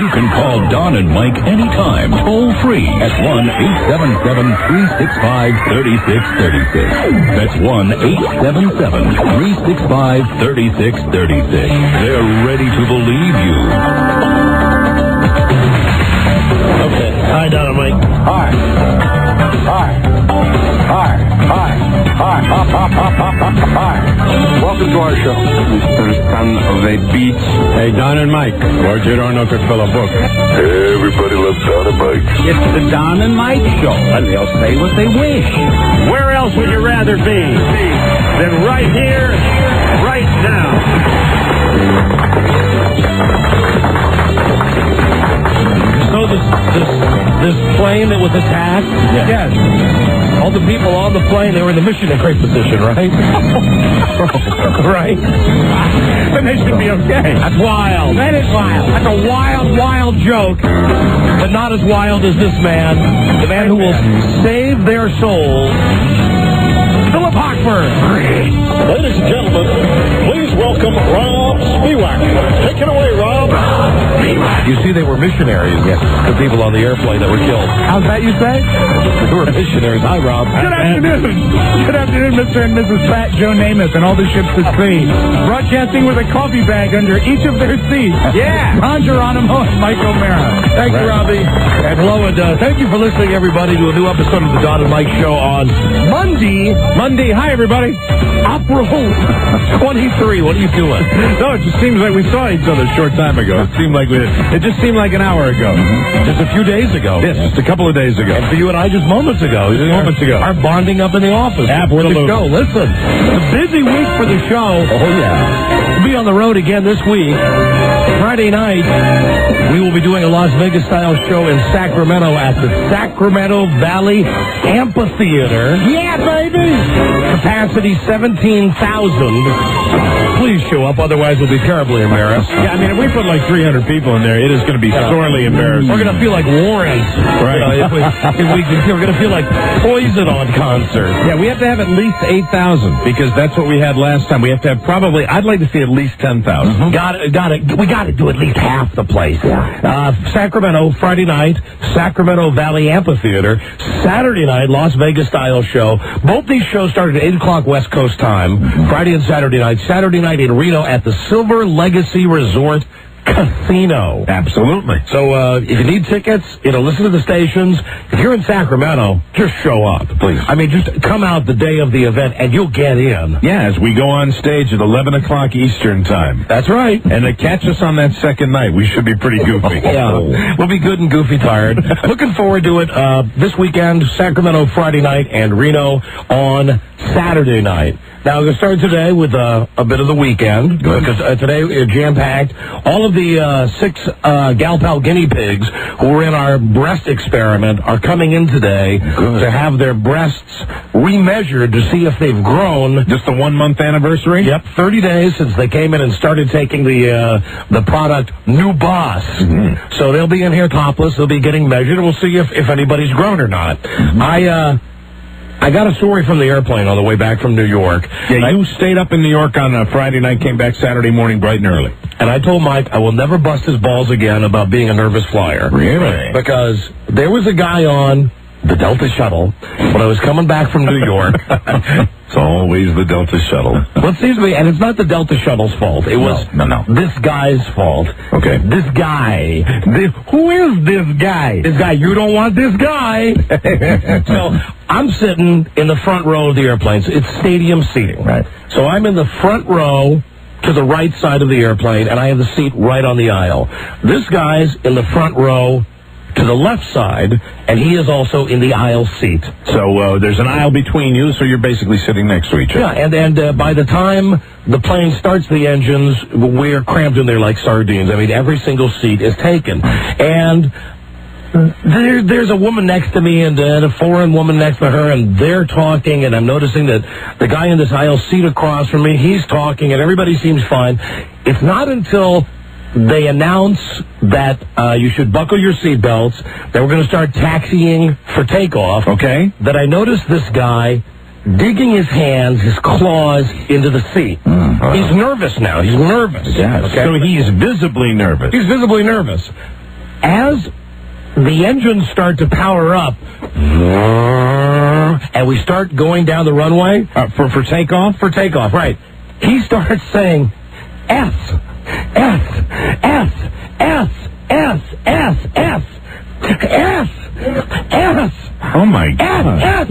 You can call Don and Mike anytime, toll-free at 1-877-365-3636. That's 1-877-365-3636. They're ready to believe you. Okay. Hi, Don and Mike. Hi. Welcome to our show. Mr. Son of a Beach. Hey, Don and Mike. Where'd you don't know could fill a book? Everybody loves Don and Mike. It's the Don and Mike Show, and they'll say what they wish. Where else would you rather be than right here, right now? So this plane that was attacked? Yes. All the people on the plane, they were in the missionary position, right? Right? Then they should be okay. That's wild. That is wild. That's a wild, wild joke. But not as wild as this man. The man who will save their souls. Philip Hochberg. Ladies and gentlemen, please welcome Rob Spiewak. Take it away, Rob. You see, they were missionaries. Yes. The people on the airplane that were killed. How's that, you say? They were missionaries. Hi, Rob. Good afternoon. Good afternoon, Mr. and Mrs. Fat Joe Namath and all the ships at sea. Broadcasting with a coffee bag under each of their seats. Yeah. Ron Geronimo and Mike O'Mara. Thank you, Robbie. And hello, and thank you for listening, everybody, to a new episode of the Don and Mike Show on Monday. Hi, everybody. April 23. What are you doing? No, it just seems like we saw each other a short time ago. It just seemed like an hour ago. Just a few days ago. Yes, just a couple of days ago. And for you and I, just moments ago. Our bonding up in the office. Absolutely. For the show. Listen, it's a busy week for the show. Oh, yeah. We'll be on the road again this week. Friday night, we will be doing a Las Vegas-style show in Sacramento at the Sacramento Valley Amphitheater. Yeah, baby! Capacity 17,000. Please show up, otherwise we'll be terribly embarrassed. Yeah, I mean, if we put like 300 people in there, it is going to be sorely embarrassing. We're going to feel like Warrens. Right. We're going to feel like Poison on concert. Yeah, we have to have at least 8,000 because that's what we had last time. We have to have probably, I'd like to see at least 10,000. Mm-hmm. Got it. We got to do at least half the place. Sacramento, Friday night, Sacramento Valley Amphitheater. Saturday night, Las Vegas-style show. Both these shows start at 8 o'clock West Coast time, Friday and Saturday night. Saturday night in Reno at the Silver Legacy Resort Casino. Absolutely. So if you need tickets, listen to the stations. If you're in Sacramento, just show up. Please. I mean, just come out the day of the event and you'll get in. Yeah, as we go on stage at 11 o'clock Eastern time. That's right. And to catch us on that second night, we should be pretty goofy. Yeah, we'll be good and goofy tired. Looking forward to it this weekend, Sacramento Friday night and Reno on Saturday night. Now, we're going to start today with a bit of the weekend, because today is jam-packed. All of the 6 Gal Pal guinea pigs who were in our breast experiment are coming in today to have their breasts remeasured to see if they've grown. Just the 1 month anniversary? Yep, 30 days since they came in and started taking the product New Boss. Mm-hmm. So they'll be in here topless. They'll be getting measured. We'll see if anybody's grown or not. Mm-hmm. I got a story from the airplane on the way back from New York. Yeah, you stayed up in New York on a Friday night, came back Saturday morning bright and early. And I told Mike I will never bust his balls again about being a nervous flyer. Really? Because there was a guy on the Delta Shuttle when I was coming back from New York. It's always the Delta Shuttle. Well, it seems to me, and it's not the Delta Shuttle's fault. It was this guy's fault. Okay. This guy. Who is this guy? This guy. You don't want this guy. So I'm sitting in the front row of the airplanes. It's stadium seating. Right. So I'm in the front row to the right side of the airplane, and I have the seat right on the aisle. This guy's in the front row to the left side, and he is also in the aisle seat. So there's an aisle between you, so you're basically sitting next to each other. Yeah, and by the time the plane starts the engines, we're cramped in there like sardines. I mean, every single seat is taken. And there's a woman next to me and a foreign woman next to her, and they're talking, and I'm noticing that the guy in this aisle seat across from me, he's talking, and everybody seems fine. It's not until they announce that you should buckle your seatbelts, that we're going to start taxiing for takeoff. Okay. That I noticed this guy digging his hands, his claws into the seat. He's nervous now. He's nervous. Yes. Okay? So he's visibly nervous. He's visibly nervous. as the engines start to power up, and we start going down the runway For takeoff? for takeoff, right? He starts saying, S, S, S, S, S, S, S, S, S. Oh, my God. S,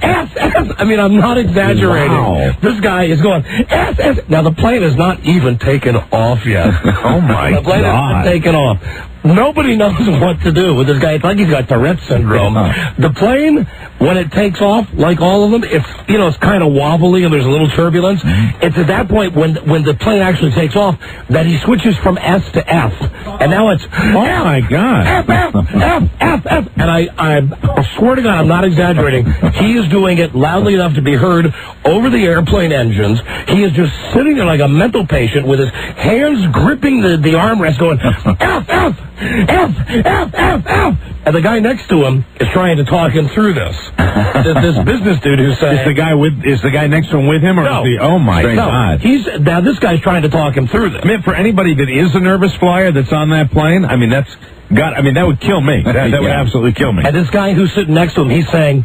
S, S. I mean, I'm not exaggerating. Wow. This guy is going, S, S. Now, the plane is not even taken off yet. Oh, my The plane God. is taken off. Nobody knows what to do with this guy. It's like he's got Tourette syndrome. The plane, when it takes off, like all of them, it's kind of wobbly and there's a little turbulence. It's at that point when the plane actually takes off that he switches from S to F. And now it's, Oh, my God. F, F, F, F, F. And I swear to God, I'm not exaggerating. He is doing it loudly enough to be heard over the airplane engines. He is just sitting there like a mental patient with his hands gripping the armrest going, F, F, F, F, F, F. And the guy next to him is trying to talk him through this. This business dude who's saying... Is the guy next to him with him? Or No. is he, oh, my No, God. now this guy's trying to talk him through this. I mean, for anybody that is a nervous flyer that's on that plane, I mean, that would kill me. That would absolutely kill me. And this guy who's sitting next to him, he's saying,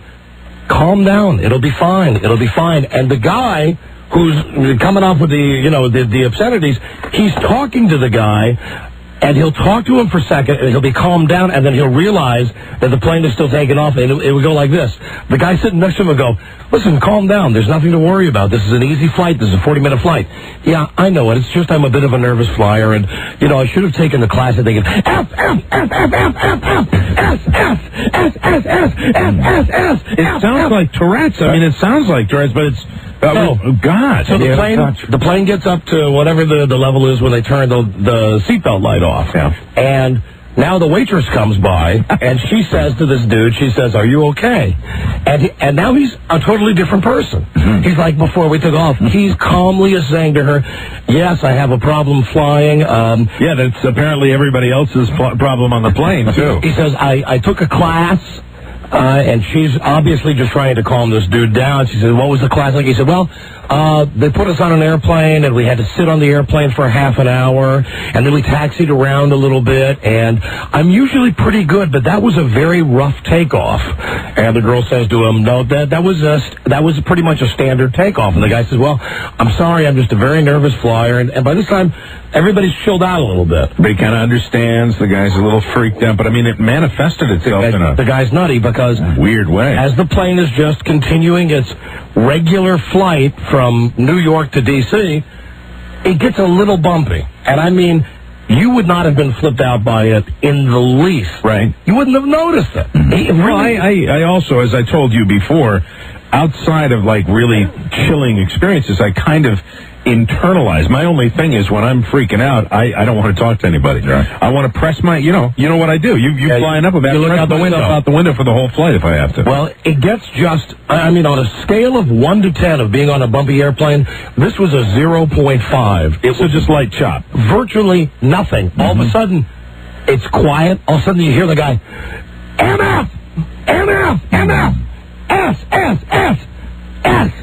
calm down, it'll be fine, it'll be fine. And the guy who's coming off with the obscenities, he's talking to the guy, and he'll talk to him for a second, and he'll be calmed down, and then he'll realize that the plane is still taking off, and it will go like this. The guy sitting next to him will go, listen, calm down, there's nothing to worry about. This is an easy flight, this is a 40-minute flight. Yeah, I know it, it's just I'm a bit of a nervous flyer, and, I should have taken the class and thinking, F, F, F, F, F, F, F, S, S, S, S, S, S, S. It sounds like Tourette's. I mean, it sounds like Tourette's, but it's... No. Oh, God. So the plane gets up to whatever the level is when they turn the seatbelt light off. Yeah. And now the waitress comes by, and she says to this dude, she says, are you okay? And now he's a totally different person. He's like before we took off. He's calmly saying to her, yes, I have a problem flying. Yeah, that's apparently everybody else's problem on the plane, too. He says, I took a class. And she's obviously just trying to calm this dude down. She said, what was the class like? He said, well, they put us on an airplane, and we had to sit on the airplane for half an hour, and then we taxied around a little bit, and I'm usually pretty good, but that was a very rough takeoff. And the girl says to him, no, that was pretty much a standard takeoff. And the guy says, well, I'm sorry, I'm just a very nervous flyer. And by this time, everybody's chilled out a little bit. But he kind of understands. The guy's a little freaked out. But, I mean, it manifested itself in a... The guy's nutty because... weird way. As the plane is just continuing its regular flight from New York to D.C., it gets a little bumpy. And I mean, you would not have been flipped out by it in the least. Right. You wouldn't have noticed it. Well, I also, as I told you before, outside of, like, really chilling experiences, I kind of internalize. My only thing is when I'm freaking out, I don't want to talk to anybody. Right. I want to press my, you know what I do. You flying up about, you look out the window. Out the window for the whole flight if I have to. Well, it gets just, I mean, on a scale of 1 to 10 of being on a bumpy airplane, this was a 0.5. It was just light chop. Virtually nothing. All of a sudden, it's quiet. All of a sudden, you hear the guy, MF, MF, MF, S, S, S, S,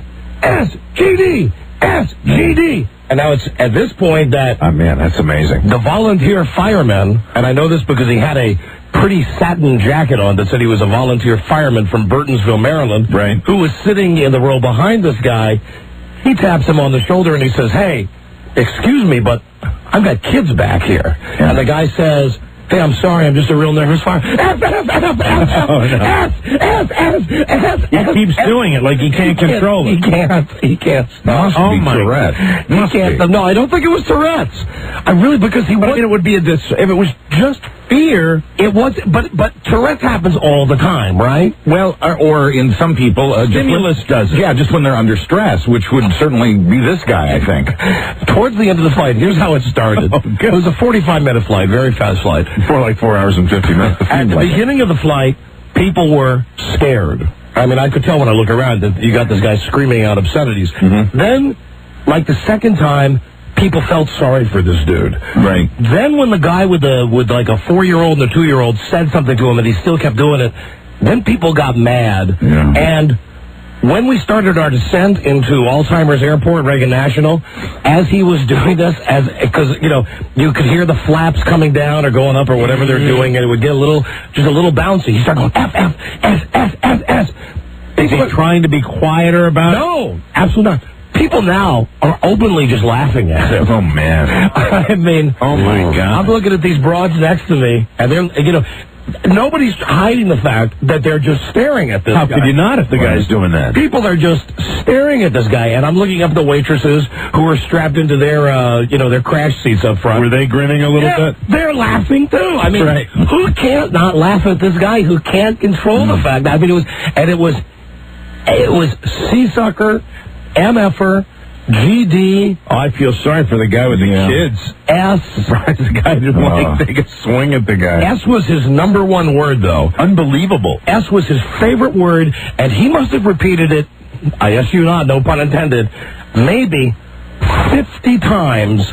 S, GD, S, GD. And now it's at this point that... Oh, man, that's amazing. The volunteer fireman, and I know this because he had a pretty satin jacket on that said he was a volunteer fireman from Burtonsville, Maryland, right, who was sitting in the row behind this guy. He taps him on the shoulder and he says, hey, excuse me, but I've got kids back here. Yeah. And the guy says... Hey, I'm sorry, I'm just a real nervous flyer. He keeps doing it like he can't control it. He can't stop. Oh, my Tourette. He can't. No, I don't think it was Tourette's. Because he wanted it would be if it was just fear, it was, but Tourette's happens all the time, right? Well, or in some people, stimulus does it. Yeah, just when they're under stress, which would certainly be this guy, I think. Towards the end of the flight, here's how it started. It was a 45-minute flight, very fast flight. For like 4 hours and 50 minutes. At the beginning of the flight, people were scared. I mean, I could tell when I look around that you got this guy screaming out obscenities. Then, like the second time, people felt sorry for this dude. Right. Then when the guy with like a 4-year-old and a 2-year-old said something to him and he still kept doing it, then people got mad. Yeah. And when we started our descent into Alzheimer's Airport, Reagan National, as he was doing this, because, you could hear the flaps coming down or going up or whatever they're doing, and it would get just a little bouncy. He started going, F, F, S, S, S, S. Is he trying to be quieter about it? No, absolutely not. People now are openly just laughing at him. Oh, man. I mean, oh, my God. I'm looking at these broads next to me, and they're, nobody's hiding the fact that they're just staring at this guy. How could you not if the guy's doing that? People are just staring at this guy, and I'm looking up at the waitresses who are strapped into their, their crash seats up front. Were they grinning a little bit? They're laughing, too. I mean, who can't not laugh at this guy who can't control the fact? I mean, it was C-sucker, MFer, GD. Oh, I feel sorry for the guy with the kids. S. Surprised the guy didn't take a swing at the guy. S was his number one word, though. Unbelievable. S was his favorite word, and he must have repeated it, I guess you not, no pun intended, maybe 50 times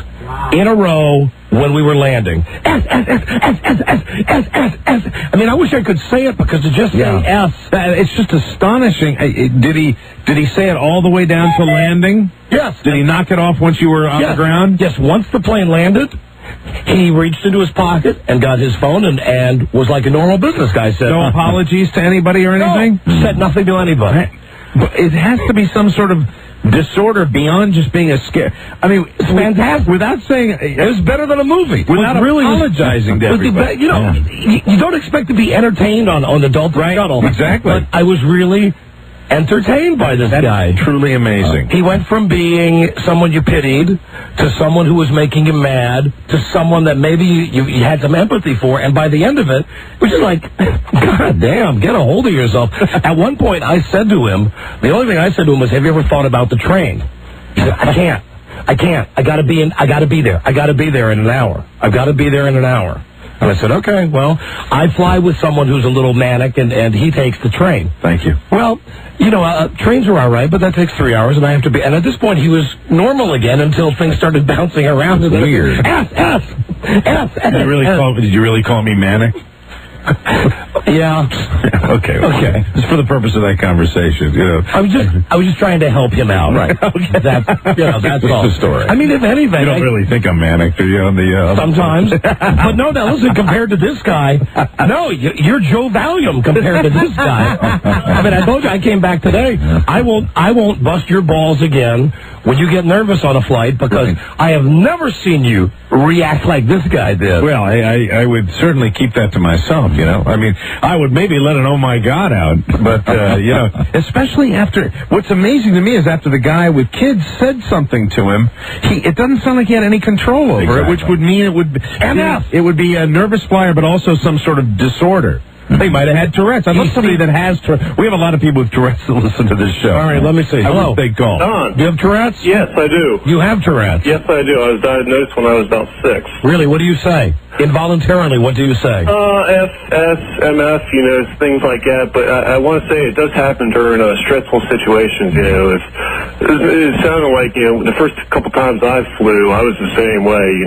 in a row when we were landing. S, S, S, S, S, S, S, S, S. I mean, I wish I could say it because to just say S. It's just astonishing. Did he say it all the way down to landing? Yes. Did he knock it off once you were on the ground? Yes, once the plane landed, he reached into his pocket and got his phone and was like a normal business guy. Said, no apologies to anybody or anything? No, said nothing to anybody. But it has to be some sort of disorder beyond just being a scare. I mean, it's fantastic. Without saying it was better than a movie. Without really apologizing to everybody. You don't expect to be entertained on Adult Scuttle. Exactly. But I was really entertained by this guy. Truly amazing. He went from being someone you pitied to someone who was making you mad to someone that maybe you had some empathy for, and by the end of it was just like, God damn, get a hold of yourself. At one point, I said to him, the only thing I said to him was, have you ever thought about the train? He said, I can't. I gotta be there. I gotta be there in an hour. I've got to be there in an hour. And I said, okay, well, I fly with someone who's a little manic, and he takes the train. Thank you. Well, trains are all right, but that takes 3 hours, and I have to be... And at this point, he was normal again until things started bouncing around. Weird. S. Did you really call me manic? Yeah. Okay. Just for the purpose of that conversation, I was just trying to help him out. Right. Okay. That's all. The story. I mean, if anything, you don't really think I'm manic, do you? On the sometimes. But no, listen. Compared to this guy, no, you're Joe Valium compared to this guy. I mean, I told you I came back today. I won't bust your balls again when you get nervous on a flight because I have never seen you react like this guy did. Well, I would certainly keep that to myself, I mean, I would maybe let an oh my God out, but, especially after, what's amazing to me is after the guy with kids said something to him, it doesn't sound like he had any control over it, which would mean it would be a nervous flyer, but also some sort of disorder. They might have had Tourette's. I love somebody that has Tourette's. We have a lot of people with Tourette's that listen to this show. All right, let me see. Hello. Big call. Don. Do you have Tourette's? Yes, I do. You have Tourette's? Yes, I do. I was diagnosed when I was about 6. Really? What do you say? Involuntarily, what do you say? F, S, MF, things like that. But I want to say it does happen during stressful situations, It sounded like, the first couple times I flew, I was the same way,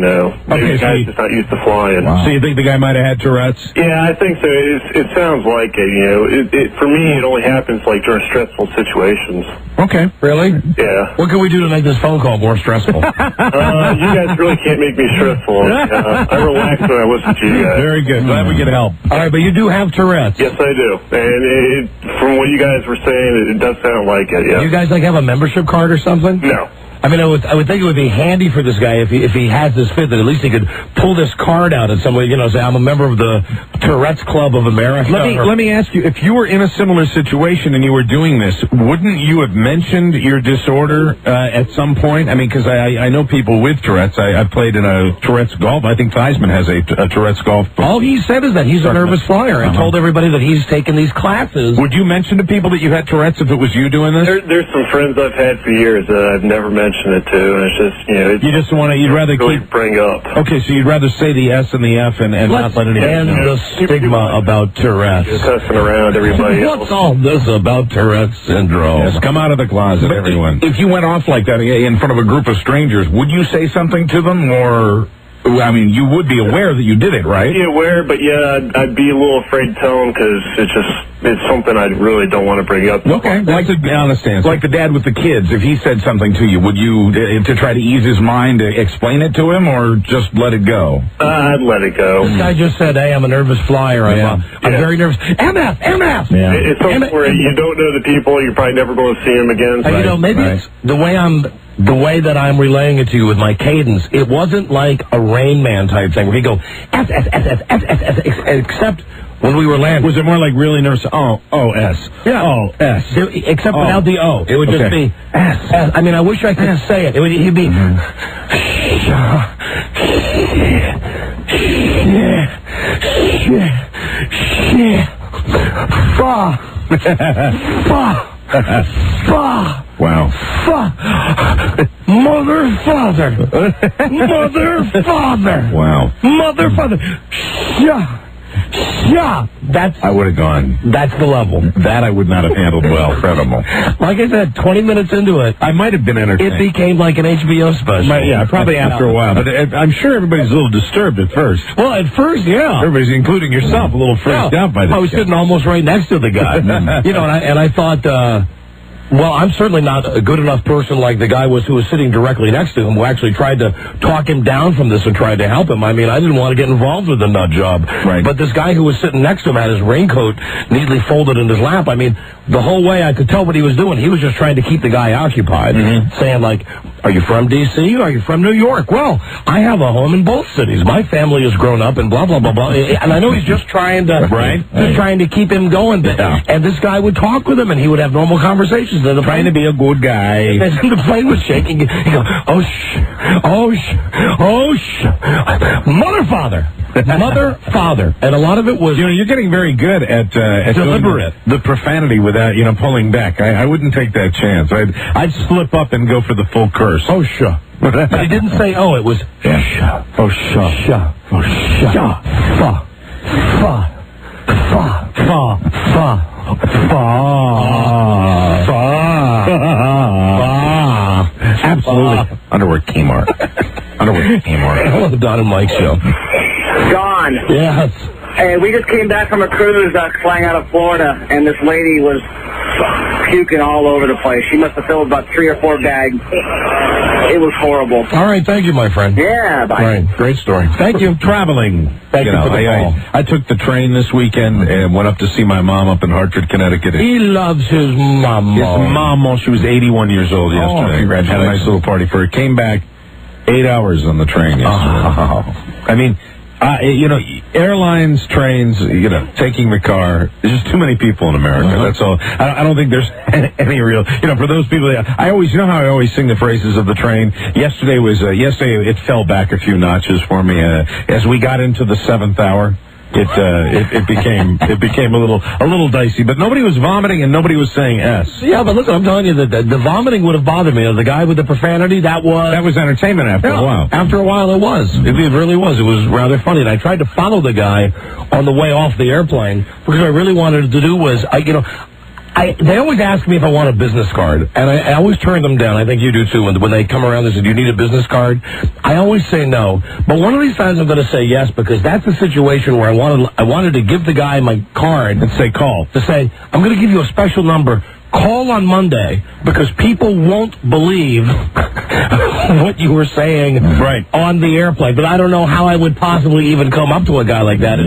Maybe the guy's just not used to flying. Wow. So you think the guy might have had Tourette's? Yeah, I think so. It sounds like it. For me, it only happens, during stressful situations. Okay. Really? Yeah. What can we do to make this phone call more stressful? You guys really can't make me stressful. I relax when I listen to you guys. Very good. Glad we could help. All right, but you do have Tourette's. Yes, I do. And from what you guys were saying, it does sound like it, yeah. Do you guys, have a membership card or something? No. I mean, I would think it would be handy for this guy if he has this fit that at least he could pull this card out at some way, say, I'm a member of the Tourette's Club of America. Let me ask you, if you were in a similar situation and you were doing this, wouldn't you have mentioned your disorder at some point? I mean, because I know people with Tourette's. I played in a Tourette's golf. I think Theismann has a Tourette's golf. All he said is that he's a nervous flyer and told everybody that he's taken these classes. Would you mention to people that you had Tourette's if it was you doing this? There's some friends I've had for years that I've never mentioned it to, and it's just, you just want to, you'd rather really keep... bring up. Okay, so you'd rather say the S and the F and not let anybody end the stigma about Tourette's. Just cussing around everybody else. What's all this about Tourette's syndrome? Yes, come out of the closet, everyone. If you went off like that in front of a group of strangers, would you say something to them, or... I mean, you would be aware that you did it, right? I'd be aware, but I'd be a little afraid to tell them because it's just... it's something I really don't want to bring up. Okay, that's an honest answer. Like the dad with the kids, if he said something to you, would you, to try to ease his mind, explain it to him, or just let it go? I'd let it go. This guy just said, hey, I'm a nervous flyer. I'm very nervous. MF! Yeah. It's something where you don't know the people, you're probably never going to see them again. You know, maybe it's the way that I'm relaying it to you with my cadence. It wasn't like a Rain Man type thing where he'd go, S, except when we were landing. Was it more like really nervous? Oh, S. Yeah. Oh, S. Except without the O. It would just be S. I mean, I wish I could say it. He'd be... Wow. Mother, father. Wow. Mother, father. Yeah, I would have gone. That's the level. That I would not have handled well. Incredible. Like I said, 20 minutes into it, I might have been entertained. it became like an HBO special. Probably after a while. But I'm sure everybody's a little disturbed at first. Well, at first, yeah. Everybody's, including yourself, a little freaked out by this. I was sitting almost right next to the guy. You know, and I thought, well, I'm certainly not a good enough person like the guy who was sitting directly next to him, who actually tried to talk him down from this and tried to help him. I mean, I didn't want to get involved with the nut job. Right. But this guy who was sitting next to him had his raincoat neatly folded in his lap. I mean, the whole way I could tell what he was doing. He was just trying to keep the guy occupied, saying, like, are you from D.C. or are you from New York? Well, I have a home in both cities. My family has grown up and blah, blah, blah, blah. And I know he's just trying to trying to keep him going. And this guy would talk with him, and he would have normal conversations. Trying to be a good guy. And the plane was shaking. He'd go, mother, father. And a lot of it was... You know, you're getting very good at deliberate. The profanity without, pulling back. I wouldn't take that chance. I'd slip up and go for the full curse. Oh, sure. But he didn't say, it was... Absolutely. Underwear Kmart. Hello, Don and Mike show. John. Yes. Hey, we just came back from a cruise flying out of Florida, and this lady was puking all over the place. She must have filled about 3 or 4 bags. It was horrible. All right, thank you, my friend. Yeah, bye. All right, great story. Thank you. Traveling. Thank you for the call. I took the train this weekend and went up to see my mom up in Hartford, Connecticut. He loves his mama. His mama, she was 81 years old yesterday. Congratulations. Had a nice little party for her. Came back 8 hours on the train yesterday. I mean... airlines, trains, taking the car. There's just too many people in America. That's all. I don't think there's any real, for those people. I always, how I always sing the phrases of the train. Yesterday it fell back a few notches for me as we got into the 7th hour. It became a little dicey, but nobody was vomiting and nobody was saying S. Yeah, but listen, I'm telling you that the vomiting would have bothered me. The guy with the profanity, that was entertainment after a while. After a while, it was. It really was. It was rather funny. And I tried to follow the guy on the way off the airplane because what I really wanted to do was, they always ask me if I want a business card, and I always turn them down. I think you do too. When they come around, they say, "Do you need a business card?" I always say no. But one of these times, I'm going to say yes because that's the situation where I wanted to give the guy my card and say call to say I'm going to give you a special number. Call on Monday because people won't believe what you were saying on the airplane. But I don't know how I would possibly even come up to a guy like that.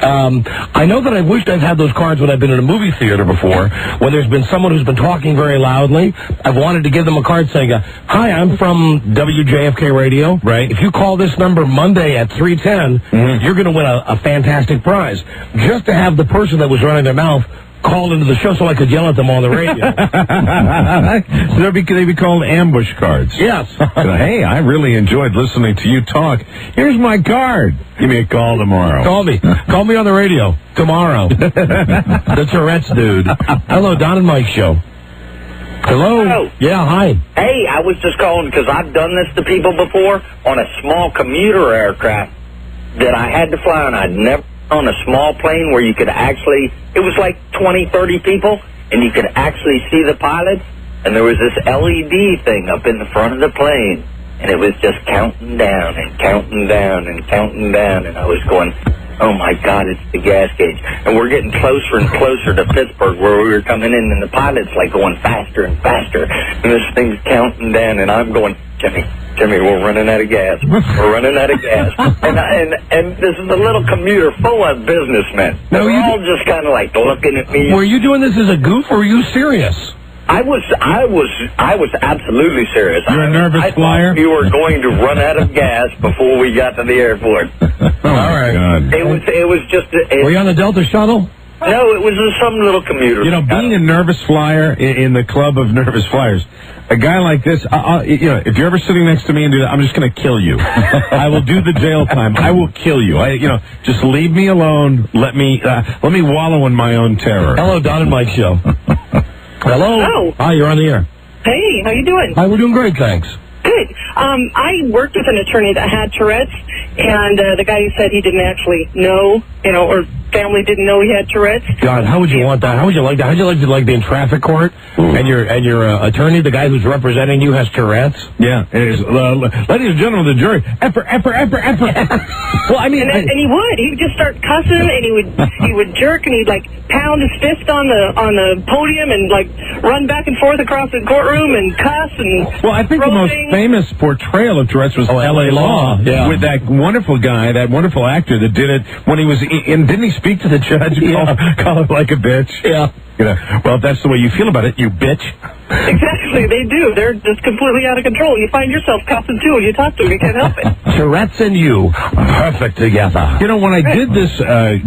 I know that I wished I'd had those cards when I've been in a movie theater before, when there's been someone who's been talking very loudly. I've wanted to give them a card saying, hi, I'm from WJFK Radio. Right. If you call this number Monday at 3:10, you're going to win a fantastic prize. Just to have the person that was running their mouth call into the show so I could yell at them on the radio. So they'd be called ambush cards. Yes. Hey, I really enjoyed listening to you talk. Here's my card. Give me a call tomorrow. Call me. Call me on the radio tomorrow. The Tourette's dude. Hello, Don and Mike show. Hello. Yeah, hi. Hey, I was just calling because I've done this to people before on a small commuter aircraft that I had to fly on. I'd never on a small plane where you could actually, it was like 20, 30 people, and you could actually see the pilots, and there was this LED thing up in the front of the plane, and it was just counting down and counting down and counting down, and I was going, oh my God, it's the gas gauge. And we're getting closer and closer to Pittsburgh where we were coming in, and the pilot's like going faster and faster. And this thing's counting down, and I'm going, Jimmy, we're running out of gas. We're running out of gas. And this is a little commuter full of businessmen. They're all just kind of like looking at me. Were you doing this as a goof, or were you serious? I was absolutely serious. You're a nervous flyer? You were going to run out of gas before we got to the airport. All right. God. It was just... Were you on the Delta shuttle? No, it was some little commuter. You know, being a nervous flyer in the club of nervous flyers, a guy like this, if you're ever sitting next to me and do that, I'm just going to kill you. I will do the jail time. I will kill you. Just leave me alone. Let me wallow in my own terror. Hello, Don and Mike Show. Hello. Oh. Hi, you're on the air. Hey, how you doing? Hi, we're doing great, thanks. Good. I worked with an attorney that had Tourette's, and the guy said he didn't actually know, or family didn't know he had Tourette's. God, how would you want that? How would you like that? How would you like to be in traffic court and your attorney, the guy who's representing you, has Tourette's? Yeah. Ladies and gentlemen of the jury, effer. Well, I mean, and he would just start cussing, and he would jerk, and he'd like pound his fist on the podium and like run back and forth across the courtroom and cuss and. Well, I think the most famous portrayal of Tourette's was L.A. Law, with that wonderful guy, that wonderful actor that did it when he was in. Didn't he speak to the judge and call her like a bitch? Yeah. Well, if that's the way you feel about it, you bitch. Exactly, they do. They're just completely out of control. You find yourself cussing too when you talk to them. You can't help it. Tourette's and you, perfect together. When I did this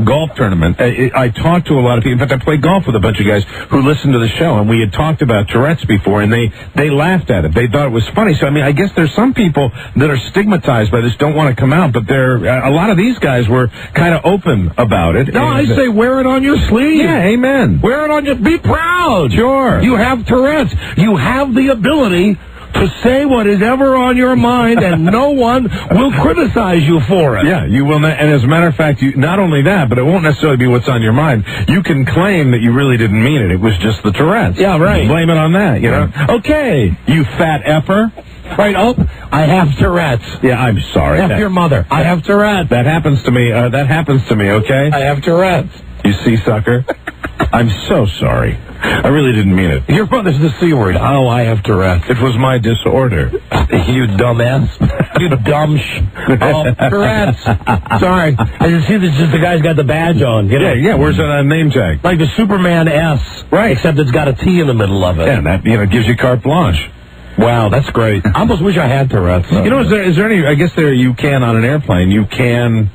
golf tournament, I talked to a lot of people. In fact, I played golf with a bunch of guys who listened to the show, and we had talked about Tourette's before, and they laughed at it. They thought it was funny. So, I guess there's some people that are stigmatized by this, don't want to come out, but a lot of these guys were kind of open about it. No, I say wear it on your sleeve. Yeah, amen. Wear it on your... Be proud. Sure. You have Tourette's. You have the ability to say what is ever on your mind, and no one will criticize you for it. Yeah, you will not. And as a matter of fact, not only that, but it won't necessarily be what's on your mind. You can claim that you really didn't mean it. It was just the Tourette's. Yeah, right. Blame it on that, Okay, you fat effer. Right, I have Tourette's. Yeah, I'm sorry. F your mother. I have Tourette's. That happens to me, okay? I have Tourette's. You see, sucker? I'm so sorry. I really didn't mean it. Your mother's the C word. Oh, I have Tourette's. It was my disorder. You dumbass. You dumb Tourette's. Sorry. I just see that the guy's got the badge on. Yeah, where's that name tag? Like the Superman S. Right. Except it's got a T in the middle of it. Yeah, that, gives you carte blanche. Wow, that's great. I almost wish I had Tourette's. Is there any, I guess you can on an airplane, you can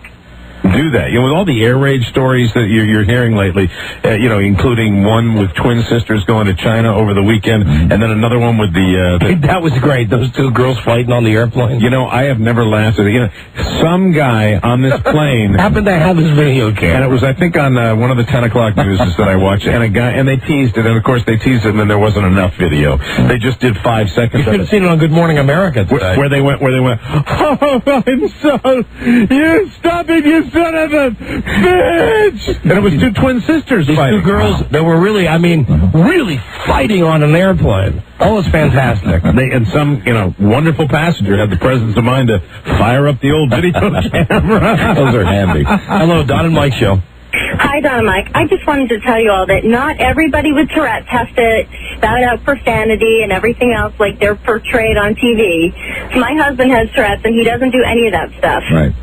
do that. With all the air raid stories that you're hearing lately, including one with twin sisters going to China over the weekend, and then another one with the that was great. Those two girls fighting on the airplane. I have never laughed at it. Some guy on this plane happened to have his video camera, and it was, I think, on one of the 10 o'clock news that I watched, and they teased it, and of course they teased it, and then there wasn't enough video. They just did 5 seconds. You should have seen it on Good Morning America today. Where they went. Oh, I'm so you stop it, you son of a bitch! And it was two twin sisters These fighting. Two girls that were really, really fighting on an airplane. Oh, it's fantastic. And some, wonderful passenger had the presence of mind to fire up the old video camera. Those are handy. Hello, Don and Mike Show. Hi, Don and Mike. I just wanted to tell you all that not everybody with Tourette's has to spout out profanity and everything else like they're portrayed on TV. So my husband has Tourette's, and he doesn't do any of that stuff. Right.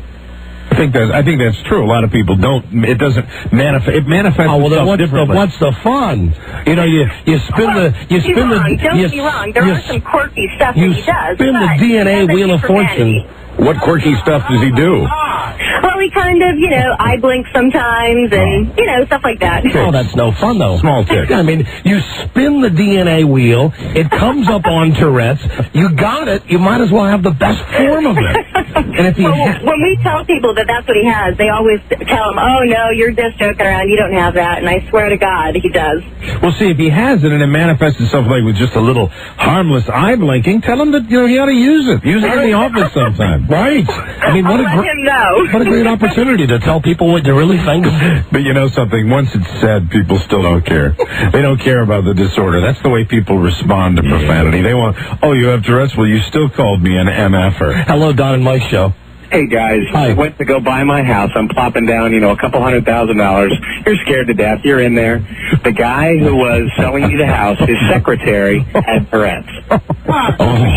I think that's true. A lot of people don't. It doesn't manifest. It manifests itself differently. What's the fun? You spin the. Don't get me wrong. There are some quirky stuff that he does. Spin the DNA wheel of fortune. What quirky stuff does he do? Well, he kind of, eye blink sometimes and, stuff like that. Oh, that's no fun, though. Small tick. You spin the DNA wheel, it comes up on Tourette's, you got it, you might as well have the best form of it. And if when we tell people that that's what he has, they always tell him, oh, no, you're just joking around, you don't have that, and I swear to God, he does. Well, see, if he has it and it manifests itself like with just a little harmless eye blinking, tell him that, he ought to use it. Use it in the office sometime. Right. I'll let him know. What a great opportunity to tell people what you really think. But you know something? Once it's said, people still don't care. They don't care about the disorder. That's the way people respond to profanity. They want, oh, you have Tourette's? Well, you still called me an MFer. Hello, Don and Mike Show. Hey, guys. I went to go buy my house. I'm plopping down, a couple $100,000. You're scared to death. You're in there. The guy who was selling me the house, his secretary, had Tourette's.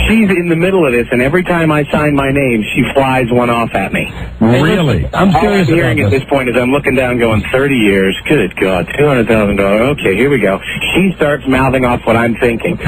She's in the middle of this, and every time I sign my name, she flies one off at me. Really? I'm serious. All I'm hearing at this point is I'm looking down going, 30 years. Good God, $200,000. Okay, here we go. She starts mouthing off what I'm thinking.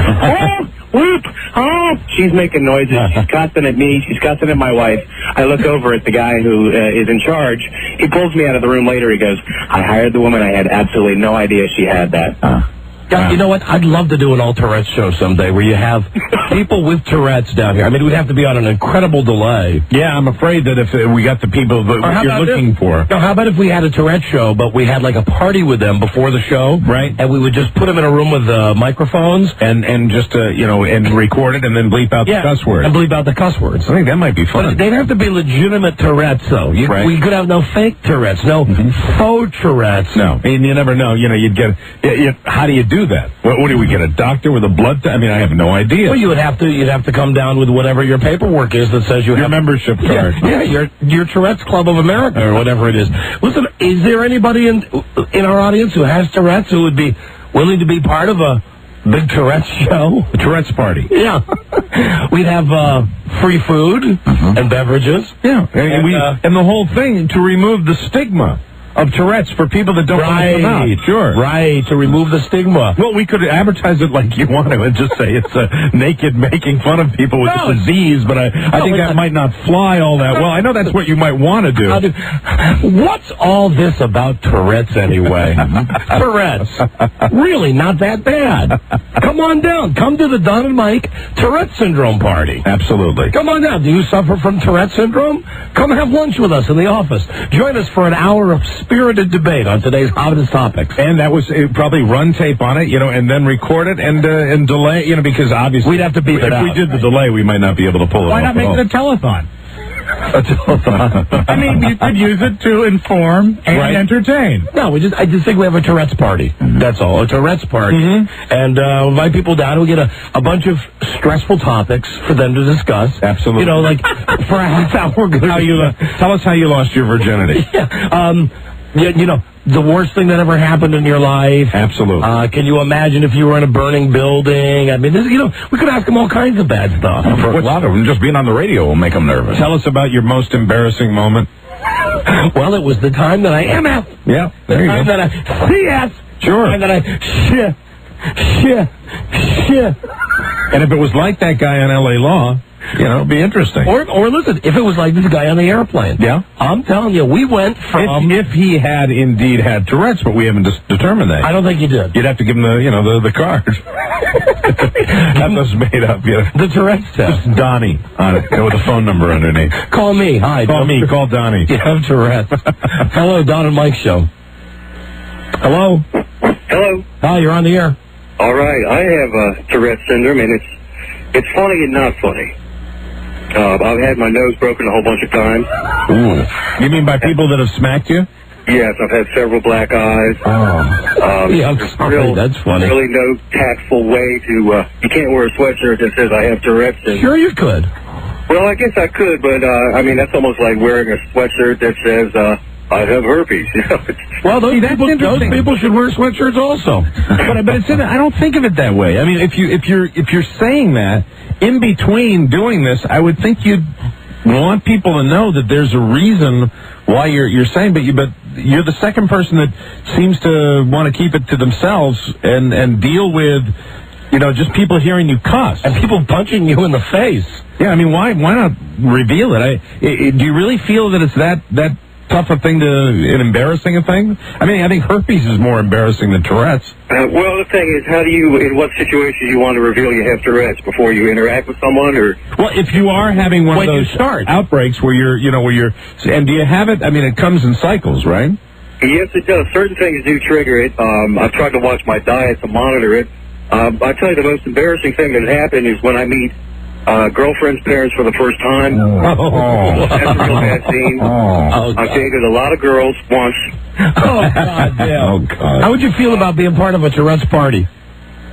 Whoop! Oh! She's making noises. She's cussing at me. She's cussing at my wife. I look over at the guy who is in charge. He pulls me out of the room later. He goes, I hired the woman. I had absolutely no idea she had that. God, you know what? I'd love to do an all Tourette show someday where you have people with Tourette's down here. I mean, it would have to be on an incredible delay. Yeah, I'm afraid that if we got the people that you're looking for. No, how about if we had a Tourette show, but we had like a party with them before the show? Right. And we would just put them in a room with microphones. And just, and record it and then bleep out the cuss words. And bleep out the cuss words. I think that might be fun. But they'd have to be legitimate Tourette's, though. We could have no fake Tourette's, no faux Tourette's. No, and you never know. You'd get. How do you do that? What do we get? A doctor with a blood test? I mean, I have no idea. Well, you'd have to come down with whatever your paperwork is that says you have your membership card. Yeah, your Tourette's Club of America or whatever it is. Listen, is there anybody in our audience who has Tourette's who would be willing to be part of a big Tourette's show? A Tourette's party. Yeah. We'd have free food and beverages. Yeah. And the whole thing to remove the stigma of Tourette's for people that don't want to come out. Sure. Right, to remove the stigma. Well, we could advertise it like you want to and just say it's naked making fun of people with the disease, but I think that might not fly all that well. I know that's what you might want to do. What's all this about Tourette's anyway? Tourette's. Really not that bad. Come on down. Come to the Don and Mike Tourette Syndrome party. Absolutely. Come on down. Do you suffer from Tourette Syndrome? Come have lunch with us in the office. Join us for an hour of spirited debate on today's hottest topics. And that was probably run tape on it, and then record it and delay, because obviously we'd have to beat it out. If we did the delay, we might not be able to pull it off. Why not make it a telethon? A telethon. I mean, you could use it to inform and entertain. No, I just think we have a Tourette's party. That's all. A Tourette's party. And invite people down. We get a bunch of stressful topics for them to discuss. Absolutely. Like for a half hour. Tell us how you lost your virginity. Yeah. The worst thing that ever happened in your life. Absolutely. Can you imagine if you were in a burning building? I mean, we could ask them all kinds of bad stuff. A lot of them. Just being on the radio will make them nervous. Tell us about your most embarrassing moment. Well, it was the time that I MF. Yeah, there you go. The time that I CS. Sure. And that I shit. And if it was like that guy on L.A. Law, it'd be interesting. Or listen, if it was like this guy on the airplane. Yeah. I'm telling you, we went from... If he had indeed had Tourette's, but we haven't determined that. I don't think he did. You'd have to give him the card. Have those made up, The Tourette's test. Just Donnie on it, with a phone number underneath. Call me. Hi. Call me. Call Donnie. You have Tourette's. Hello, Don and Mike Show. Hello? Hello. Hi, you're on the air. All right. I have Tourette syndrome, and it's funny and not funny. I've had my nose broken a whole bunch of times. Ooh. You mean by people that have smacked you? Yes, I've had several black eyes. Yeah, I'm sorry. That's funny. Really no tactful way to... you can't wear a sweatshirt that says I have Tourette's syndrome. Sure you could. Well, I guess I could, but, that's almost like wearing a sweatshirt that says... I have herpes. Well, those people should wear sweatshirts also. but it's I don't think of it that way. I mean, if you're saying that in between doing this, I would think you'd want people to know that there's a reason why you're saying. But you're the second person that seems to want to keep it to themselves and deal with. Just people hearing you cuss. And people punching you in the face. Yeah, I mean, why not reveal it? Do you really feel that it's that tough a thing an embarrassing a thing? I mean, I think herpes is more embarrassing than Tourette's. Well, the thing is, how do you, in what situations you want to reveal you have Tourette's before you interact with someone, or? Well, if you are having one of those outbreaks where and do you have it? I mean, it comes in cycles, right? Yes, it does. Certain things do trigger it. I've tried to watch my diet to monitor it. I tell you, the most embarrassing thing that happened is when I meet girlfriend's parents for the first time. That's a real bad scene. I've dated a lot of girls once. Oh, God, yeah. Oh, God. How would you feel about being part of a Tourette's party?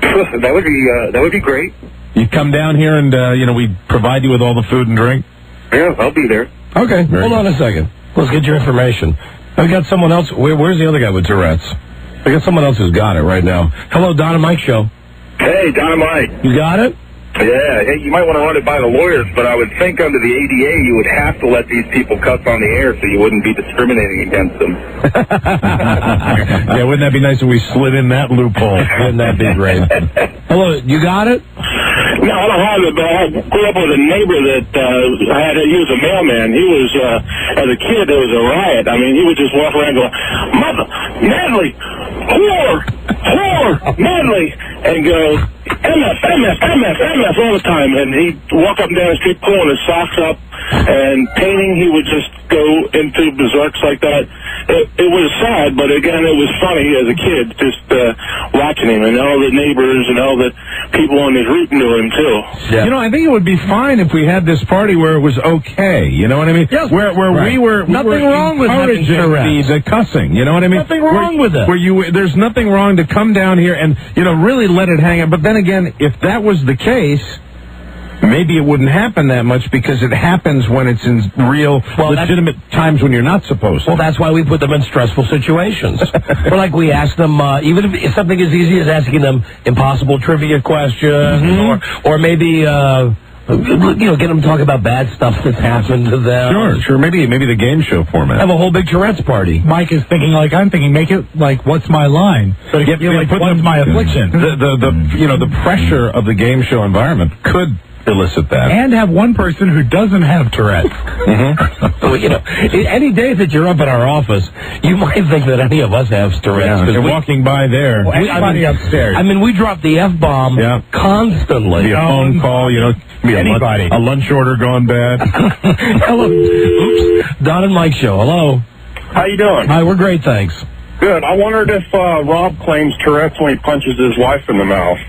That would be great. You come down here and, we provide you with all the food and drink? Yeah, I'll be there. Okay, hold on a second. Let's get your information. We got someone else. Where's the other guy with Tourette's? We got someone else who's got it right now. Hello, Don and Mike Show. Hey, Don and Mike. You got it? Yeah, hey, you might want to run it by the lawyers, but I would think under the ADA you would have to let these people cuss on the air so you wouldn't be discriminating against them. Yeah, wouldn't that be nice if we slid in that loophole? Wouldn't that be great? Hello, you got it? No, I don't have it, but I grew up with a neighbor that he was a mailman. He was, as a kid, there was a riot. I mean, he would just walk around going, Mother, Natalie, whore, Natalie, and go, MF all the time. And he'd walk up and down the street pulling his socks up and painting. He would just go into berserks like that. It was sad, but again, it was funny as a kid, just watching him, and all the neighbors and all the people on his route knew him too. Yeah. You know, I think it would be fine if we had this party where it was okay. You know what I mean? Yes. Where we were nothing wrong with having Tourette's. the cussing. You know what I mean? Nothing wrong with it. There's nothing wrong to come down here and really let it hang out. But then again, if that was the case, maybe it wouldn't happen that much because it happens when it's in real, legitimate times when you're not supposed to. Well, that's why we put them in stressful situations. Or like we ask them, even if it's something as easy as asking them impossible trivia questions, or maybe, get them to talk about bad stuff that's happened to them. Sure. Maybe the game show format. Have a whole big Tourette's party. Mike is thinking like I'm thinking. Make it like, what's my line? So to get you like, what's my affliction? The pressure of the game show environment could elicit that. And have one person who doesn't have Tourette's. Any day that you're up at our office, you might think that any of us have Tourette's. You're walking by there. Well, anybody upstairs. I mean, we drop the F-bomb constantly. A phone call, anybody. A lunch order gone bad. Hello. Oops. Don and Mike Show. Hello. How you doing? Hi, we're great, thanks. Good. I wondered if Rob claims Tourette's when he punches his wife in the mouth.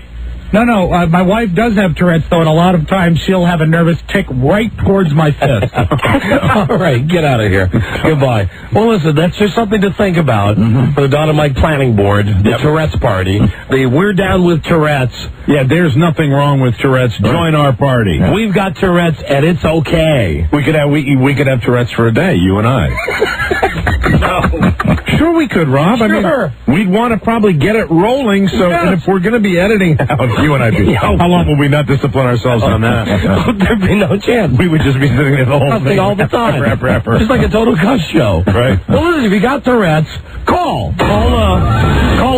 No, my wife does have Tourette's, though, and a lot of times she'll have a nervous tick right towards my fist. All right, get out of here. Goodbye. Well, listen, that's just something to think about for the Don and Mike Planning Board, the Tourette's party. We're down with Tourette's. Yeah, there's nothing wrong with Tourette's. Join our party. We've got Tourette's, and it's okay. We could have Tourette's for a day, you and I. Sure we could, Rob. Sure. I mean, we'd want to probably get it rolling, and if we're going to be editing out, you and I do. How long will we not discipline ourselves on that? There'd be no chance. We would just be sitting there the whole thing all the time. Rapper. Just like a total cuss show. Right. Well, listen, if you got Tourette's, call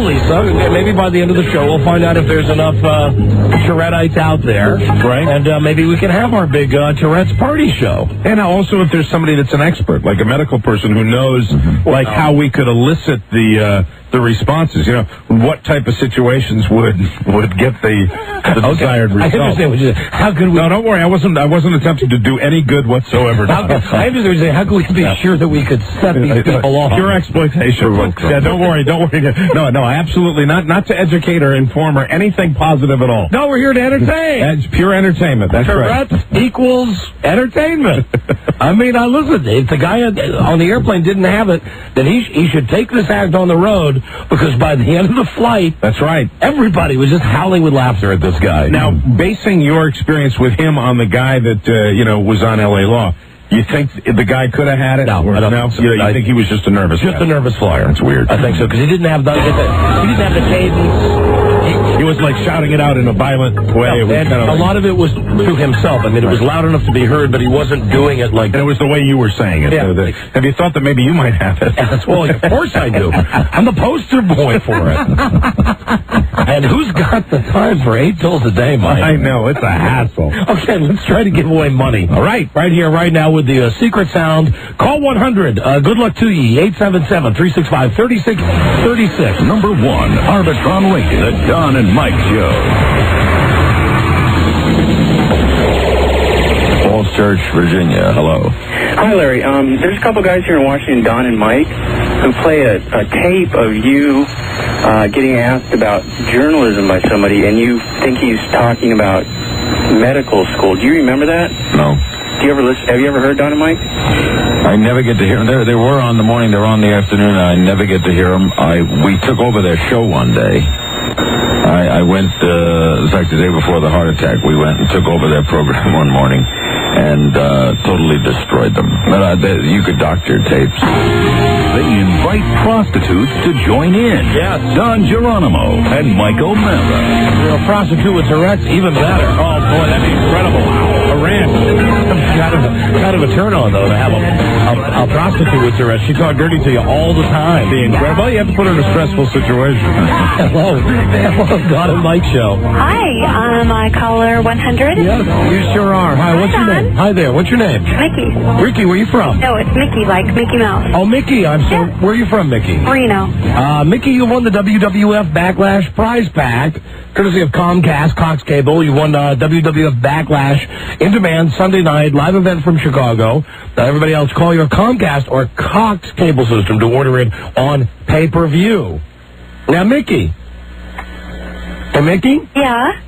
Lisa. Maybe by the end of the show, we'll find out if there's enough Tourettites out there. Right. And maybe we can have our big Tourette's party show. And also, if there's somebody that's an expert, like a medical person who knows, like how we could elicit the responses. What type of situations would get the desired result? I understand what you're saying. How could we? No, don't worry. I wasn't attempting to do any good whatsoever. I understand what you're saying. How could we be sure that we could set these people off? Pure exploitation. Yeah, don't worry. No, absolutely not. Not to educate or inform or anything positive at all. No, we're here to entertain. It's pure entertainment. That's right. Tourette's equals entertainment. I mean, listen, if the guy on the airplane didn't have it, then he should take this act on the road, because by the end of the flight, that's right, everybody was just howling with laughter at this guy. Now, basing your experience with him on the guy that was on L.A. Law, you think the guy could have had it? No, I don't think so. You think he was just a nervous guy? A nervous flyer. That's weird. I think so, because he didn't have the cadence. He was like shouting it out in a violent way. And a lot of it was to himself. I mean, it was loud enough to be heard, but he wasn't doing it like... And it was the way you were saying it. Yeah. Have you thought that maybe you might have it? Well, of course I do. I'm the poster boy for it. And who's got the time for 8 pills a day, Mike? I know, it's a hassle. Okay, let's try to give away money. All right. Right here, right now, with the secret sound. Call 100. Good luck to you. 877-365-3636. Number 1, Arbitron Radio, the Don and Mike Show. Falls Church, Virginia. Hello. Hi, Larry. There's a couple guys here in Washington, Don and Mike, who play a tape of you getting asked about journalism by somebody, and you think he's talking about medical school. Do you remember that? No. Do you ever listen? Have you ever heard Don and Mike? I never get to hear them. They were on the morning, they're on the afternoon, and I never get to hear them. We took over their show one day. I went, in fact, the day before the heart attack, we went and took over their program one morning. and totally destroyed them. But you could doctor your tapes. They invite prostitutes to join in. Yes. Don Geronimo and Mike O'Mara. A prostitute with Tourette's, even better. Oh, boy, that'd be incredible. A ranch. kind of a turn-on, though, to have a prostitute with Tourette's. She talks dirty to you all the time. Be incredible. You have to put her in a stressful situation. Hello, Don and Mike show. Hi, am I caller 100? Yes, you sure are. Hi, what's your name? Hi there, what's your name? Mickey. Ricky, where you from? No, it's Mickey, like Mickey Mouse. Oh, Mickey, where are you from, Mickey? Reno. Mickey, you won the WWF Backlash prize pack, courtesy of Comcast, Cox Cable. You won WWF Backlash in demand Sunday night, live event from Chicago. Everybody else, call your Comcast or Cox Cable system to order it on pay-per-view. Now, Mickey. Hey, Mickey? Yeah?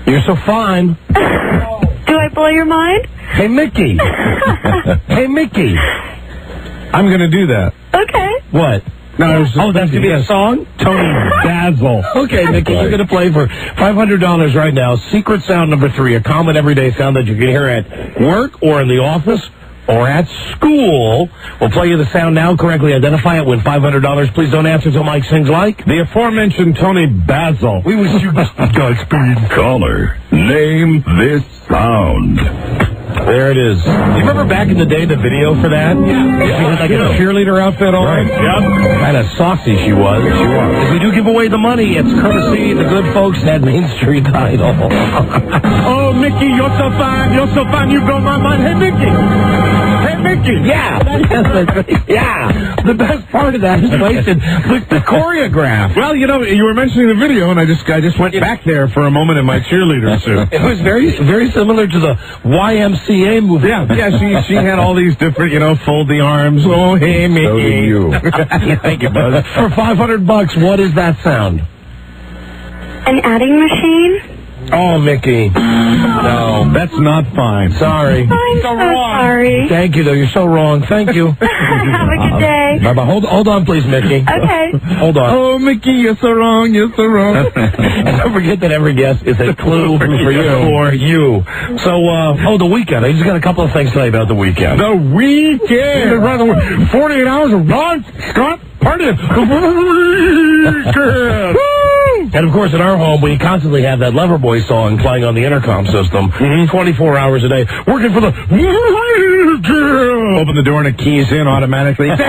You're so fine. Do I blow your mind? Hey, Mickey. Hey, Mickey. I'm going to do that. Okay. What? No, that's going to be a song? Tony Basil. Okay, Mickey, you're going to play for $500 right now. Secret sound number 3, a common everyday sound that you can hear at work or in the office or at school. We'll play you the sound now. Correctly identify it. Win $500. Please don't answer until Mike sings like. The aforementioned Tony Basil. We wish you Godspeed. Caller, name this sound. There it is. Do you remember back in the day the video for that? Yeah. She had like a cheerleader outfit on. Right. Yep. Kind of saucy she was. She was. If we do give away the money, it's courtesy the good folks at Main Street Idol. Oh, Mickey, you're so fine. You're so fine. You blow my mind. Hey, Mickey. Hey, Mickey. Yeah. Yeah. The best part of that is wasted with the choreograph. Well, you know, you were mentioning the video, and I just went back there for a moment in my cheerleader suit. It was very similar to the YMCA movie. Yeah, she had all these different, fold the arms. Oh, hey, Mickey. So did you. Thank you, bud. For $500, what is that sound? An adding machine? Oh, Mickey. No, that's not fine. Sorry. I'm so sorry. Thank you, though. You're so wrong. Thank you. Have a good day. Bye-bye. Hold on, please, Mickey. Okay. Hold on. Oh, Mickey, you're so wrong. You're so wrong. And don't forget that every guess is a clue for you. So, the weekend. I just got a couple of things to say about the weekend. The weekend. 48 hours of non-stop party. And, of course, in our home, we constantly have that Loverboy song playing on the intercom system 24 hours a day, working for the... Open the door and it keys in automatically. That's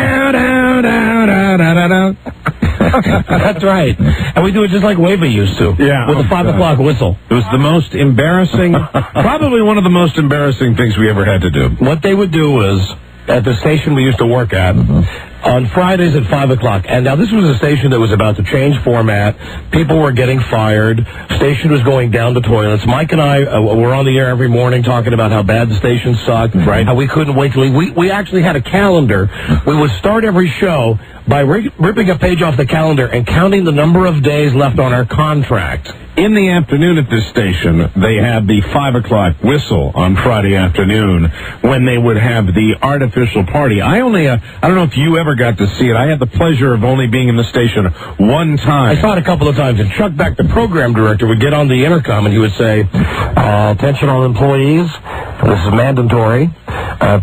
right. And we do it just like Wavy used to. Yeah. With the 5 o'clock whistle. It was the most embarrassing, probably one of the most embarrassing things we ever had to do. What they would do is, at the station we used to work at, on Fridays at 5 o'clock. And now this was a station that was about to change format. People were getting fired. Station was going down the toilets. Mike and I were on the air every morning talking about how bad the station sucked. Right. How we couldn't wait till we actually had a calendar. We would start every show by ripping a page off the calendar and counting the number of days left on our contract. In the afternoon at this station, they had the 5 o'clock whistle on Friday afternoon when they would have the artificial party. I don't know if you ever got to see it. I had the pleasure of only being in the station one time. I saw it a couple of times, and Chuck Beck, the program director, would get on the intercom and he would say, attention all employees, this is mandatory.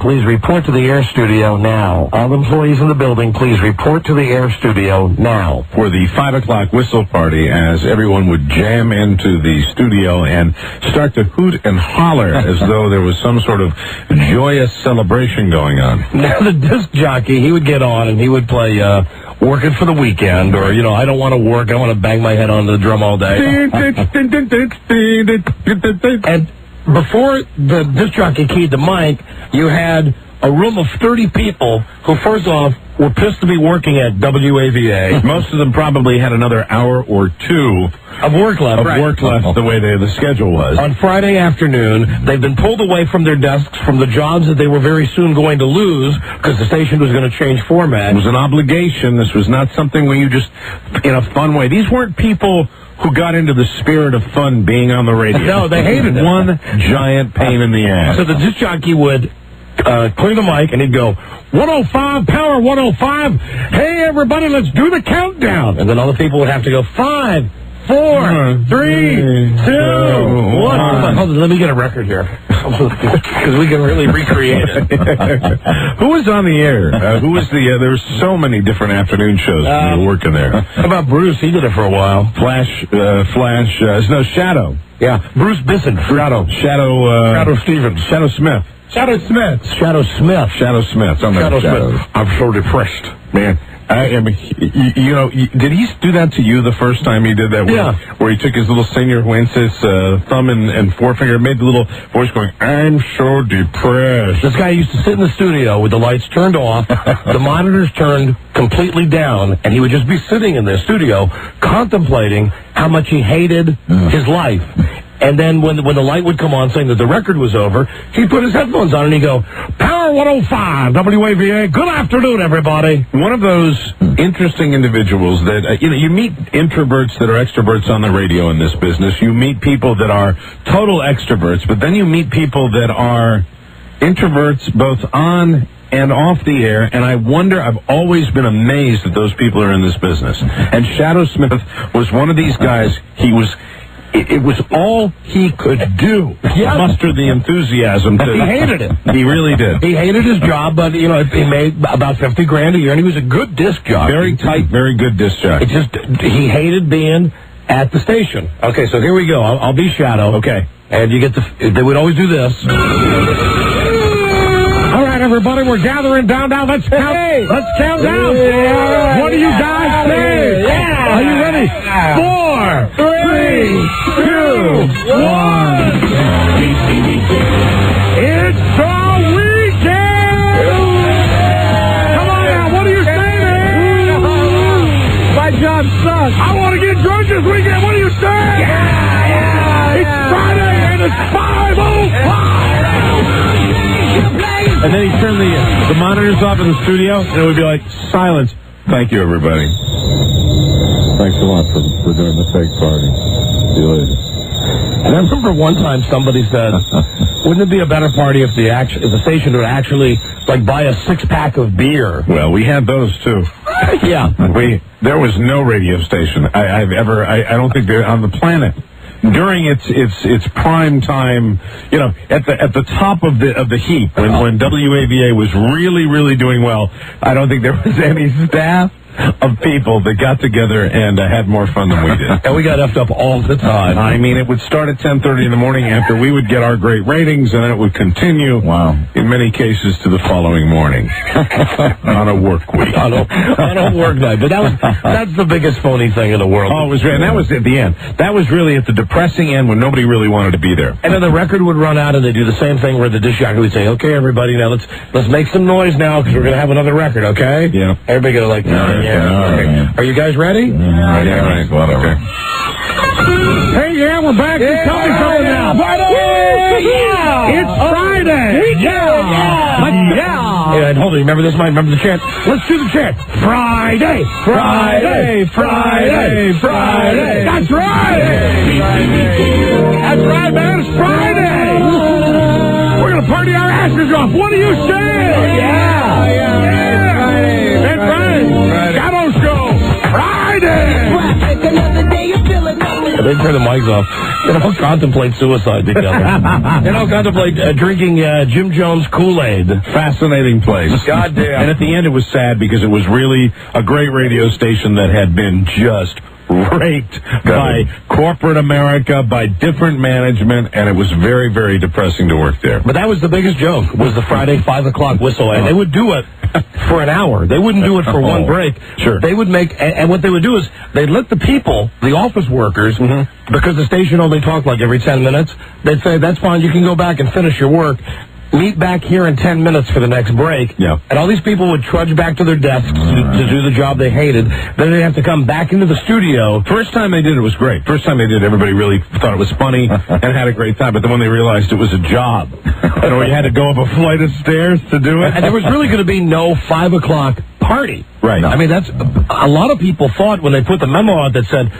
Please report to the air studio now. All employees in the building, please report to the air studio now. For the 5 o'clock whistle party, as everyone would jam into the studio and start to hoot and holler as though there was some sort of joyous celebration going on. Now, the disc jockey, he would get on and he would play Working for the Weekend, or, I don't want to work, I want to bang my head on the drum all day. And before the disc jockey keyed the mic, you had a room of 30 people who, first off, were pissed to be working at WAVA. Most of them probably had another hour or two of work left. The way the schedule was. On Friday afternoon, they've been pulled away from their desks, from the jobs that they were very soon going to lose because the station was going to change format. It was an obligation. This was not something where you just, in a fun way. These weren't people who got into the spirit of fun being on the radio. No, they hated it. One giant pain in the ass. So the disc jockey would clear the mic, and he'd go, 105, power 105. Hey, everybody, let's do the countdown. And then all the people would have to go, 5, 4, 3, 2, 1. Hold on, let me get a record here. Because we can really recreate it. Who was on the air? Who was the... there were so many different afternoon shows when you were working there. How about Bruce? He did it for a while. Shadow. Yeah, Bruce Bisson. Shadow Stevens. Shadow Smith. Shadow Smith. I'm so depressed, man. I am, did he do that to you the first time he did that? Where he took his little Senor Wences thumb and forefinger, made the little voice going, I'm so depressed. This guy used to sit in the studio with the lights turned off, the monitors turned completely down, and he would just be sitting in the studio contemplating how much he hated his life. And then when the light would come on saying that the record was over, he'd put his headphones on and he'd go, Power 105, WAVA, good afternoon, everybody. One of those interesting individuals that, you meet introverts that are extroverts on the radio in this business. You meet people that are total extroverts, but then you meet people that are introverts both on and off the air, and I've always been amazed that those people are in this business. And Shadow Smith was one of these guys. It was all he could do to muster the enthusiasm. He hated it. He really did. He hated his job, but, he made about $50,000 a year, and he was a good disc jockey. Very tight, very good disc jockey. He hated being at the station. Okay, so here we go. I'll be Shadow. Okay. And they would always do this. All right, everybody, we're gathering down now. Let's count down. Yeah. What do you guys say? Yeah. Are you ready? 4, 3, 2, 1. It's the weekend! Come on now, what do you say, man? My job sucks. I want to get drunk this weekend. What do you say? It's Friday and it's 5:05. And then he turned the monitors off in the studio, and it would be like, silence. Thank you, everybody. Thanks a lot for doing the fake party. See you later. And I remember one time somebody said, wouldn't it be a better party if the station would actually, buy a 6-pack of beer? Well, we had those, too. Yeah. There was no radio station I don't think they're on the planet. During its prime time, at the top of the heap, when WAVA was really, really doing well, I don't think there was any staff of people that got together and had more fun than we did. And we got effed up all the time. I mean, it would start at 10:30 in the morning after we would get our great ratings, and then it would continue, in many cases, to the following morning on a work week. on a work night. But that's the biggest phony thing in the world. Oh, it was, and that was at the end. That was really at the depressing end when nobody really wanted to be there. And then the record would run out, and they do the same thing where the disc jockey would say, "Okay, everybody, now let's make some noise now because we're gonna have another record, okay?" Yeah. Everybody gonna okay. Are you guys ready? Yeah, right. Whatever. Okay. Hey, we're back. Tell me something now. It's Friday. Yeah. And hold on, remember this, Mike? Remember the chant? Let's do the chant. Friday. That's right. That's right, man. It's Friday. We're going to party our asses off. What do you say? That's right. Shadow Show. Friday. They turn the mics off. They all contemplate suicide together. They all contemplate drinking Jim Jones Kool-Aid. Fascinating place. Goddamn. And at the end it was sad because it was really a great radio station that had been just raped by corporate America, by different management, and it was very, very depressing to work there. But that was the biggest joke, was the Friday 5 o'clock whistle. And they would do it for an hour. They wouldn't do it for one break. Sure. They would make, and what they would do is, they'd let the people, the office workers, because the station only talked every 10 minutes, they'd say, that's fine, you can go back and finish your work. Meet back here in 10 minutes for the next break. Yeah. And all these people would trudge back to their desks to do the job they hated. Then they'd have to come back into the studio. First time they did it was great. First time they did, everybody really thought it was funny and had a great time. But then when they realized it was a job, you had to go up a flight of stairs to do it. And there was really going to be no 5 o'clock party. Right. I mean, that's a lot of people thought when they put the memo out that said,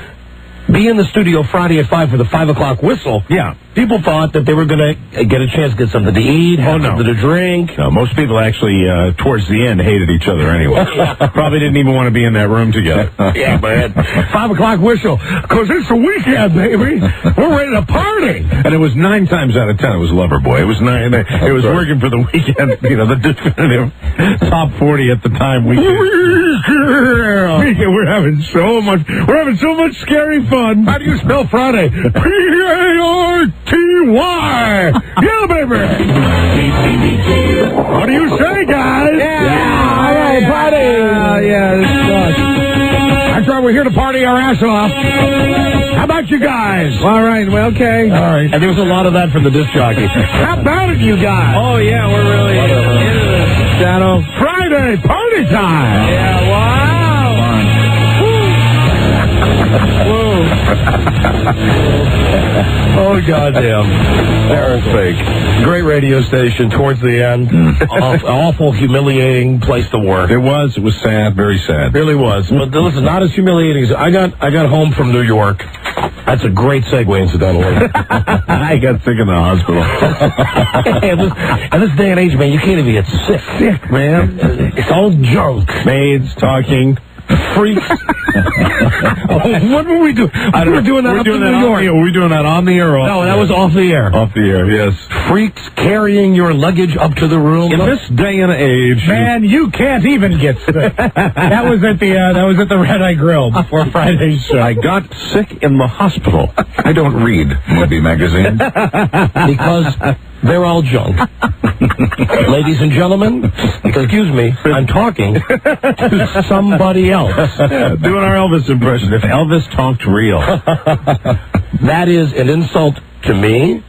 be in the studio Friday at 5 for the 5 o'clock whistle. Yeah. People thought that they were going to get a chance to get something to eat, have something to drink. No, most people actually, towards the end, hated each other anyway. Probably didn't even want to be in that room together. Yeah, man. 5 o'clock whistle. Because it's the weekend, baby. We're ready to party. And it was 9 times out of 10, it was Loverboy. It was 9. It was working for the weekend, the definitive top 40 at the time. We're having so much scary fun. How do you spell Friday? P-A-R-T-Y. Yeah, baby. What do you say, guys? Yeah. All right, party. This sucks. That's right, we're here to party our ass off. How about you guys? All right, well, okay. All right. And there was a lot of that from the disc jockey. How about it, you guys? Oh, yeah, we're really into this. Shadow. Friday, party time. Yeah, wow. Oh, goddamn. They're fake. Great radio station towards the end. Awful, humiliating place to work. It was sad, very sad. Really was. But listen, not as humiliating as I got home from New York. That's a great segue, incidentally. I got sick in the hospital. And this day and age, man, you can't even get sick. Sick, man. It's all junk. Maids talking. Freaks. What were we doing? We were doing that up in New York. Were we doing that on the air or off? No, that was off the air. Off the air, yes. Freaks carrying your luggage up to the room. In this day and age, man, you can't even get sick. That was at the Red Eye Grill before Friday's show. I got sick in the hospital. I don't read movie magazines because they're all junk. Ladies and gentlemen, excuse me, I'm talking to somebody else. Doing our Elvis impression. If Elvis talked real. That is an insult to me,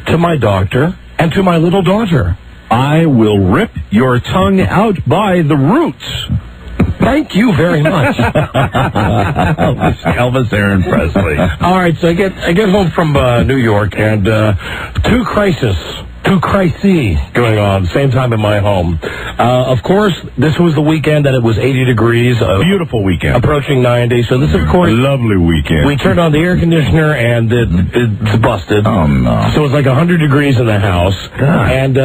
to my doctor, and to my little daughter. I will rip your tongue out by the roots. Thank you very much. Elvis Aaron Presley. All right, so I get home from New York, and two crises going on, same time in my home. Of course, this was the weekend that it was 80 degrees. Beautiful weekend. Approaching 90. So this, of course... Lovely weekend. We turned on the air conditioner, and it's busted. Oh, no. So it's like 100 degrees in the house. God. And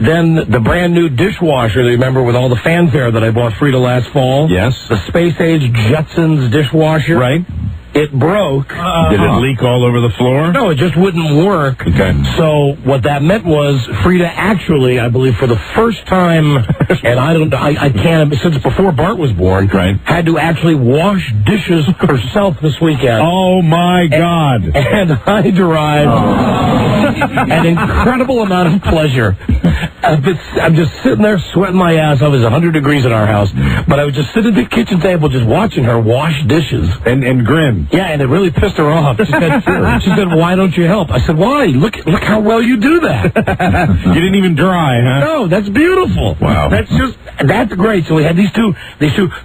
then the brand new dishwasher, remember, with all the fanfare that I bought Freda last fall? Yes. The space-age Jetsons dishwasher. Right. It broke. Did it leak all over the floor? No, it just wouldn't work. Okay. So what that meant was Freda actually, I believe, for the first time, and I can't, since before Bart was born, had to actually wash dishes herself this weekend. Oh, my God. And I derived an incredible amount of pleasure. I'm just sitting there sweating my ass off. It was 100 degrees in our house, but I would just sit at the kitchen table just watching her wash dishes. And grin. Yeah, and it really pissed her off. She said, why don't you help? I said, why? Look how well you do that. You didn't even dry, huh? No, that's beautiful. Wow. That's great. So we had these two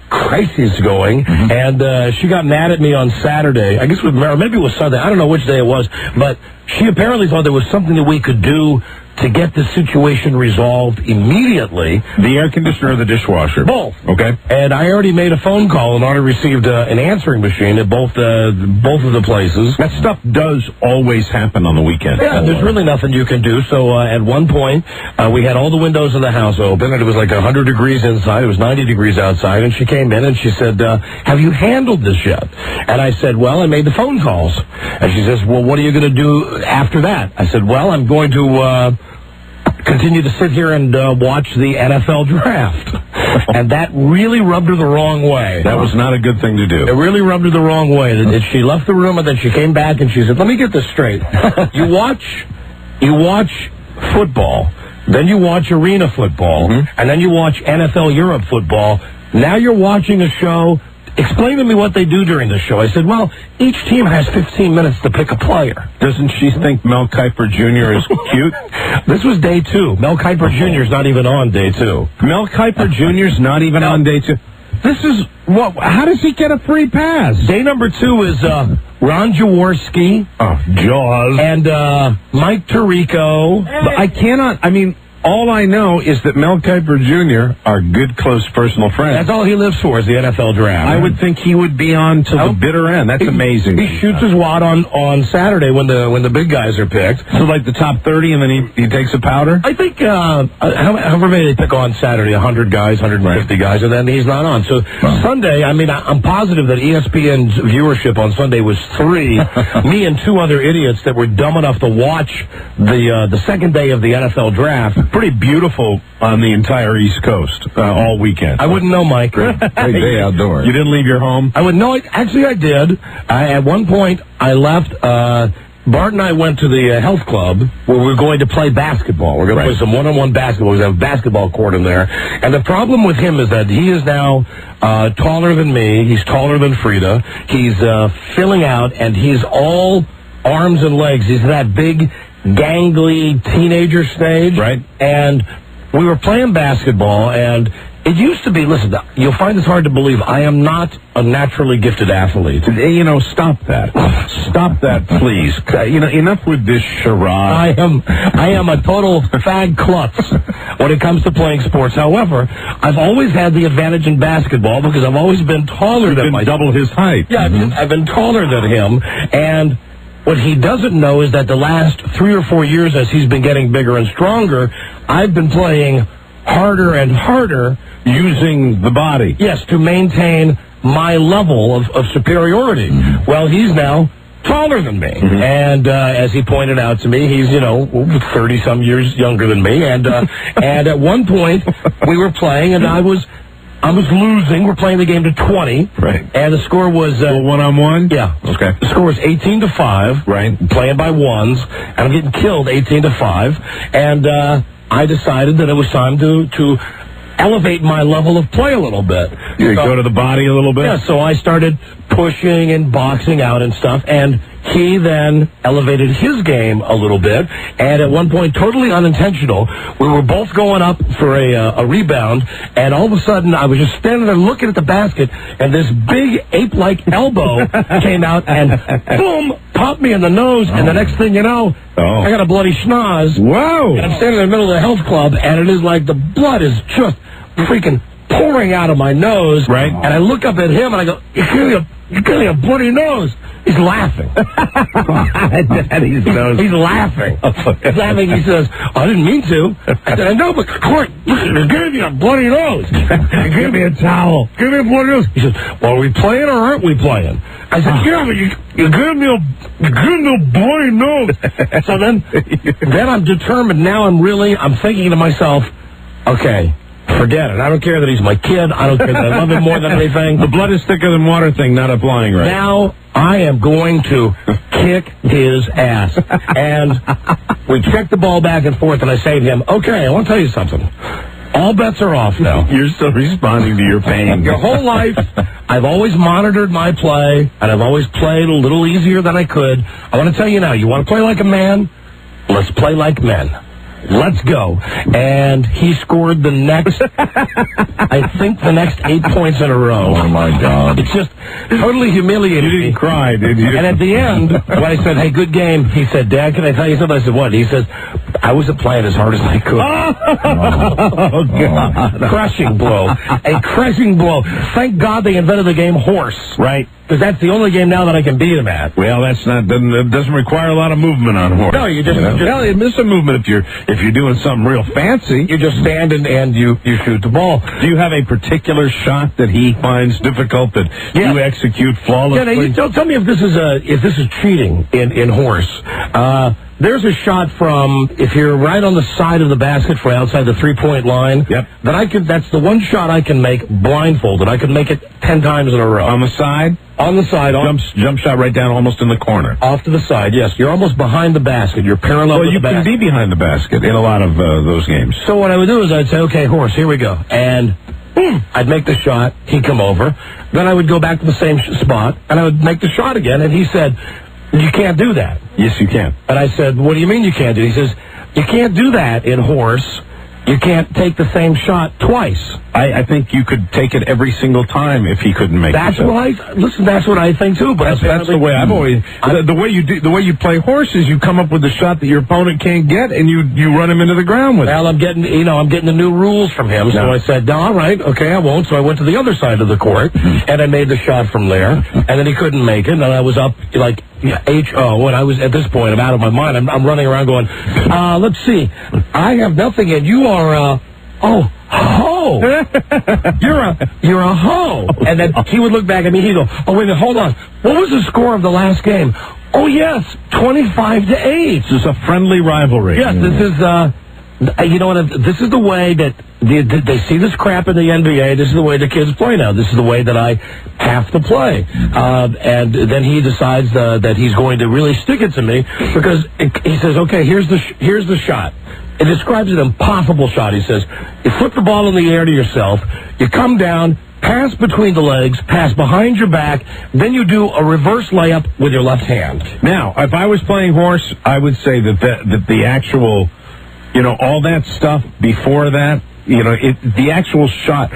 crises going, and she got mad at me on Saturday. I guess or maybe it was Sunday. I don't know which day it was, but she apparently thought there was something that we could do to get the situation resolved immediately. The air conditioner or the dishwasher? Both. Okay. And I already made a phone call and already received an answering machine at both of the places. That stuff does always happen on the weekend. Yeah, there's really nothing you can do. So at one point, we had all the windows in the house open, and it was like 100 degrees inside. It was 90 degrees outside, and she came in and she said, have you handled this yet? And I said, well, I made the phone calls. And she says, well, what are you going to do after that? I said, well, I'm going to continue to sit here and watch the NFL draft. And that really rubbed her the wrong way. That was not a good thing to do. It really rubbed her the wrong way. She left the room, and then she came back, and she said, let me get this straight. You watch football, then you watch arena football, and then you watch NFL Europe football. Now you're watching a show. Explain to me what they do during the show. I said, well, each team has 15 minutes to pick a player. Doesn't she think Mel Kiper Jr. is cute? This was day 2. Mel Kiper Jr. is not even on day 2. Mel Kiper Jr. is not even on day 2. This is, how does he get a free pass? Day number 2 is Ron Jaworski. Oh, Jaws. And Mike Tirico. I cannot, all I know is that Mel Kiper Jr. are good, close personal friends. That's all he lives for is the NFL draft. I would think he would be on to the bitter end. That's amazing. He shoots his wad on Saturday when the big guys are picked. So like the top 30, and then he takes a powder? I think however many they pick on Saturday, 100 guys, 150 guys, and then he's not on. So Sunday, I mean, I'm positive that ESPN's viewership on Sunday was 3. Me and 2 other idiots that were dumb enough to watch the second day of the NFL draft. Pretty beautiful on the entire East Coast all weekend. I wouldn't know, Mike. Great day outdoors. You didn't leave your home? I would know. Actually, I did. At one point, I left. Bart and I went to the health club where we're going to play basketball. We're going to play some one-on-one basketball. We have a basketball court in there. And the problem with him is that he is now taller than me. He's taller than Freda. He's filling out, and he's all arms and legs. He's that big, gangly teenager stage. Right. And we were playing basketball, and it used to be, listen, you'll find this hard to believe, I am not a naturally gifted athlete. You know, stop that. Stop that, please. You know, enough with this charade. I am a total fag klutz when it comes to playing sports. However, I've always had the advantage in basketball because I've always been taller than myself. Double his height. Yeah, I've been taller than him, and what he doesn't know is that the last 3 or 4 years, as he's been getting bigger and stronger, I've been playing harder and harder, using the body. Yes, to maintain my level of superiority. Well, he's now taller than me. And as he pointed out to me, he's, 30-some years younger than me. And and at one point, we were playing, and I was losing. We're playing the game to 20. Right. And the score was... one-on-one? Yeah. Okay. The score was 18-5. Right. Playing by ones. And I'm getting killed 18-5. And I decided that it was time to elevate my level of play a little bit. You go to the body a little bit? Yeah, so I started pushing and boxing out and stuff, and he then elevated his game a little bit, and at one point, totally unintentional, we were both going up for a rebound, and all of a sudden, I was just standing there looking at the basket, and this big ape-like elbow came out and, boom, popped me in the nose, and the next thing you know, I got a bloody schnoz. Whoa! And I'm standing in the middle of the health club, and it is like the blood is just freaking pouring out of my nose. Right. And I look up at him, and I go, you're getting a bloody nose. He's laughing. Daddy's nose. He's laughing. He's laughing. He says, I didn't mean to. I said, I know, but Court, you gave me a bloody nose. Give me a towel. Give me a bloody nose. He says, well, are we playing or aren't we playing? I said, yeah, but you gave me a bloody nose. So then I'm determined. Now I'm thinking to myself, okay, forget it. I don't care that he's my kid. I don't care that I love him more than anything. The blood is thicker than water thing not applying right. Now I am going to kick his ass. And we check the ball back and forth, and I say to him, okay, I want to tell you something. All bets are off now. You're still responding to your pain. Your whole life, I've always monitored my play, and I've always played a little easier than I could. I want to tell you now, you want to play like a man? Let's play like men. Let's go. And he scored the next, I think the next 8 points in a row. Oh, my God. It's just totally humiliating. You didn't cry, did you? And at the end, when I said, hey, good game, he said, Dad, can I tell you something? I said, what? He says, I wasn't playing as hard as I could. Oh, God. Crushing blow. A crushing blow. Thank God they invented the game horse. Right. Because that's the only game now that I can beat him at. Well, it doesn't require a lot of movement on horse. No, you just well, it misses a movement if you're doing something real fancy. You just stand and you shoot the ball. Do you have a particular shot that he finds difficult that you execute flawlessly? Yeah, now, tell me if this is cheating in horse. There's a shot from, if you're right on the side of the basket for outside the three-point line, that's the one shot I can make blindfolded. I can make it 10 times in a row. On the side? On the side. Jump shot right down almost in the corner. Off to the side, yes. You're almost behind the basket. You're parallel with the basket. Well, you can be behind the basket in a lot of those games. So what I would do is I'd say, okay, horse, here we go. And I'd make the shot. He'd come over. Then I would go back to the same spot, and I would make the shot again. And he said, you can't do that. Yes, you can. And I said, what do you mean you can't do it? He says, you can't do that in horse you can't take the same shot twice. I think you could take it every single time if he couldn't make That's the shot. what that's what I think too. But That's the way I've always. The way you play horse is you come up with the shot that your opponent can't get, and you run him into the ground with it. Well, I'm getting the new rules from him, so I said, no, all right, okay, I won't. So I went to the other side of the court, and I made the shot from there, and then he couldn't make it, and I was up like H-O, and I was, at this point, I'm out of my mind. I'm running around going, let's see, I have nothing, and you are, ho! You're a hoe! And then he would look back at me, he'd go, oh, wait a minute, hold on. What was the score of the last game? Oh, yes, 25-8. This is a friendly rivalry. Yes, this is, you know what, this is the way that they see this crap in the NBA. This is the way the kids play now. This is the way that I have to play. And then he decides that he's going to really stick it to me because he says, okay, here's the shot. It describes an impossible shot. He says, you flip the ball in the air to yourself, you come down, pass between the legs, pass behind your back, then you do a reverse layup with your left hand. Now, if I was playing horse, I would say that the actual, all that stuff before that, the actual shot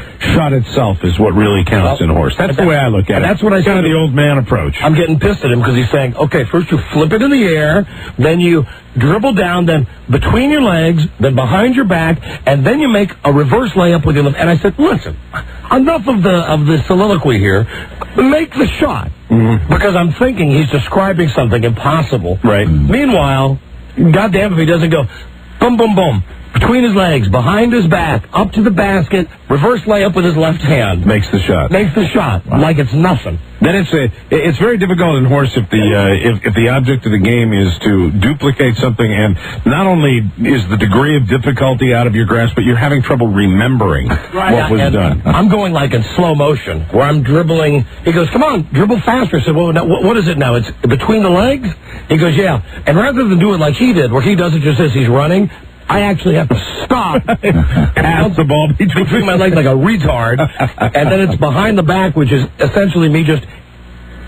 itself is what really counts in horse. That's the way I look at it. That's what I said. Kind of the old man approach. I'm getting pissed at him because he's saying, okay, first you flip it in the air, then you dribble down, then between your legs, then behind your back, and then you make a reverse layup with your left. And I said, listen, enough of the soliloquy here. Make the shot. Mm-hmm. Because I'm thinking he's describing something impossible. Right. Meanwhile, goddamn if he doesn't go, boom, boom, boom. Between his legs, behind his back, up to the basket, reverse layup with his left hand. Makes the shot. Wow. Like it's nothing. Then it's very difficult in horse if the object of the game is to duplicate something, and not only is the degree of difficulty out of your grasp, but you're having trouble remembering what was done. I'm going like in slow motion, where I'm dribbling. He goes, come on, dribble faster. I said, well, now, what is it now? It's between the legs? He goes, yeah. And rather than do it like he did, where he does it just as he's running, I actually have to stop, pass the ball between my legs like a retard, and then it's behind the back, which is essentially me just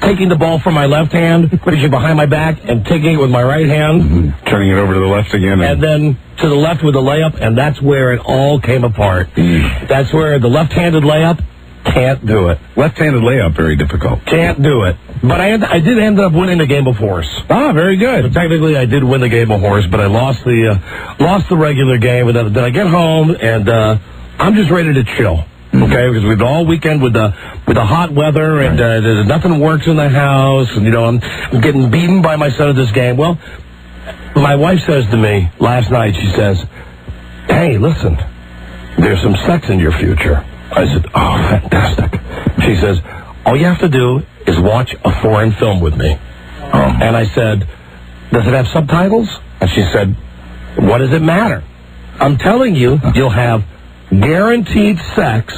taking the ball from my left hand, putting it behind my back, and taking it with my right hand. Turning it over to the left again. And then to the left with the layup, and that's where it all came apart. That's where the left-handed layup, can't do it. Left-handed layup, very difficult. Can't do it. But I did end up winning the game of horse. Ah, very good. But technically, I did win the game of horse, but I lost the regular game. And then I get home, and I'm just ready to chill. Okay, because we've all weekend with the hot weather, and nothing works in the house, and I'm getting beaten by my son at this game. Well, my wife says to me last night, she says, "Hey, listen, there's some sex in your future." I said, oh, fantastic. She says, all you have to do is watch a foreign film with me. And I said, does it have subtitles? And she said, what does it matter? I'm telling you, you'll have guaranteed sex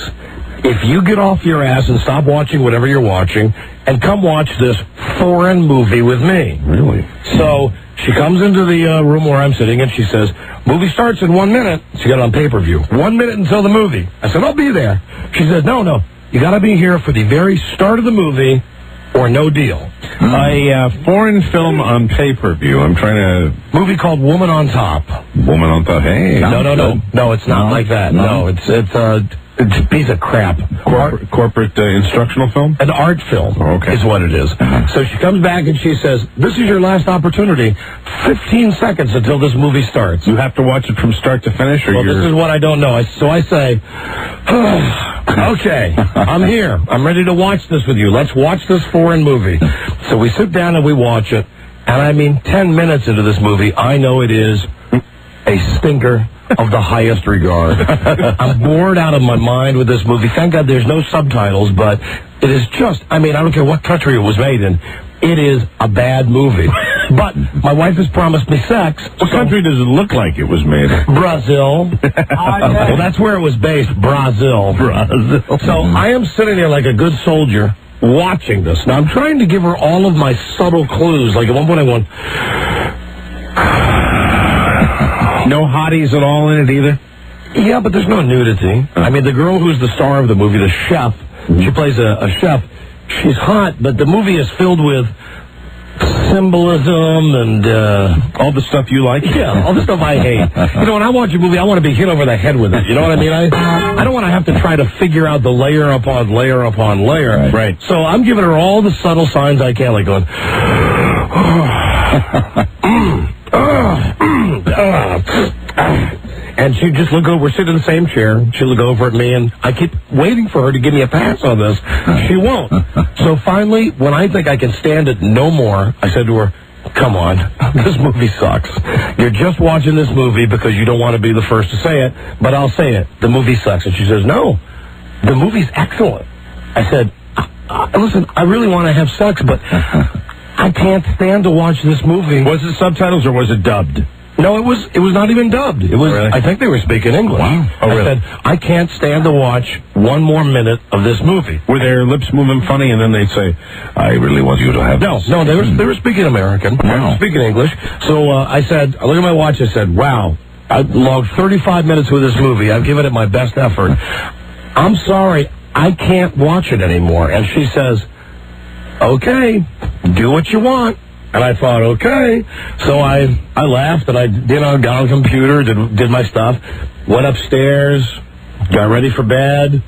if you get off your ass and stop watching whatever you're watching and come watch this foreign movie with me. Really? So she comes into the room where I'm sitting, and she says, movie starts in 1 minute. She got it on pay-per-view. 1 minute until the movie. I said, I'll be there. She said, no, you got to be here for the very start of the movie or no deal. A foreign film on pay-per-view. I'm trying to... Movie called Woman on Top. Woman on Top. Hey. No, it's not like that. No, it's a piece of crap. Corporate instructional film? An art film is what it is. So she comes back and she says, this is your last opportunity. 15 seconds until this movie starts. You have to watch it from start to finish? Or this is what I don't know. So I say, okay, I'm here. I'm ready to watch this with you. Let's watch this foreign movie. So we sit down and we watch it. And I mean, 10 minutes into this movie, I know it is a stinker of the highest regard. I'm bored out of my mind with this movie. Thank God there's no subtitles, but it is just, I don't care what country it was made in, it is a bad movie. But my wife has promised me sex. What country does it look like it was made in? Brazil. Well, that's where it was based, Brazil. So I am sitting there like a good soldier watching this. Now, I'm trying to give her all of my subtle clues. Like at one point I went... No hotties at all in it either? Yeah, but there's no nudity. The girl who's the star of the movie, the chef, she plays a chef. She's hot, but the movie is filled with symbolism and all the stuff you like. Yeah, all the stuff I hate. You know, when I watch a movie, I want to be hit over the head with it. You know what I mean? I don't want to have to try to figure out the layer upon layer upon layer. Right. So I'm giving her all the subtle signs I can, like going, and she'd just look over. We're sitting in the same chair. She'd look over at me, and I keep waiting for her to give me a pass on this. She won't. So finally, when I think I can stand it no more, I said to her, come on, this movie sucks. You're just watching this movie because you don't want to be the first to say it, but I'll say it. The movie sucks. And she says, no, the movie's excellent. I said, listen, I really want to have sex, but I can't stand to watch this movie. Was it subtitles or was it dubbed? No, it was not even dubbed. It was. Really? I think they were speaking English. Wow. Oh, really? I said, I can't stand to watch one more minute of this movie. Were their lips moving funny, and then they'd say, I really want you to have this. No, they were speaking American. Wow. They were speaking English. So I said, I looked at my watch, I said, wow, I logged 35 minutes with this movie. I've given it my best effort. I'm sorry, I can't watch it anymore. And she says, okay, do what you want. And I thought, okay. So I laughed, and I got on the computer, did my stuff, went upstairs, got ready for bed.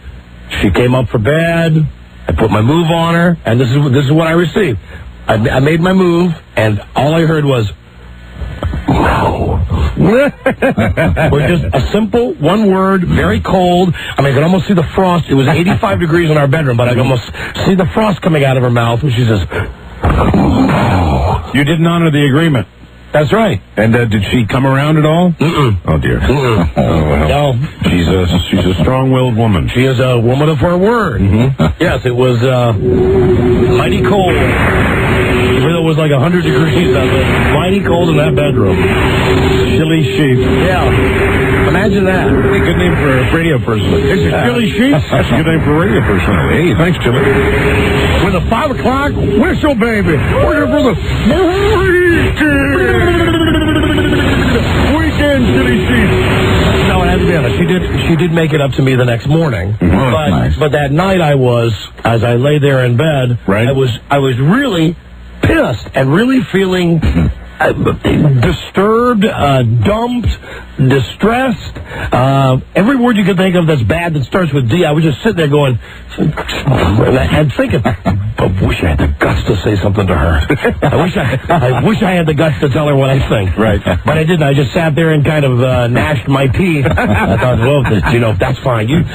She came up for bed. I put my move on her, and this is what I received. I made my move, and all I heard was, no. Was just a simple one word, very cold. I mean, I could almost see the frost. It was 85 degrees in our bedroom, but I could almost see the frost coming out of her mouth. And she says, you didn't honor the agreement. That's right. And did she come around at all? Mm-mm. Oh, dear. Mm-mm. Oh, well. No. She's a strong-willed woman. She is a woman of her word. Mm-hmm. Yes, it was mighty cold. Even though it was like 100 degrees, I was mighty cold in that bedroom. Chili sheep. Yeah. Imagine that. Hey, good name for a radio personality. Is it Chili sheep? That's a good name for a radio personality. Hey, thanks, Chili. With a 5 o'clock whistle, baby. We're here for the weekend, Chili sheep. No, it has to be honest. She did make it up to me the next morning. Mm-hmm. But that night as I lay there in bed, right. I was really pissed and really feeling disturbed, dumped, distressed. Every word you could think of that's bad that starts with D. I was just sitting there going, and thinking, I wish I had the guts to say something to her. I wish I had the guts to tell her what I think. Right. But I didn't. I just sat there and kind of gnashed my teeth. I thought, well, that's fine. You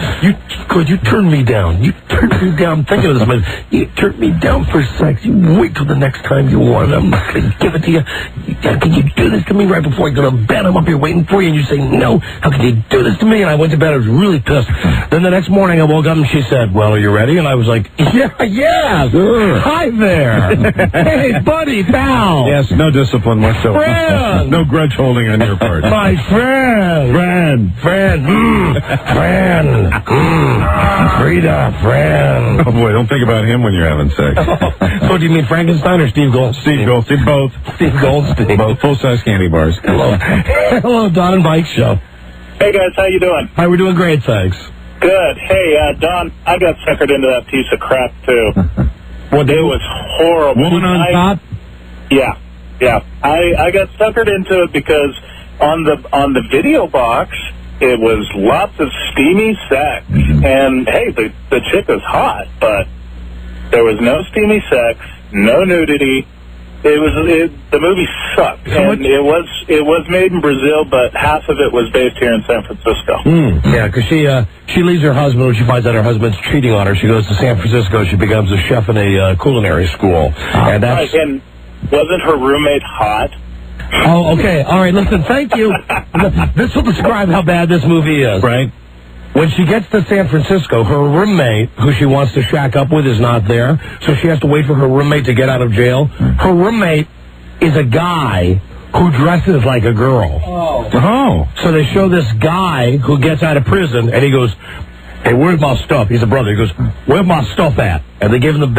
turn me down. You turn me down. I'm thinking of this, but you turn me down for sex. You wait till the next time you want it. I'm not going to give it to you. Can you do this to me right before I go to bed? I'm up here waiting for you, and you say, no. How can you do this to me? And I went to bed. I was really pissed. Then the next morning, I woke up, and she said, well, are you ready? And I was like, yeah. Sure. Hi there. Hey, buddy, pal. Yes, no discipline whatsoever. Friend. No grudge holding on your part. My friend. Friend. Friend. Freda, friend. Oh, boy, don't think about him when you're having sex. Oh, do you mean Frankenstein or Steve Goldstein? Steve Goldstein, both. Steve Goldstein. Both full-size candy bars. Hello. Hello, Don and Mike Show. Hey, guys, how you doing? Hi, we're doing great, thanks. Good. Hey, Don, I got suckered into that piece of crap, too. It was horrible. Woman on top? Yeah. I got suckered into it because on the video box, it was lots of steamy sex. And, hey, the chick was hot, but there was no steamy sex, no nudity. The movie sucked, and it was made in Brazil, but half of it was based here in San Francisco. Yeah, because she leaves her husband when she finds out her husband's cheating on her. She goes to San Francisco. She becomes a chef in a culinary school, and that's. Right, and wasn't her roommate hot? Oh, okay. All right. Listen, thank you. This will describe how bad this movie is. Right. When she gets to San Francisco, her roommate, who she wants to shack up with, is not there, so she has to wait for her roommate to get out of jail. Her roommate is a guy who dresses like a girl. Oh. So they show this guy who gets out of prison, and he goes, hey, where's my stuff? He's a brother. He goes, where's my stuff at? And they give him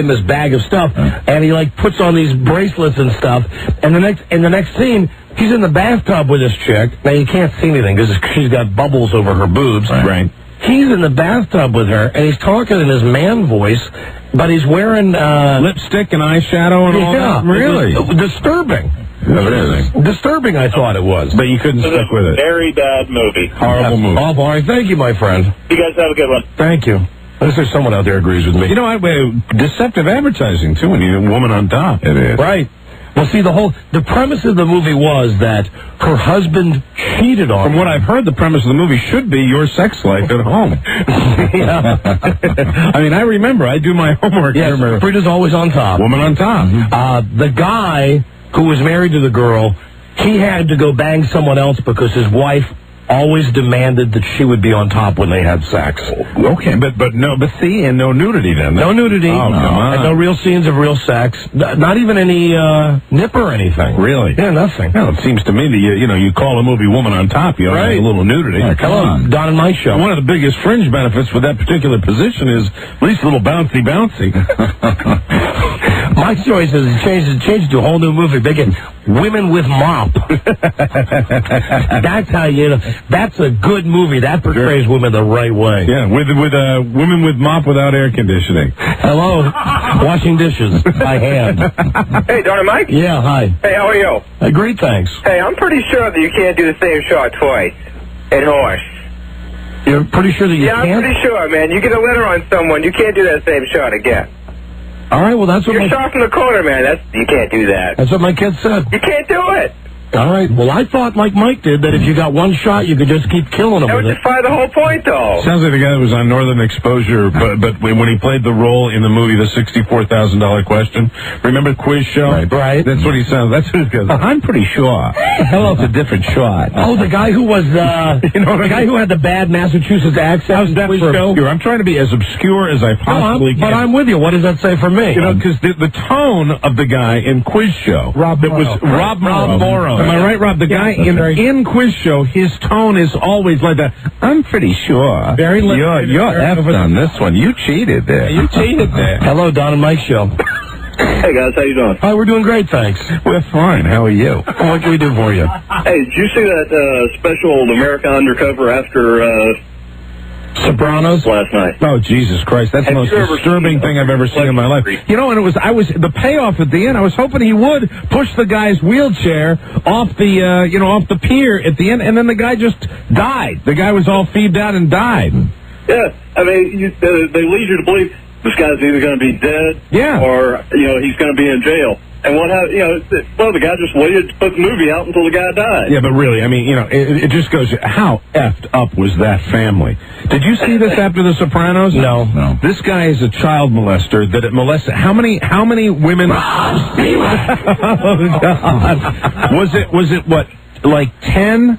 this bag of stuff, and he puts on these bracelets and stuff. And in the next scene, he's in the bathtub with this chick. Now you can't see anything because she's got bubbles over her boobs. Right. He's in the bathtub with her, and he's talking in his man voice, But he's wearing lipstick and eyeshadow and all that. Really? Disturbing. Everything. Disturbing, I thought it was. But you couldn't stick with it. Very bad movie. Horrible movie. Oh, boy. Thank you, my friend. You guys have a good one. Thank you. At least there's someone out there who agrees with me. You know, deceptive advertising, too, when you have a woman on top. It is. Right. Well, see, the premise of the movie was that her husband cheated on her. From what I've heard, the premise of the movie should be your sex life at home. I mean, I remember. I do my homework. Yes, Freda's always on top. Woman on top. The guy who was married to the girl, he had to go bang someone else because his wife always demanded that she would be on top when they had sex. Okay, but see, and no nudity then. No nudity. Oh, come on. And no real scenes of real sex. Not even any nip or anything. Really? Yeah, nothing. Well, it seems to me that you call a movie Woman on Top, you have a little nudity. Yeah, come on. Don and Mike show. One of the biggest fringe benefits with that particular position is at least a little bouncy. My choice is change it to a whole new movie. They get Women with Mop. That's how that's a good movie. That portrays women the right way. Yeah, with women with mop without air conditioning. Hello, washing dishes by hand. Hey, Don and Mike? Yeah, hi. Hey, how are you? Great, thanks. Hey, I'm pretty sure that you can't do the same shot twice at horse. You're pretty sure that you can't? Yeah, I'm pretty sure, man. You get a letter on someone, you can't do that same shot again. All right, well, that's what You're shot from the corner, man. You can't do that. That's what my kid said. You can't do it. All right. Well, I thought, like Mike did, that if you got one shot, you could just keep killing them with it. That would defy the whole point, though. Sounds like the guy that was on Northern Exposure, but when he played the role in the movie The $64,000 Question, remember Quiz Show? Right. That's what he sounds. That's what he goes. I'm pretty sure. Hello, it's a different shot. Oh, the guy who was the guy who had the bad Massachusetts accent. How's that for obscure? I'm trying to be as obscure as I possibly can. But I'm with you. What does that say for me? Because the tone of the guy in Quiz Show, Rob Morrow. Am I right, Rob? The guy in Quiz Show, his tone is always like that. I'm pretty sure. Very limited. You're effed on this one. You cheated there. You cheated there. Hello, Don and Mike show. Hey, guys. How you doing? Hi, we're doing great, thanks. We're fine. How are you? What can we do for you? Hey, did you see that special America Undercover after Sopranos last night? Oh, Jesus Christ. That's the most disturbing thing I've ever seen in my life. You know, and the payoff at the end, I was hoping he would push the guy's wheelchair off the pier at the end, and then the guy just died. The guy was all feebed out and died. Yeah, I mean, they lead you to believe this guy's either going to be dead or, he's going to be in jail. And what happened, the guy just waited to put the movie out until the guy died. Yeah, but really, I mean, it just goes, how effed up was that family? Did you see this after The Sopranos? No. This guy is a child molester that it molested. How many women? Oh, God. Was it what, like 10?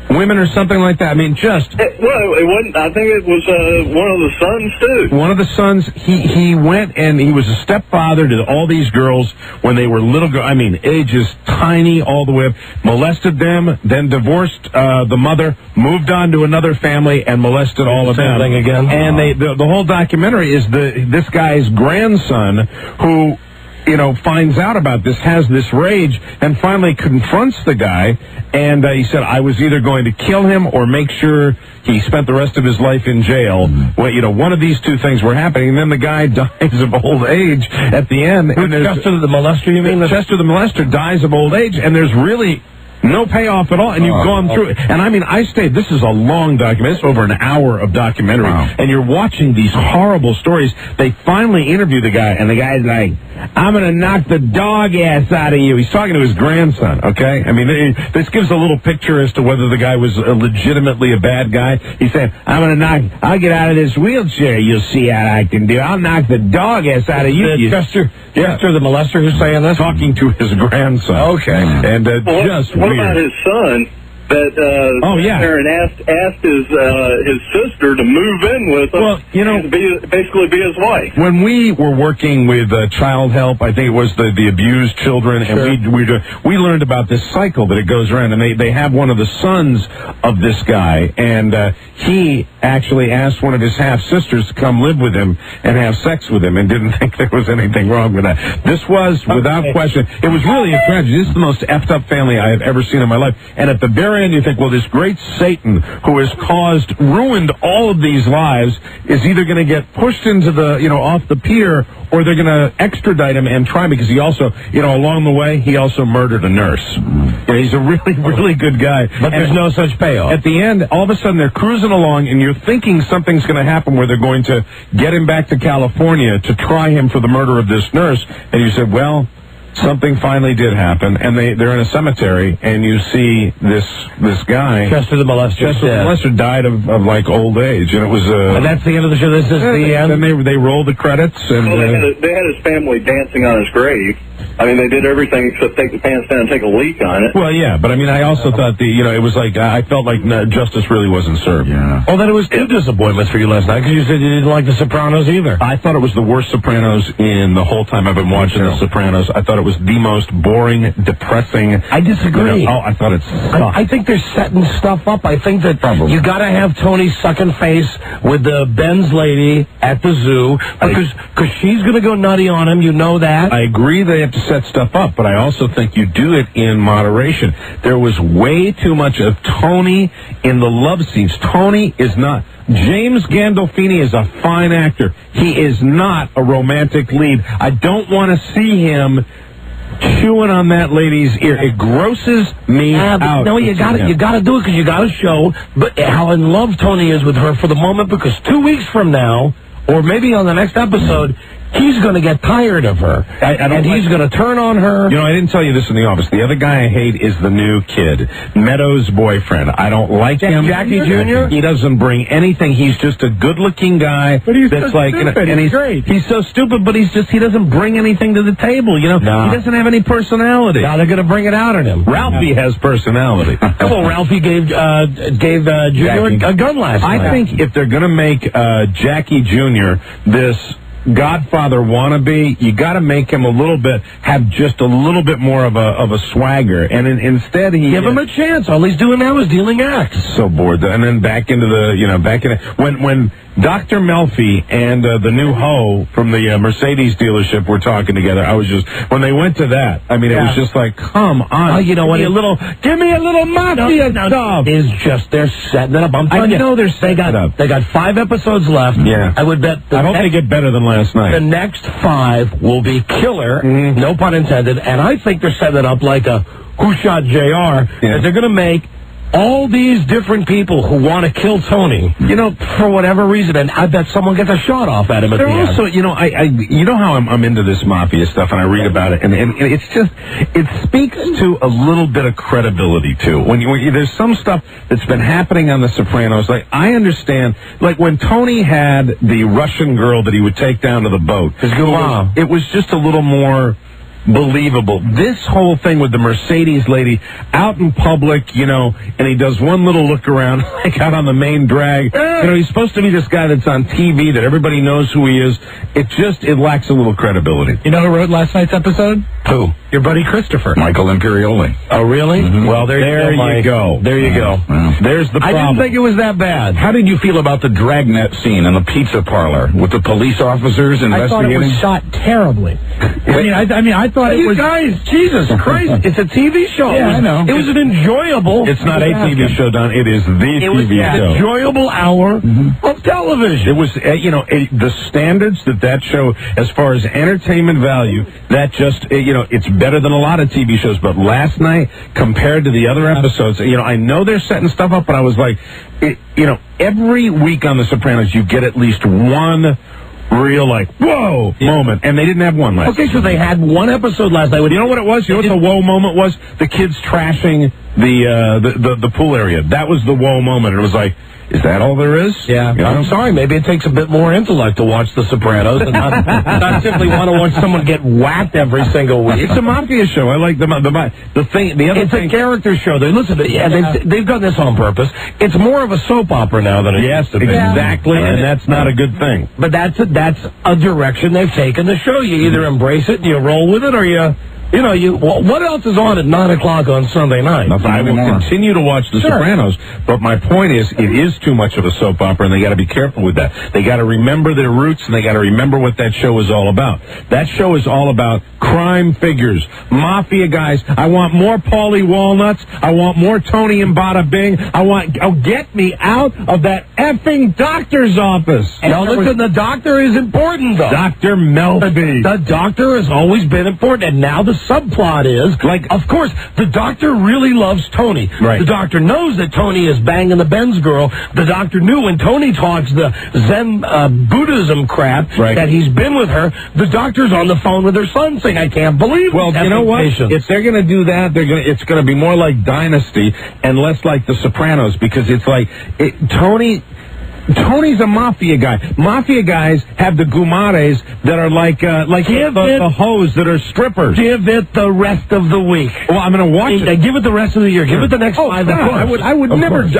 Women or something like that. I mean, just... it wasn't. I think it was one of the sons, too. One of the sons, he went and he was a stepfather to all these girls when they were little girls. I mean, ages tiny all the way up. Molested them, then divorced the mother, moved on to another family, and molested all of them. Same thing again. And the whole documentary is this guy's grandson who... finds out about this, has this rage, and finally confronts the guy, and he said, I was either going to kill him or make sure he spent the rest of his life in jail. Well, one of these two things were happening, and then the guy dies of old age at the end. Chester the molester, you mean? Chester the molester dies of old age, and there's really... no payoff at all, and you've gone through it. And I mean, this is a long documentary. It's over an hour of documentary. Wow. And you're watching these horrible stories. They finally interview the guy, and the guy's like, I'm going to knock the dog ass out of you. He's talking to his grandson, okay? I mean, this gives a little picture as to whether the guy was legitimately a bad guy. He's saying, I'll get out of this wheelchair. You'll see how I can do. I'll knock the dog ass out of you. Chester the molester who's saying this? Talking to his grandson. Okay. And just what about his son that asked his sister to move in with him and basically be his wife? When we were working with Child Help, I think it was the abused children, and we learned about this cycle that it goes around, and they have one of the sons of this guy, and he actually asked one of his half-sisters to come live with him and have sex with him and didn't think there was anything wrong with that. This was, without question, it was really a tragedy. This is the most effed up family I have ever seen in my life. And at the very end, you think, well, this great Satan who has ruined all of these lives is either going to get pushed into the, off the pier, or they're going to extradite him and try him, because he also, along the way, he also murdered a nurse. He's a really, really good guy. But there's no such payoff. At the end, all of a sudden, they're cruising along, and you're thinking something's going to happen where they're going to get him back to California to try him for the murder of this nurse. And you said, well, something finally did happen, and they're in a cemetery, and you see this guy. Chester the Molester. Chester the Molester died of like old age, and it was. And that's the end of the show. This is the end. Then they rolled the credits, and they had his family dancing on his grave. I mean, they did everything except take the pants down and take a leak on it. Well, yeah, but I mean, I also thought it was like, I felt like justice really wasn't served. Yeah. Well, then it was two disappointments for you last night, because you said you didn't like The Sopranos either. I thought it was the worst Sopranos in the whole time I've been watching The Sopranos. I thought it was the most boring, depressing. I disagree. I thought it sucked. I think they're setting stuff up. I think that you got to have Tony sucking face with the Ben's lady at the zoo, because she's going to go nutty on him. You know that. I agree they have to set stuff up, but I also think you do it in moderation. There was way too much of Tony in the love scenes. Tony is not. James Gandolfini is a fine actor. He is not a romantic lead. I don't want to see him chewing on that lady's ear. It grosses me out. No, you got to do it, because you got to show how in love Tony is with her for the moment, because 2 weeks from now, or maybe on the next episode, he's going to get tired of her, and he's going to turn on her. I didn't tell you this in the office. The other guy I hate is the new kid, Meadows' boyfriend. I don't like him. Jackie Jr.? He doesn't bring anything. He's just a good-looking guy. But he's that's so like, stupid. And he's great. He's so stupid, but he doesn't bring anything to the table. He doesn't have any personality. Now they're going to bring it out in him. Ralphie has personality. Well, Ralphie gave Junior a gun last night. I think if they're going to make Jackie Jr. this Godfather wannabe, you got to make him have just a little bit more of a swagger, and instead he give him a chance. All he's doing now is dealing acts. So bored, and then back into when Dr. Melfi and the new hoe from the Mercedes dealership were talking together. I was just, when they went to that, I mean, it was just like, come on. Oh, you know what? Give me a little mafia stuff. It's just, they're setting it up. I'm telling you, they're setting it up. They got 5 episodes left. Yeah. I would bet. I hope they get better than last night. The next 5 will be killer, no pun intended, and I think they're setting it up like a Who Shot JR, that they're going to make all these different people who want to kill Tony, for whatever reason, and I bet someone gets a shot off at him at the end. Also, how I'm into this mafia stuff, and I read about it, and it's just, it speaks to a little bit of credibility, too. When there's some stuff that's been happening on The Sopranos, like, I understand, like, when Tony had the Russian girl that he would take down to the boat, it was just a little more believable. This whole thing with the Mercedes lady out in public, and he does one little look around, like out on the main drag. He's supposed to be this guy that's on TV, that everybody knows who he is. It lacks a little credibility. You know who wrote last night's episode? Who? Your buddy Christopher. Michael Imperioli. Oh, really? Well, there you go. There you go. There's the problem. I didn't think it was that bad. How did you feel about the dragnet scene in the pizza parlor with the police officers investigating? I thought it was shot terribly. I thought it was... Guys, Jesus Christ, it's a TV show. Yeah, I know. It was an enjoyable... It's not a TV show, Don. It is the TV show. It was an enjoyable hour of television. It was, the standards that show, as far as entertainment value, that just, it's better than a lot of TV shows. But last night, compared to the other episodes, I know they're setting stuff up, but I was like, every week on The Sopranos, you get at least one real, whoa moment, and they didn't have one last night. Okay, so they had one episode last night. You know what it was? You know what the whoa moment was? The kids trashing the pool area. That was the whoa moment. It was like, is that all there is? Yeah. I'm sorry. Maybe it takes a bit more intellect to watch The Sopranos and not simply want to watch someone get whacked every single week. It's a mafia show. I like the thing. The other it's thing. It's a character show. They've done this on purpose. It's more of a soap opera now than it used to be. Exactly, and that's not a good thing. But that's a direction they've taken the show. You either embrace it and you roll with it, or you You know, what else is on at 9 o'clock on Sunday night? I will continue to watch The Sopranos, but my point is, it is too much of a soap opera, and they got to be careful with that. They got to remember their roots, and they got to remember what that show is all about. That show is all about crime figures, mafia guys. I want more Paulie Walnuts. I want more Tony and Bada Bing. Get me out of that effing doctor's office. Now, listen, the doctor is important, though. Dr. Melfi. The doctor has always been important, and now the subplot is, of course, the doctor really loves Tony. Right. The doctor knows that Tony is banging the Benz girl. The doctor knew when Tony talks the Zen Buddhism crap that he's been with her. The doctor's on the phone with her son saying, I can't believe it. Well, you know what? If they're going to do that, it's going to be more like Dynasty and less like The Sopranos, because it's like Tony's a mafia guy. Mafia guys have the gumares that are like the hoes that are strippers. Give it the rest of the week. Well, I'm going to watch it. Give it the rest of the year. Give it the next 5 months. I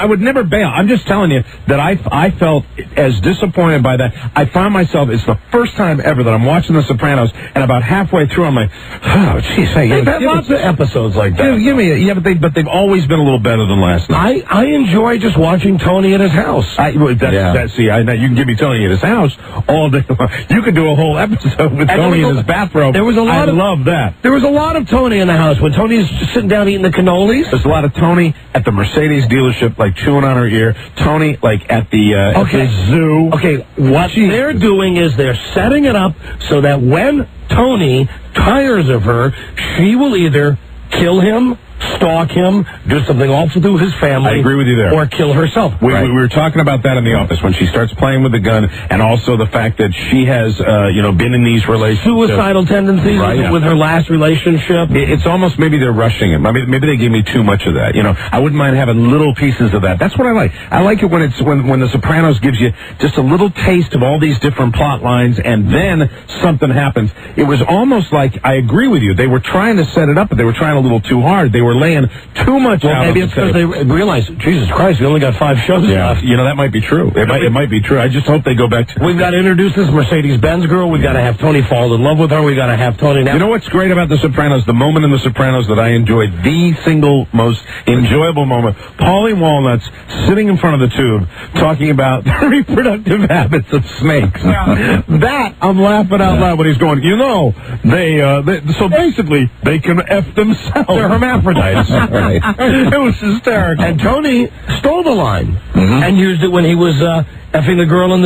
would never bail. I'm just telling you that I felt as disappointed by that. I found myself, it's the first time ever that I'm watching The Sopranos, and about halfway through I'm like, oh, jeez. They've had lots of episodes like that. Give me but they've always been a little better than last night. I enjoy just watching Tony at his house. I know you can give me Tony at his house all day long. You could do a whole episode with Tony in his bathrobe. There was a lot I love that. There was a lot of Tony in the house when Tony's just sitting down eating the cannolis. There's a lot of Tony at the Mercedes dealership, like chewing on her ear. Tony, like at the zoo. Okay, what they're doing is they're setting it up so that when Tony tires of her, she will either kill him, stalk him, do something awful to his family. I agree with you there. Or kill herself. We were talking about that in the office when she starts playing with the gun, and also the fact that she has, been in these relationships. Suicidal tendencies with her last relationship. It's almost maybe they're rushing it. Maybe they gave me too much of that. I wouldn't mind having little pieces of that. That's what I like. I like it when when The Sopranos gives you just a little taste of all these different plot lines, and then something happens. It was almost like, I agree with you, they were trying to set it up, but they were trying a little too hard. They were laying too much out. Maybe it's because they realized, Jesus Christ, we only got 5 shows left. That might be true. It might be true. I just hope they go back to... We've got to introduce this Mercedes-Benz girl. We've got to have Tony fall in love with her. We've got to have Tony now. You know what's great about The Sopranos? The moment in The Sopranos that I enjoyed, the single most enjoyable moment, Paulie Walnuts sitting in front of the tube talking about the reproductive habits of snakes. That, I'm laughing out loud when he's going, so basically, they can F themselves. They're hermaphrodites. Right. It was hysterical. And Tony stole the line and used it when he was effing the girl in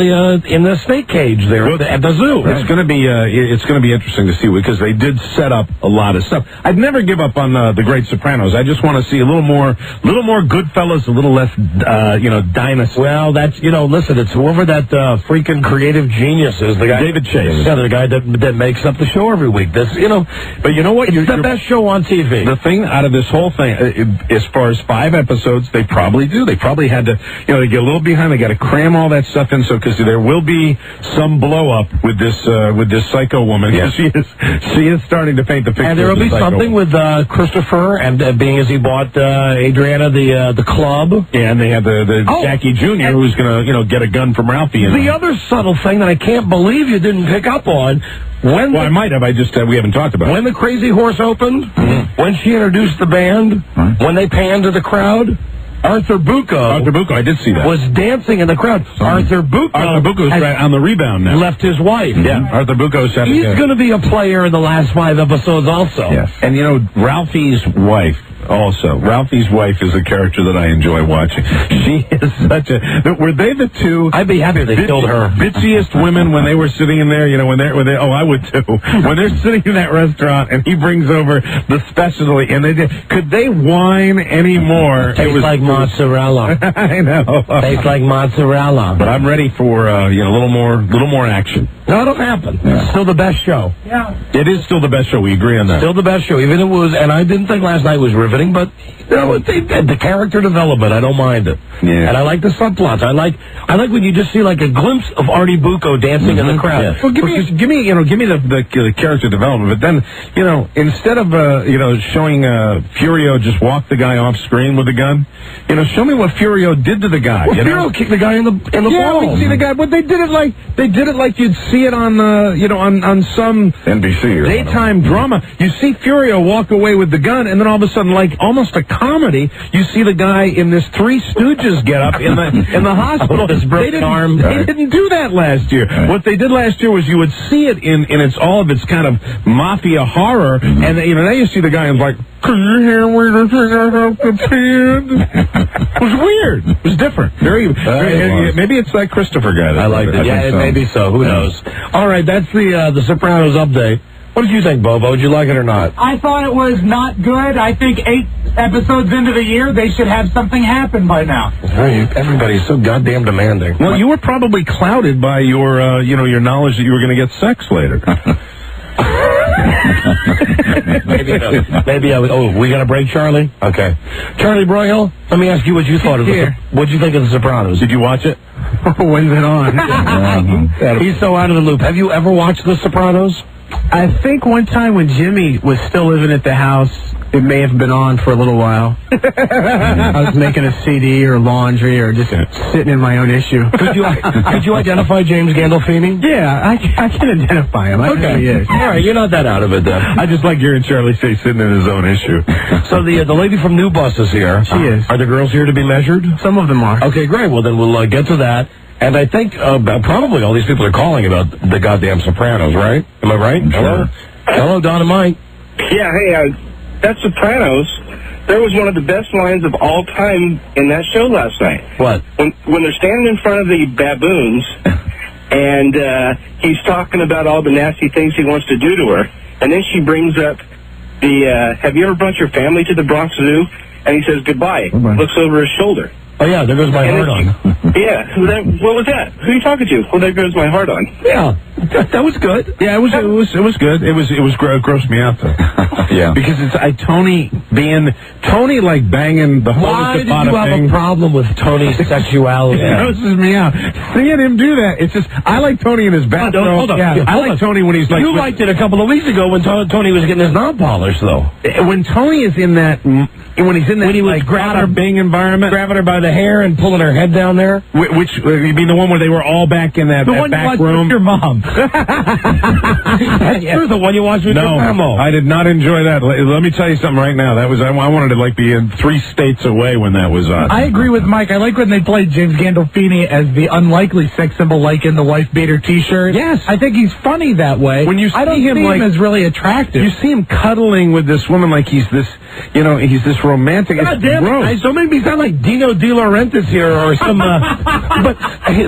the snake cage there at the zoo. Right. It's going to be interesting to see, because they did set up a lot of stuff. I'd never give up on the Great Sopranos. I just want to see a little more Goodfellas, a little less Dynasty. Well, that's listen, it's whoever that freaking creative genius is, the guy David Chase. Yeah, the guy that makes up the show every week. But you know what? It's the best show on TV. The thing out of this whole thing, as far as 5 episodes, they probably do. They probably had to, they get a little behind. They got to cram all that stuff in, because there will be some blow up with this psycho woman. Yeah. She is starting to paint the picture. And there will be something with Christopher, and being as he bought Adriana the club. Yeah, and they have the Jackie Jr. who's going to get a gun from Ralphie. The other subtle thing that I can't believe you didn't pick up on. I might have. I just we haven't talked about it. When the Crazy Horse opened, when she introduced the band, when they panned to the crowd, Arthur Bucco, I did see that, was dancing in the crowd. Arthur Bucco is on the rebound now. Left his wife. Yeah, Arthur Bucco's He's going to be a player in the last 5 episodes also. Yes. And Ralphie's wife. Also, Ralphie's wife is a character that I enjoy watching. She is such a... Were they the two... I'd be happy if they killed her. Bitchiest women when they were sitting in there, when they... Oh, I would too. When they're sitting in that restaurant and he brings over the specialty, and could they whine anymore? Tastes like mozzarella. I know. Tastes like mozzarella. But I'm ready for, a little more action. No, it'll happen. Yeah. It's still the best show. Yeah. It is still the best show. We agree on that. Still the best show. Even it was, and I didn't think last night was riveting, but the character development, I don't mind it. Yeah. And I like the subplots. I like when you just see like a glimpse of Artie Bucco dancing in the crowd. Yeah. Well, give me the character development. But then, instead of showing Furio just walk the guy off screen with a gun, show me what Furio did to the guy. Well, Furio kicked the guy in the yeah, balls. we see the guy, but they did it like you'd see see it on, on some NBC or daytime drama. You see Furio walk away with the gun, and then all of a sudden, like almost a comedy, you see the guy in this Three Stooges getup in the hospital. His broken arm. They didn't do that last year. Right. What they did last year was you would see it in all of its kind of mafia horror, and now you see the guy and like, can you hear me? It was weird. It was different. Very maybe it's that Christopher guy. I liked it. Yeah, maybe so. Who knows? All right, that's the Sopranos update. What did you think, Bobo? Did you like it or not? I thought it was not good. I think 8 episodes into the year, they should have something happen by now. Everybody's so goddamn demanding. Well, you were probably clouded by your, your knowledge that you were going to get sex later. Maybe I would. Oh, we got a break, Charlie? Okay. Charlie Broyhill, let me ask you what you thought of what you think of The Sopranos. Did you watch it? When's it on? He's so out of the loop. Have you ever watched The Sopranos? I think one time when Jimmy was still living at the house, it may have been on for a little while. I was making a CD or laundry or just sitting in my own issue. Could you identify James Gandolfini? Yeah, I can identify him. I know who he is. All right, you're not that out of it then. I just like hearing Charlie say sitting in his own issue. So the lady from New Bus is here. She is. Are the girls here to be measured? Some of them are. Okay, great. Well, then we'll get to that. And I think probably all these people are calling about the goddamn Sopranos, right? Am I right? Hello? Hello, Don and Mike. Yeah, hey, that Sopranos, there was one of the best lines of all time in that show last night. What? When they're standing in front of the baboons, and he's talking about all the nasty things he wants to do to her, and then she brings up have you ever brought your family to the Bronx Zoo? And he says goodbye. Looks over his shoulder. Oh, yeah, there goes my heart on. Yeah, what was that? Who are you talking to? Well, there goes my heart on. Yeah, that was good. Yeah, it was good. It grossed me out though. Yeah, because it's Tony like banging the whole Why did you have a problem with Tony's sexuality? It grosses me out. Seeing him do that, it's just I like Tony in his bathrobe. Hold on. Yeah, I like Tony when he's like. You liked it a couple of weeks ago when Tony was getting his knob polished, though. When Tony is in that, when he was like grabbing environment, grabbing her by the hair and pulling her head down there. Which you mean the one where they were all back in that back room? With your mom. You're the one you watched with your mom. I did not enjoy that. Let me tell you something right now. That was I wanted to like be in 3 states away when that was on. I agree with Mike. I like when they played James Gandolfini as the unlikely sex symbol, like in the wife beater T-shirt. Yes, I think he's funny that way. When you see I don't him see like him as really attractive. You see him cuddling with this woman like he's this, he's this romantic. God damn it, guys, don't make me sound like Dino De Laurentiis here or some. But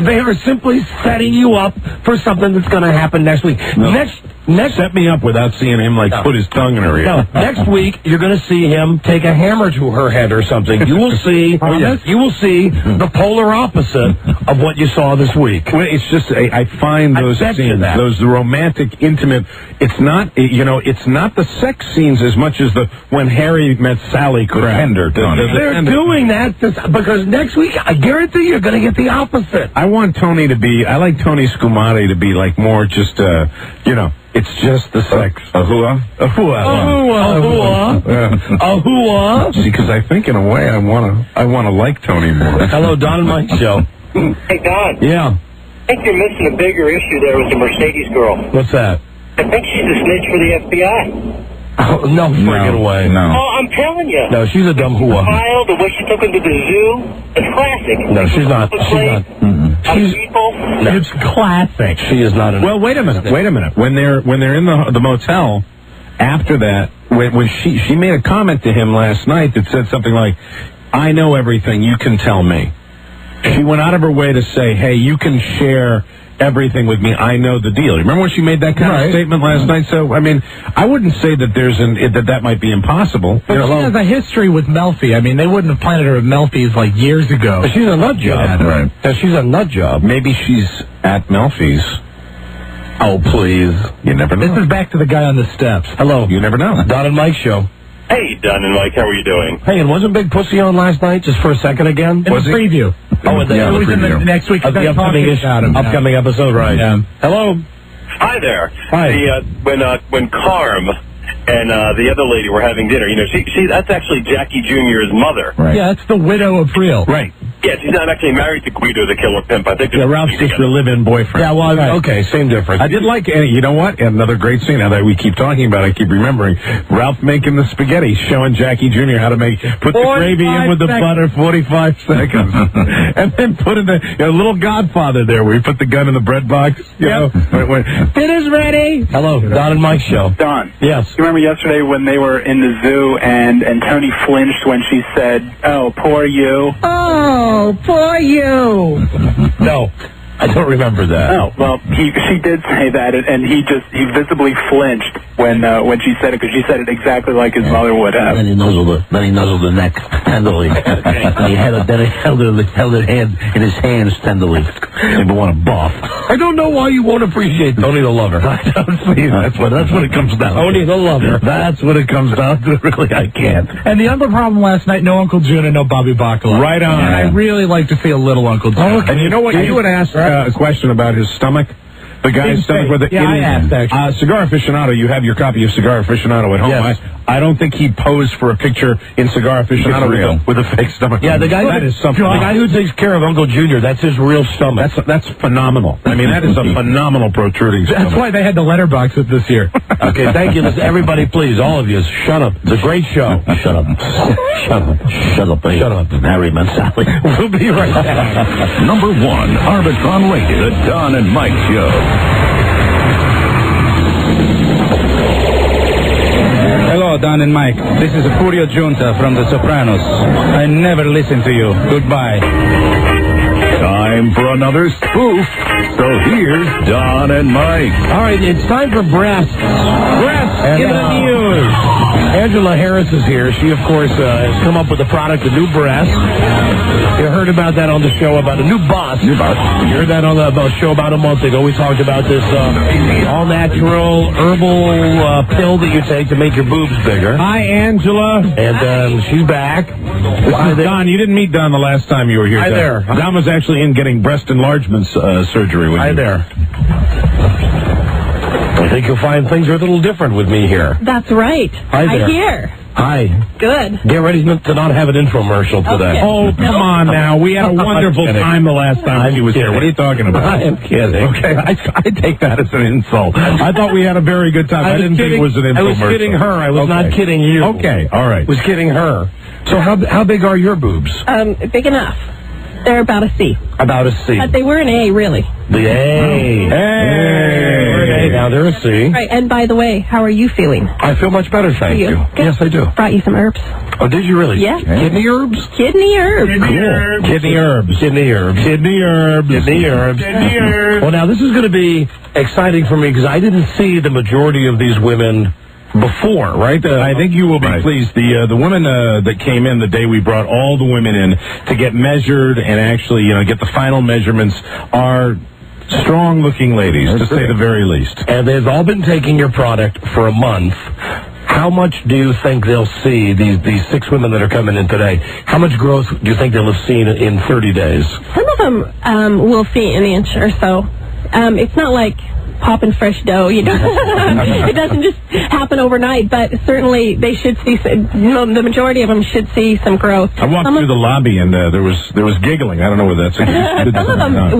they are simply setting you up for something that's going to happen next week. No. Next, set me up without seeing him put his tongue in her ear. No, next week you're going to see him take a hammer to her head or something. You will see. You will see the polar opposite of what you saw this week. Well, it's just I find those scenes, those romantic, intimate. It's not it's not the sex scenes as much as the when Harry met Sally Crander. They're doing that because next week I guarantee you're going to get the opposite. I want Tony to be. I like Tony Scumati to be like more just It's just the sex. Ahua? Ahua. See, because I think in a way I wanna like Tony more. Hello, Don and Mike show. Hey, Don. Yeah. I think you're missing a bigger issue there with the Mercedes girl. What's that? I think she's a snitch for the FBI. Oh, no friggin' way. No. Oh, I'm telling you. No, she's a dumb hua. The way she took him to the zoo, it's classic. No, she's not. It's classic. She is not. Well, wait a minute. When they're in the motel, after that, when she made a comment to him last night that said something like, "I know everything. You can tell me." She went out of her way to say, "Hey, you can share everything with me. I know the deal." Remember when she made that kind of statement last night? So, I mean, I wouldn't say that that might be impossible. But she has a history with Melfi. I mean, they wouldn't have planted her at Melfi's like years ago. But she's a nut job. Right. She's a nut job. Maybe she's at Melfi's. Oh, please. You never know. This is back to the guy on the steps. Hello. You never know. Don and Mike show. Hey, Don and Mike, how are you doing? Hey, and wasn't Big Pussy on last night just for a second again? In the preview. Oh, it was in the next week. Of the upcoming episode, right? Yeah. Hello. Hi there. Hi. When Carm and the other lady were having dinner, she that's actually Jackie Jr.'s mother. Right. Yeah, that's the widow of Friel. Right. Yeah, she's not actually married to Guido, the killer pimp. I think. Yeah, Ralph's just her live-in boyfriend. Yeah, well, okay, same difference. I did like, you know what? Another great scene. Now that we keep talking about it, I keep remembering Ralph making the spaghetti, showing Jackie Jr. how to put the gravy in with the butter, 45 seconds, and then put in the little Godfather there, where he put the gun in the bread box. You know, dinner's ready. Hello, Don and Mike show. Don. Yes. You remember yesterday when they were in the zoo and Tony flinched when she said, "Oh, poor you." Oh, poor you. No, I don't remember that. Oh, well, she did say that, and he visibly flinched when she said it, because she said it exactly like his mother would have. Then he nuzzled the neck tenderly. And he held her hand in his hands tenderly. Never want to buff. I don't know why you won't appreciate Tony the Lover. I don't see. That's what it comes down to. Tony the Lover. That's what it comes down to. Really, I can't. And the other problem last night, no Uncle June and no Bobby Bacala. Right on. And I really like to see a little Uncle June. Okay. And you know what? You had asked a question about his stomach. The guy's stomach with the I asked, actually. Cigar Aficionado, you have your copy of Cigar Aficionado at home. Yes. I don't think he posed for a picture in Cigar Aficionado with a fake stomach. Yeah, the guy that is something. The guy who takes care of Uncle Junior, that's his real stomach. That's phenomenal. I mean, that is a phenomenal protruding stomach. That's why they had to letterbox it this year. Okay, thank you. Listen, everybody, please, all of you, shut up. It's a great show. Shut up. Shut up. Shut up. Shut up. Harry Mansally. We'll be right back. Number 1, Arbitron rated, the Don and Mike Show. Hello, Don and Mike. This is Furio Giunta from The Sopranos. I never listen to you. Goodbye. Time for another spoof. So here's Don and Mike. All right, it's time for breasts. Breasts in the news. Angela Harris is here. She, of course, has come up with a product, a new breast. You heard about that on the show, about a new bust. You heard that on the show about a month ago. We talked about this all-natural herbal pill that you take to make your boobs bigger. Hi, Angela. And she's back. This is Don. You didn't meet Don the last time you were here. Hi there. Don was actually in getting breast enlargement surgery. Hi there. I think you'll find things are a little different with me here. That's right. Hi there. I hear. Hi. Good. Get ready to not have an infomercial today. Okay. Oh, come on now. We had a wonderful time the last time she was here. What are you talking about? I am kidding. Okay, I take that as an insult. I thought we had a very good time. I didn't think it was an infomercial. I was kidding her. I was not kidding you. Okay, all right. I was kidding her. So how big are your boobs? Big enough. They're about a C. About a C. But they were an A, really. The A. Hey. Now they're a C. Right, and by the way, how are you feeling? I feel much better, thank you. Good. Yes, I do. Brought you some herbs. Oh, did you really? Yeah. Kidney herbs? Kidney herbs. Cool. Kidney herbs. Kidney herbs. Kidney herbs. Kidney herbs. Kidney herbs. Well, now this is going to be exciting for me because I didn't see the majority of these women before, right? I think you will be pleased. The women that came in the day we brought all the women in to get measured and actually, get the final measurements are strong-looking ladies, to say the very least. And they've all been taking your product for a month. How much do you think they'll see, these 6 women that are coming in today, how much growth do you think they'll have seen in 30 days? Some of them will see an inch or so. It's not like popping fresh dough, it doesn't just happen overnight, but certainly they should see, the majority of them should see some growth. I walked through the lobby and there was giggling. I don't know whether that's some of them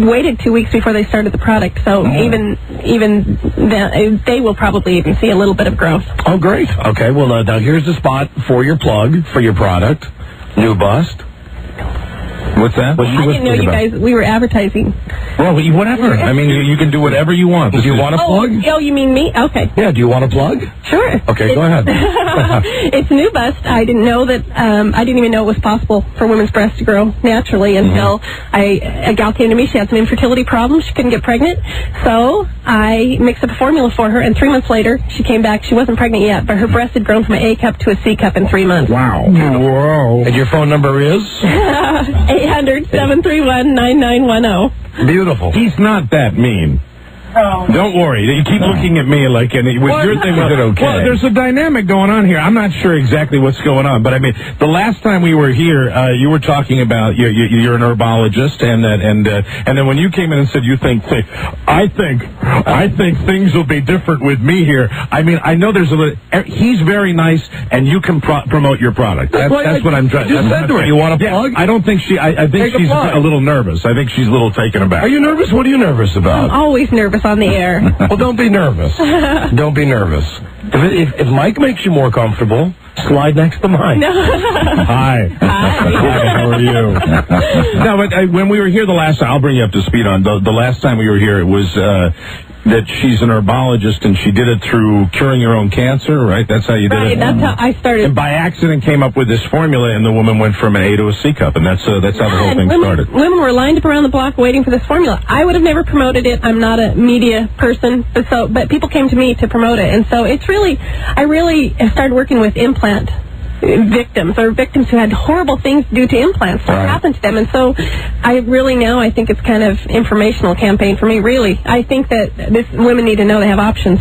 waited 2 weeks before they started the product, so even they will probably even see a little bit of growth. Oh, great. Okay, well, now here's the spot for your plug for your product. New bust. What's that? I didn't know you guys, we were advertising. Well, whatever. I mean, you can do whatever you want. Do you want a plug? Oh, you mean me? Okay. Yeah, do you want a plug? Sure. Okay, go ahead. It's New Bust. I didn't know that, I didn't even know it was possible for women's breasts to grow naturally until a gal came to me. She had some infertility problems. She couldn't get pregnant. So I mixed up a formula for her, and 3 months later, she came back. She wasn't pregnant yet, but her breast had grown from an A cup to a C cup in 3 months. Wow. Whoa. And your phone number is? 800-731-9910. Beautiful. He's not that mean. Don't worry. You keep looking at me like, and with your thing, was it okay? Well, there's a dynamic going on here. I'm not sure exactly what's going on, but I mean, the last time we were here, you were talking about you're an herbologist, and then when you came in and said you think, I think things will be different with me here. I mean, I know there's he's very nice, and you can promote your product. That's what I'm trying. Just said to her, you want a plug? I don't think I think she's a little nervous. I think she's a little taken aback. Are you nervous? What are you nervous about? I'm always nervous on the air. Well, don't be nervous. Don't be nervous. If Mike makes you more comfortable, slide next to Mike. No. Hi. How are you? No, but when we were here the last time, I'll bring you up to speed on the last time we were here. It was that she's an herbologist, and she did it through curing your own cancer, right? That's how you did it? Right, that's how I started. And by accident came up with this formula, and the woman went from an A to a C cup, and that's how the whole thing started. Women were lined up around the block waiting for this formula. I would have never promoted it. I'm not a media person, but people came to me to promote it. And so I really started working with implant victims, or victims who had horrible things due to implants that happened to them. And so I think it's kind of informational campaign for me, really. I think that women need to know they have options.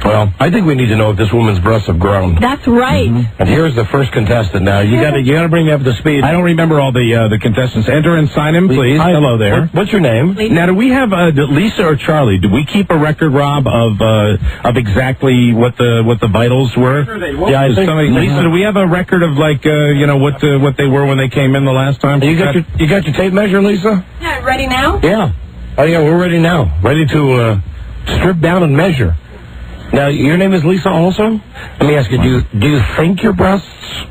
Well, I think we need to know if this woman's breasts have grown. That's right. Mm-hmm. And here's the first contestant now. You got to bring me up to speed. I don't remember all the contestants. Enter and sign in, please. Hi. Hello there. What's your name? Now, do we have Lisa or Charlie? Do we keep a record, Rob, of exactly what the vitals were? Sure they will. Yeah, I think Lisa, do we have a record of what they were when they came in the last time? You got your tape measure, Lisa? Yeah, ready now? Yeah. Oh yeah, we're ready now. Ready to strip down and measure. Now, your name is Lisa also? Let me ask you, do you think your breasts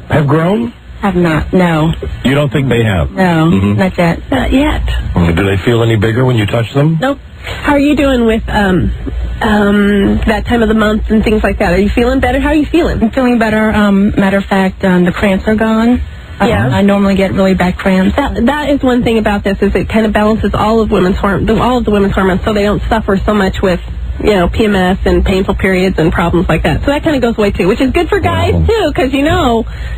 have grown? Have not, no. You don't think they have? No, not yet. Not yet. Do they feel any bigger when you touch them? Nope. How are you doing with that time of the month and things like that? Are you feeling better? How are you feeling? I'm feeling better. Matter of fact, the cramps are gone. Yeah. I normally get really bad cramps. That is one thing about this, is it kind of balances all of the women's hormones, so they don't suffer so much with PMS and painful periods and problems like that. So that kind of goes away, too, which is good for guys, too, because,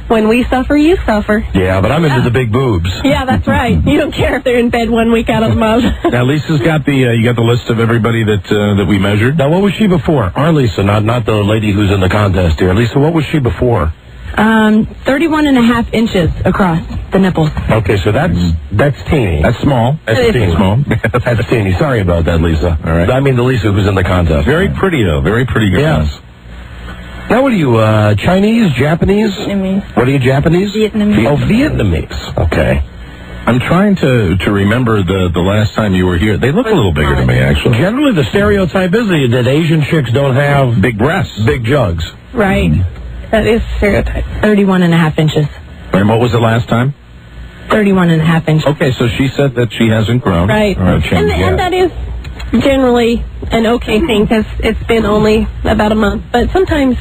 when we suffer, you suffer. Yeah, but I'm into the big boobs. Yeah, that's right. You don't care if they're in bed 1 week out of the month. Now, Lisa's got you got the list of everybody that we measured. Now, what was she before? Our Lisa, not the lady who's in the contest here. Lisa, what was she before? 31.5 inches across the nipples. Okay, so that's teeny. That's small. That's teeny. Small. That's teeny. Sorry about that, Lisa. All right. I mean the Lisa who's in the contest. Very pretty, though. Very pretty girl. Yes. Now, what are you, Chinese, Japanese? Vietnamese. What are you, Japanese? Vietnamese. Oh, Vietnamese. Okay. I'm trying to remember the last time you were here. They look a little bigger to me, actually. Generally, the stereotype is that Asian chicks don't have big breasts, big jugs. Right. That is stereotype. 31.5 inches. And what was it last time? 31.5 inches. Okay, so she said that she hasn't grown. Right. And that is generally an okay thing, because it's been only about a month. But sometimes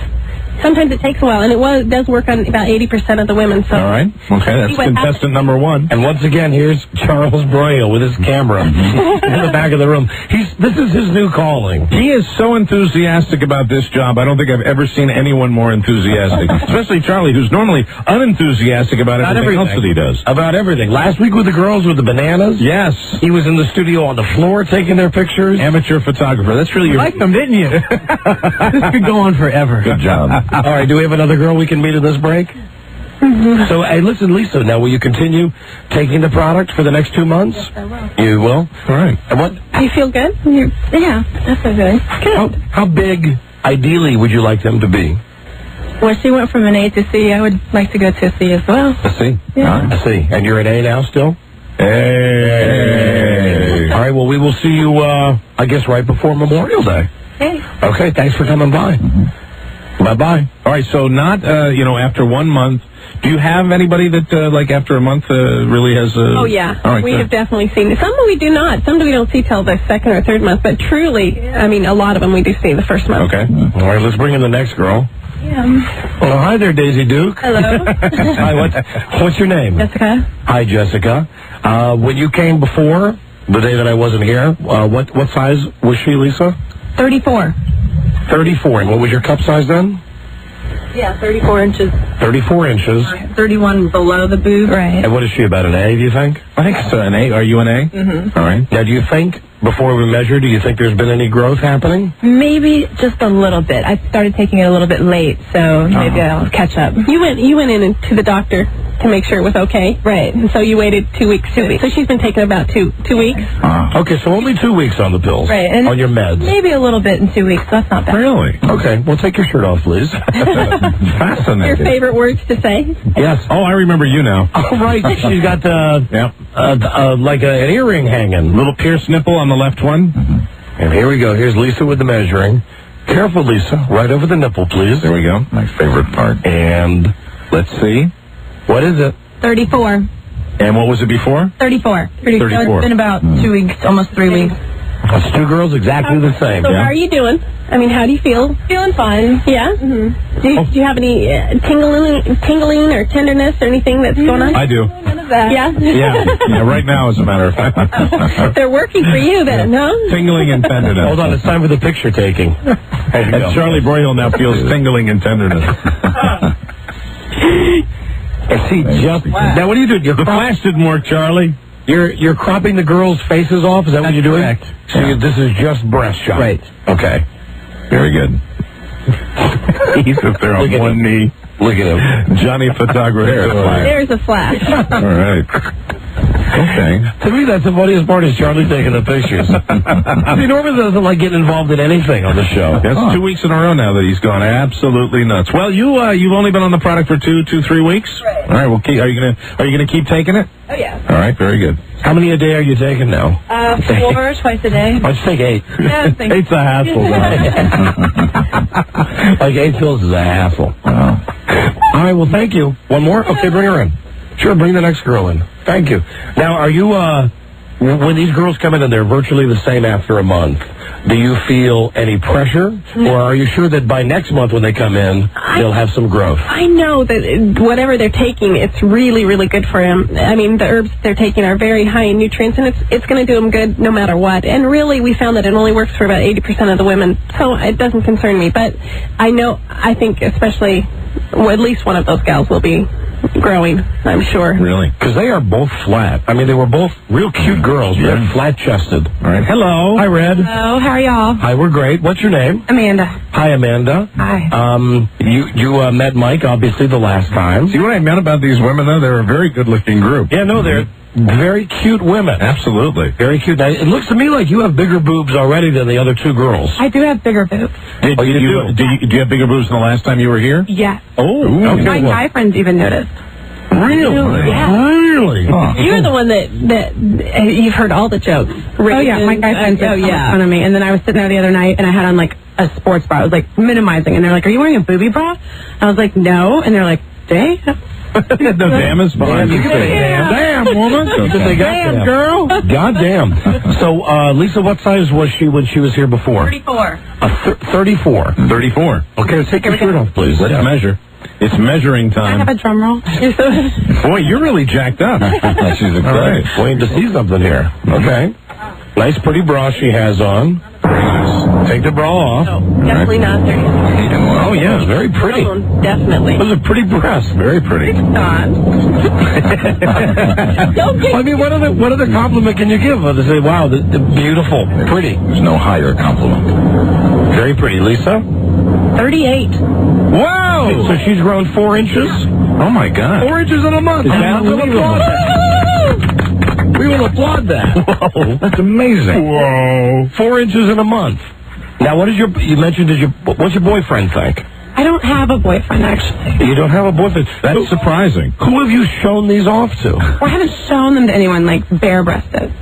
it takes a while, and it does work on about 80% of the women. So. All right. Okay, that's contestant number one. And once again, here's Charles Broyle with his camera in the back of the room. This is his new calling. He is so enthusiastic about this job. I don't think I've ever seen anyone more enthusiastic. Especially Charlie, who's normally unenthusiastic about everything else that he does. About everything. Last week with the girls with the bananas. Yes. He was in the studio on the floor taking their pictures. Amateur photographer. That's really your... You liked them, didn't you? This could go on forever. Good job. All right, do we have another girl we can meet at this break? Mm-hmm. So, hey, listen, Lisa, now will you continue taking the product for the next 2 months? Yes, I will. You will? All right. And what? You feel good? Yeah, that's so good. Good. How big, ideally, would you like them to be? Well, she went from an A to C. I would like to go to a C as well. A C? Yeah. A C. And you're an A now still? Hey. All right, well, we will see you, I guess, right before Memorial Day. Hey. Okay, thanks for coming by. Bye-bye. All right, so not, after 1 month, do you have anybody that, after a month, really has a... Oh, yeah. All right, we have definitely seen it. Some we do not. Some we don't see till the second or third month. But truly, a lot of them we do see the first month. Okay. All right, let's bring in the next girl. Yeah. Well, hi there, Daisy Duke. Hello. Hi, what's your name? Jessica. Hi, Jessica. When you came before, the day that I wasn't here, what size was she, Lisa? 34. 34. And what was your cup size then? Yeah, 34 inches. 34 inches. 31 below the boob. Right. And what is she, about an A, do you think? I think so. An A? Are you an A? Mm-hmm. All right. Now, do you think, before we measure, do you think there's been any growth happening? Maybe just a little bit. I started taking it a little bit late, so maybe I'll catch up. You went in to the doctor to make sure it was okay. Right. And so you waited 2 weeks. 2 weeks. So she's been taking about two weeks. Okay, so only 2 weeks on the pills. Right. And on your meds. Maybe a little bit in 2 weeks. That's not bad. Really? Okay, well, take your shirt off, please. Fascinating. Your favorite words to say? Yes. Oh, I remember you now. Oh, right. She's got like an earring hanging. Little pierced nipple on the left one. And here we go. Here's Lisa with the measuring. Careful, Lisa. Right over the nipple, please. There we go. My favorite part. And let's see. What is it? 34. And what was it before? 34. 34. So it's been about 2 weeks, almost 3 weeks. That's two girls exactly the same. So how are you doing? I mean, how do you feel? Feeling fine. Yeah? Mm-hmm. Do you have any tingling or tenderness or anything that's going on? I do. None of that. Yeah? Yeah, right now, as a matter of fact. They're working for you then, no? Tingling and tenderness. Hold on, it's time for the picture taking. And Charlie Broyhill now feels tingling and tenderness. And see, just now, what are you doing? The flash didn't work, Charlie. You're cropping the girls' faces off. Is that what you're doing? Correct. So this is just breast shot. Right. Okay. Very good. He's up there on one knee. Look at him, Johnny Photographer. There's a flash. All right. Okay. To me, that's the funniest part is Charlie taking the pictures. See, Norman doesn't like getting involved in anything on the show. That's 2 weeks in a row now that he's gone absolutely nuts. Well, you've only been on the product for 3 weeks. Right. All right. Well, are you gonna keep taking it? Oh, yeah. All right. Very good. How many a day are you taking now? 4 twice a day. Let's take 8. Yeah, thank you. 8's a hassle, though. Like 8 pills is a hassle. Wow. All right. Well, thank you. One more? Okay, bring her in. Sure, bring the next girl in. Thank you. Now, are you, when these girls come in and they're virtually the same after a month, do you feel any pressure? Or are you sure that by next month when they come in, they'll have some growth? I know that whatever they're taking, it's really, really good for them. I mean, the herbs they're taking are very high in nutrients, and it's going to do them good no matter what. And really, we found that it only works for about 80% of the women, so it doesn't concern me. But I think especially, well, at least one of those gals will be growing, I'm sure. Really? Because they are both flat. I mean, they were both real cute girls. Yeah. They're flat-chested. All right. Hello. Hi, Red. Hello, how are y'all? Hi, we're great. What's your name? Amanda. Hi, Amanda. Hi. You met Mike, obviously, the last time. See what I meant about these women, though? They're a very good-looking group. Yeah, no, they're very cute women. Absolutely. Very cute. Now, it looks to me like you have bigger boobs already than the other two girls. I do have bigger boobs. Do you have bigger boobs than the last time you were here? Yeah. Oh, okay. My guy friends even noticed. Really? Yeah. Really? Huh. You're the one that you've heard all the jokes. Oh, yeah, my guy friends make fun of me. And then I was sitting there the other night, and I had on, like, a sports bra. I was, like, minimizing. And they're like, are you wearing a booby bra? I was like, no. And they're like, dang. No, damn is fine. You can say damn, woman. You can say damn, girl. Goddamn. So, Lisa, what size was she when she was here before? 34. 34. 34. Okay, take your shirt off, please. Let's measure. It's measuring I time. have a drum roll. Boy, you're really jacked up. She's excited. All right, waiting to see something here. Okay. Nice, pretty bra she has on. Take the bra off. No, definitely not 30. Oh, yeah, it's very pretty. Oh, definitely. Those are pretty breasts. Very pretty. Not. I mean, what other compliment can you give? To say, wow, the beautiful, pretty. There's no higher compliment. Very pretty. Lisa? 38. Wow! So she's grown 4 inches? Oh, my God. 4 inches in a month. We will applaud that. Whoa, that's amazing. Whoa. 4 inches in a month. Now, what's your boyfriend think? I don't have a boyfriend, actually. You don't have a boyfriend? That's surprising. Who have you shown these off to? Well, I haven't shown them to anyone, like, bare-breasted.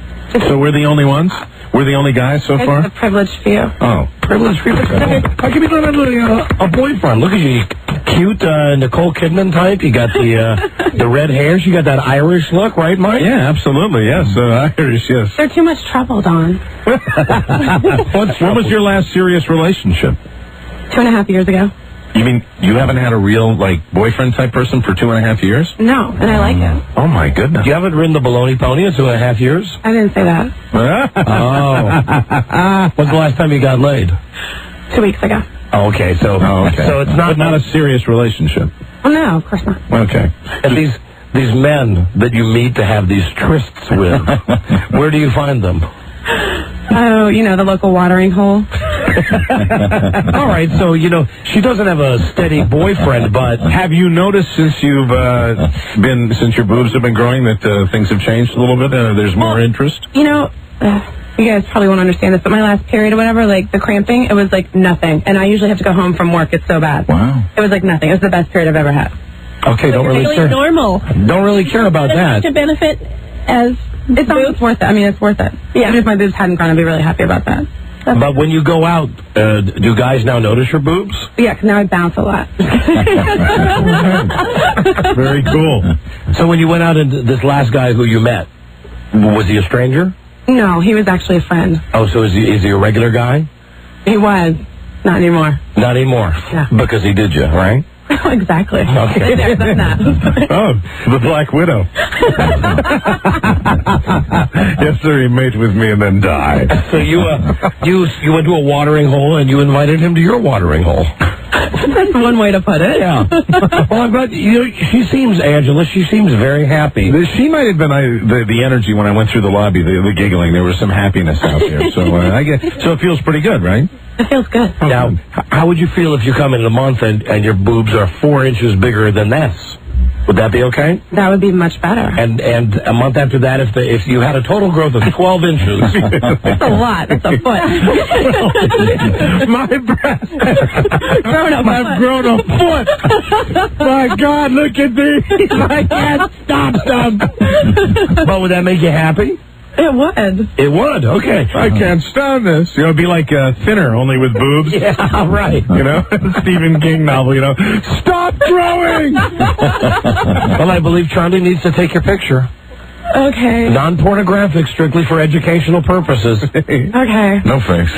So we're the only ones? We're the only guys so far? It's a privileged few. Oh. Privileged people. How come you don't have a boyfriend? Look at you. Cute Nicole Kidman type. You got the red hair. She got that Irish look, right, Mike? Yeah, absolutely. Yes. Irish, yes. They're too much trouble, Don. When was your last serious relationship? 2.5 years ago. You mean you haven't had a real, like, boyfriend type person for 2.5 years? No, and I like it. Oh, my goodness. You haven't ridden the baloney pony in 2.5 years? I didn't say that. Oh. When's the last time you got laid? 2 weeks ago. Okay, so so it's not a serious relationship. Oh, no, of course not. Okay. And these men that you meet to have these trysts with, where do you find them? Oh, the local watering hole. All right, so, she doesn't have a steady boyfriend, but... Have you noticed since your boobs have been growing that things have changed a little bit? There's more interest? You guys probably won't understand this, but my last period or whatever, like the cramping, it was like nothing. And I usually have to go home from work. It's so bad. Wow. It was like nothing. It was the best period I've ever had. Okay, don't really care. Normal. Don't really care about that. Such a benefit as it's almost worth it. I mean, it's worth it. Yeah. Even if my boobs hadn't grown, I'd be really happy about that. But when you go out, do guys now notice your boobs? Yeah, because now I bounce a lot. Very cool. So when you went out, and this last guy who you met, was he a stranger? No, he was actually a friend. Oh, so is he a regular guy? He was. Not anymore. Not anymore? Yeah. Because he did you, right? Exactly. Okay. There's that. Oh, the Black Widow. Yes, sir, he mate with me and then died. So you went to a watering hole and you invited him to your watering hole. That's one way to put it. Yeah. Well, I'm glad, she seems very happy. She might have been the energy when I went through the lobby, the giggling. There was some happiness out there. So so it feels pretty good, right? It feels good. Now, how would you feel if you come in a month and your boobs are 4 inches bigger than this? Would that be okay? That would be much better. And a month after that, if you had a total growth of 12 inches... That's a lot. That's a foot. My breast... I've grown a foot. My God, look at these. I can't stop them. But would that make you happy? It would. It would, okay. I can't stand this. It'd be like Thinner, only with boobs. Yeah, right. Stephen King novel, Stop growing! Well, I believe Charlie needs to take your picture. Okay. Non-pornographic, strictly for educational purposes. Okay. No thanks.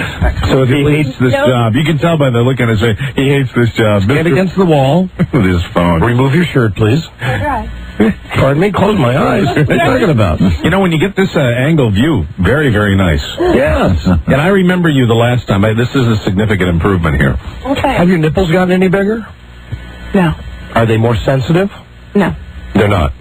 So he hates this job. You can tell by the look on his face. He hates this job. Stand against the wall. With his phone. Remove your shirt, please. Okay. Pardon me? Close my eyes. What are you talking about? When you get this angle view, very, very nice. Yes. And I remember you the last time. This is a significant improvement here. Okay. Have your nipples gotten any bigger? No. Are they more sensitive? No. They're not.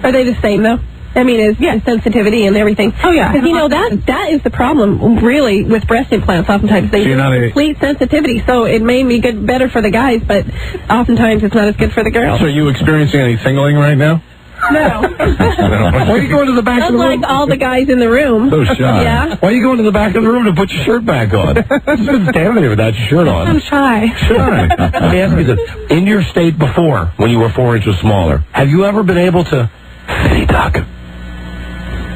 Are they the same, though? I mean, is sensitivity and everything. Oh, yeah. Because, that is the problem, really, with breast implants. Oftentimes, they have complete sensitivity. So it may be better for the guys, but oftentimes it's not as good for the girls. So are you experiencing any tingling right now? No. Why are you going to the back of the room? Unlike all the guys in the room. So shy. Yeah. Why are you going to the back of the room to put your shirt back on? You've been standing there without your shirt on. I'm shy. Let me ask you this. In your state before, when you were 4 inches smaller, have you ever been able to fitty tuck?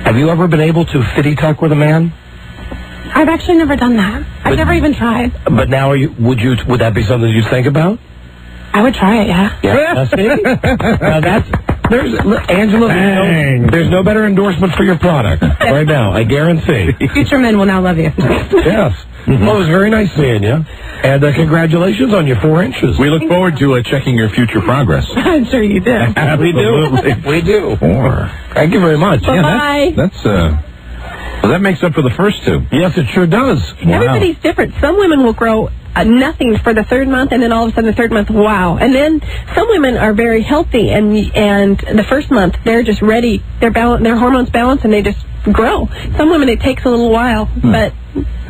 Have you ever been able to fitty tuck with a man? I've actually never done that. I've never even tried. But now, would that be something you'd think about? I would try it, yeah. Yeah, now Angela, there's no better endorsement for your product right now, I guarantee. Future men will now love you. Yes. Well, it was very nice seeing you. And congratulations on your 4 inches. We look forward to checking your future progress. I'm sure you did. We do. We do. Thank you very much. Bye-bye. That makes up for the first two. Yes, it sure does. Wow. Everybody's different. Some women will grow nothing for the third month, and then all of a sudden the third month, wow. And then some women are very healthy, and the first month they're just ready. Their hormones balance, and they just grow. Some women it takes a little while, but.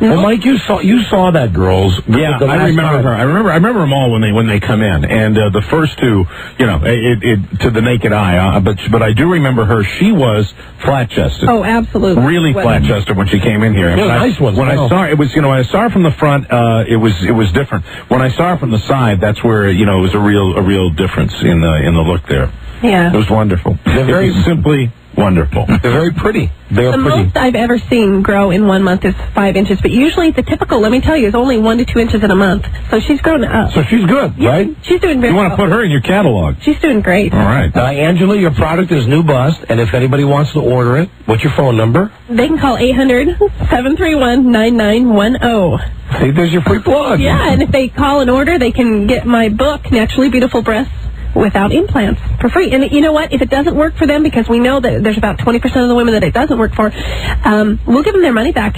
No. Well, Mike, you saw that, girls. Yeah, I remember her. I remember them all when they come in, and the first two, it to the naked eye. But I do remember her. She was flat chested. Oh, absolutely. Really flat chested when she came in here. Nice ones. When I saw her, it was when I saw her from the front, it was different. When I saw her from the side, that's where it was a real difference in the look there. Yeah, it was wonderful. They're very simply wonderful. They're very pretty. The most I've ever seen grow in 1 month is 5 inches, but usually the typical, let me tell you, is only 1 to 2 inches in a month. So she's grown up. So she's good, right? She's doing very well. You want to put her in your catalog. She's doing great. All right. Angela, your product is New Bust, and if anybody wants to order it, what's your phone number? They can call 800-731-9910. See, there's your free plug. Yeah, and if they call and order, they can get my book, Naturally Beautiful Breasts Without Implants, for free. And you know what? If it doesn't work for them, because we know that there's about 20% of the women that it doesn't work for, we'll give them their money back.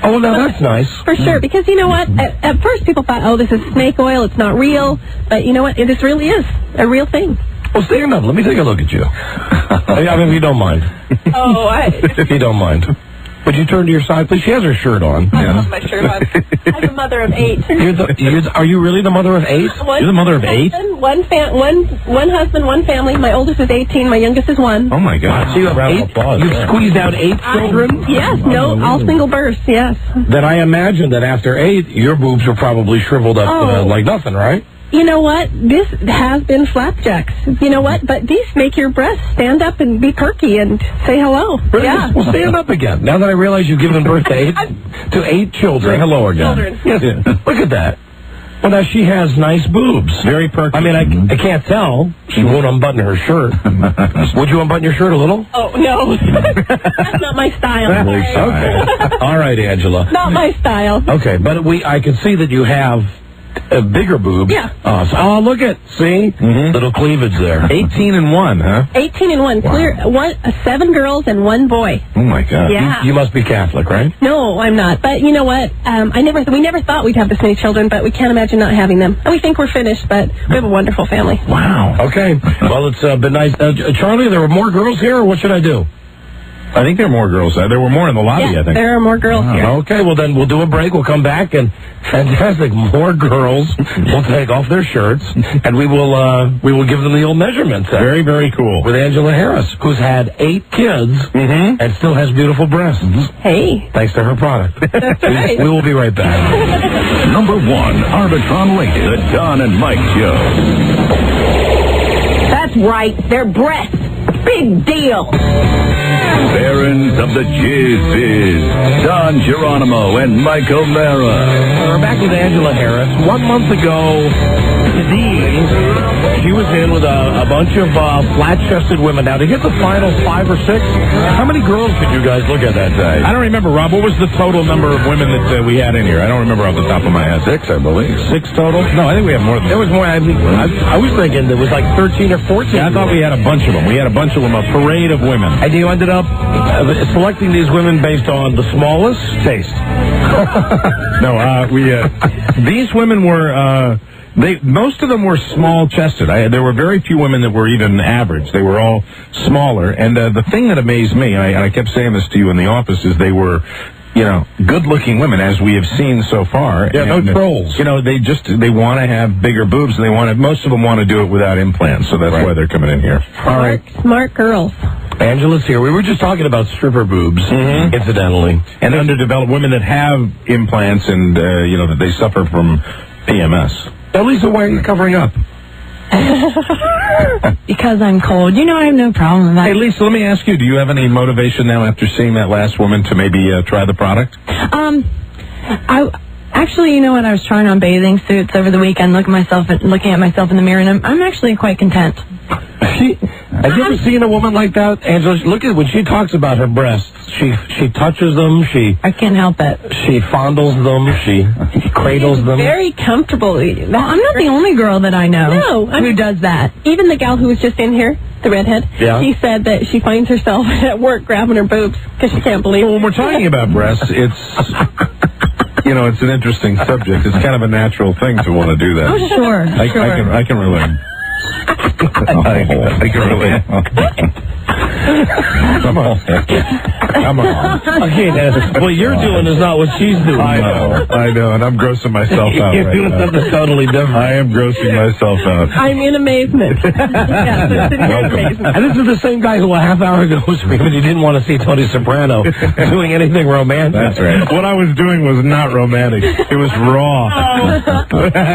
Oh, no, that's nice. For sure, because you know what? At first people thought, oh, this is snake oil, it's not real. But you know what? This really is a real thing. Well, stand up. Let me take a look at you. I mean, if you don't mind. Oh, If you don't mind. Would you turn to your side, please? She has her shirt on. I have my shirt on. I'm a mother of 8. Are you really the mother of 8? You're the mother of 8? One husband, one family. My oldest is 18. My youngest is 1. Oh, my God. So you have 8? You've squeezed out 8 children? Yes, no, all single births, yes. Then I imagine that after 8, your boobs are probably shriveled up like nothing, right? You know what? This has been flapjacks. You know what? But these make your breasts stand up and be perky and say hello. Really? Yeah. Well, stand up again. Now that I realize you've given birth to 8 children. Say hello again. Children. Yes. Look at that. Well, now she has nice boobs. Very perky. I mean, I can't tell. She won't unbutton her shirt. Would you unbutton your shirt a little? Oh, no. That's not my style. Okay. All right, Angela. Not my style. Okay, but I can see that you have bigger boobs. Yeah. Oh, look at, see? Little cleavage there. 18 and 1, huh? 18 and 1. Clear. 7 girls and 1 boy. Oh, my God. Yeah. You must be Catholic, right? No, I'm not. But you know what? We never thought we'd have this many children, but we can't imagine not having them. And we think we're finished, but we have a wonderful family. Wow. Okay. Well, it's been nice. Charlie, there were more girls here, or what should I do? I think there are more girls. There were more in the lobby, Yeah, I think. there are more girls here. Okay, well then we'll do a break. We'll come back and fantastic. More girls will take off their shirts and we will give them the old measurements. Very, very cool. With Angela Harris, who's had 8 kids and still has beautiful breasts. Hey. Thanks to her product. That's right. We will be right back. Number 1, Arbitron rated, the Don and Mike Show. That's right. They're breasts. Big deal. Barons of the Jizz, Don Geronimo and Mike O'Mara. We're back with Angela Harris. 1 month ago today, she was in with a bunch of flat-chested women. Now, to get the final 5 or 6, how many girls did you guys look at that day? I don't remember, Rob. What was the total number of women that we had in here? I don't remember off the top of my head. 6, I believe. 6 total? No, I think we have more than that. There was more. I was thinking there was like 13 or 14. Yeah, I thought we had a bunch of them. We had a bunch of them, a parade of women. And you ended up selecting these women based on the smallest taste. No, these women were, most of them were small-chested. There were very few women that were even average. They were all smaller. And the thing that amazed me, and I kept saying this to you in the office, is they were, good-looking women, as we have seen so far. Yeah, no trolls. They want to have bigger boobs, and most of them want to do it without implants, so that's why they're coming in here. All right. Smart girls. Angela's here. We were just talking about stripper boobs, incidentally. And underdeveloped women that have implants and, that they suffer from PMS. Lisa, why are you covering up? Because I'm cold. I have no problem with that. Hey, Lisa, let me ask you, do you have any motivation now after seeing that last woman to maybe try the product? Actually, you know what? I was trying on bathing suits over the weekend, looking at myself in the mirror, and I'm actually quite content. Have you ever seen a woman like that, Angela? Look at when she talks about her breasts. She touches them. I can't help it. She fondles them. She cradles them. Very comfortable. Well, I'm not the only girl that I know who does that. Even the gal who was just in here, the redhead, she said that she finds herself at work grabbing her boobs because she can't believe it. Well, when we're talking about breasts, it's an interesting subject. It's kind of a natural thing to want to do that. Oh, sure. I can relate. I can relate. Come on. Okay, what you're doing is not what she's doing. I know, and I'm grossing myself out. You're doing something totally different. I am grossing myself out. I'm in amazement. And this is the same guy who a half hour ago was screaming he didn't want to see Tony Soprano doing anything romantic. That's right. What I was doing was not romantic. It was raw.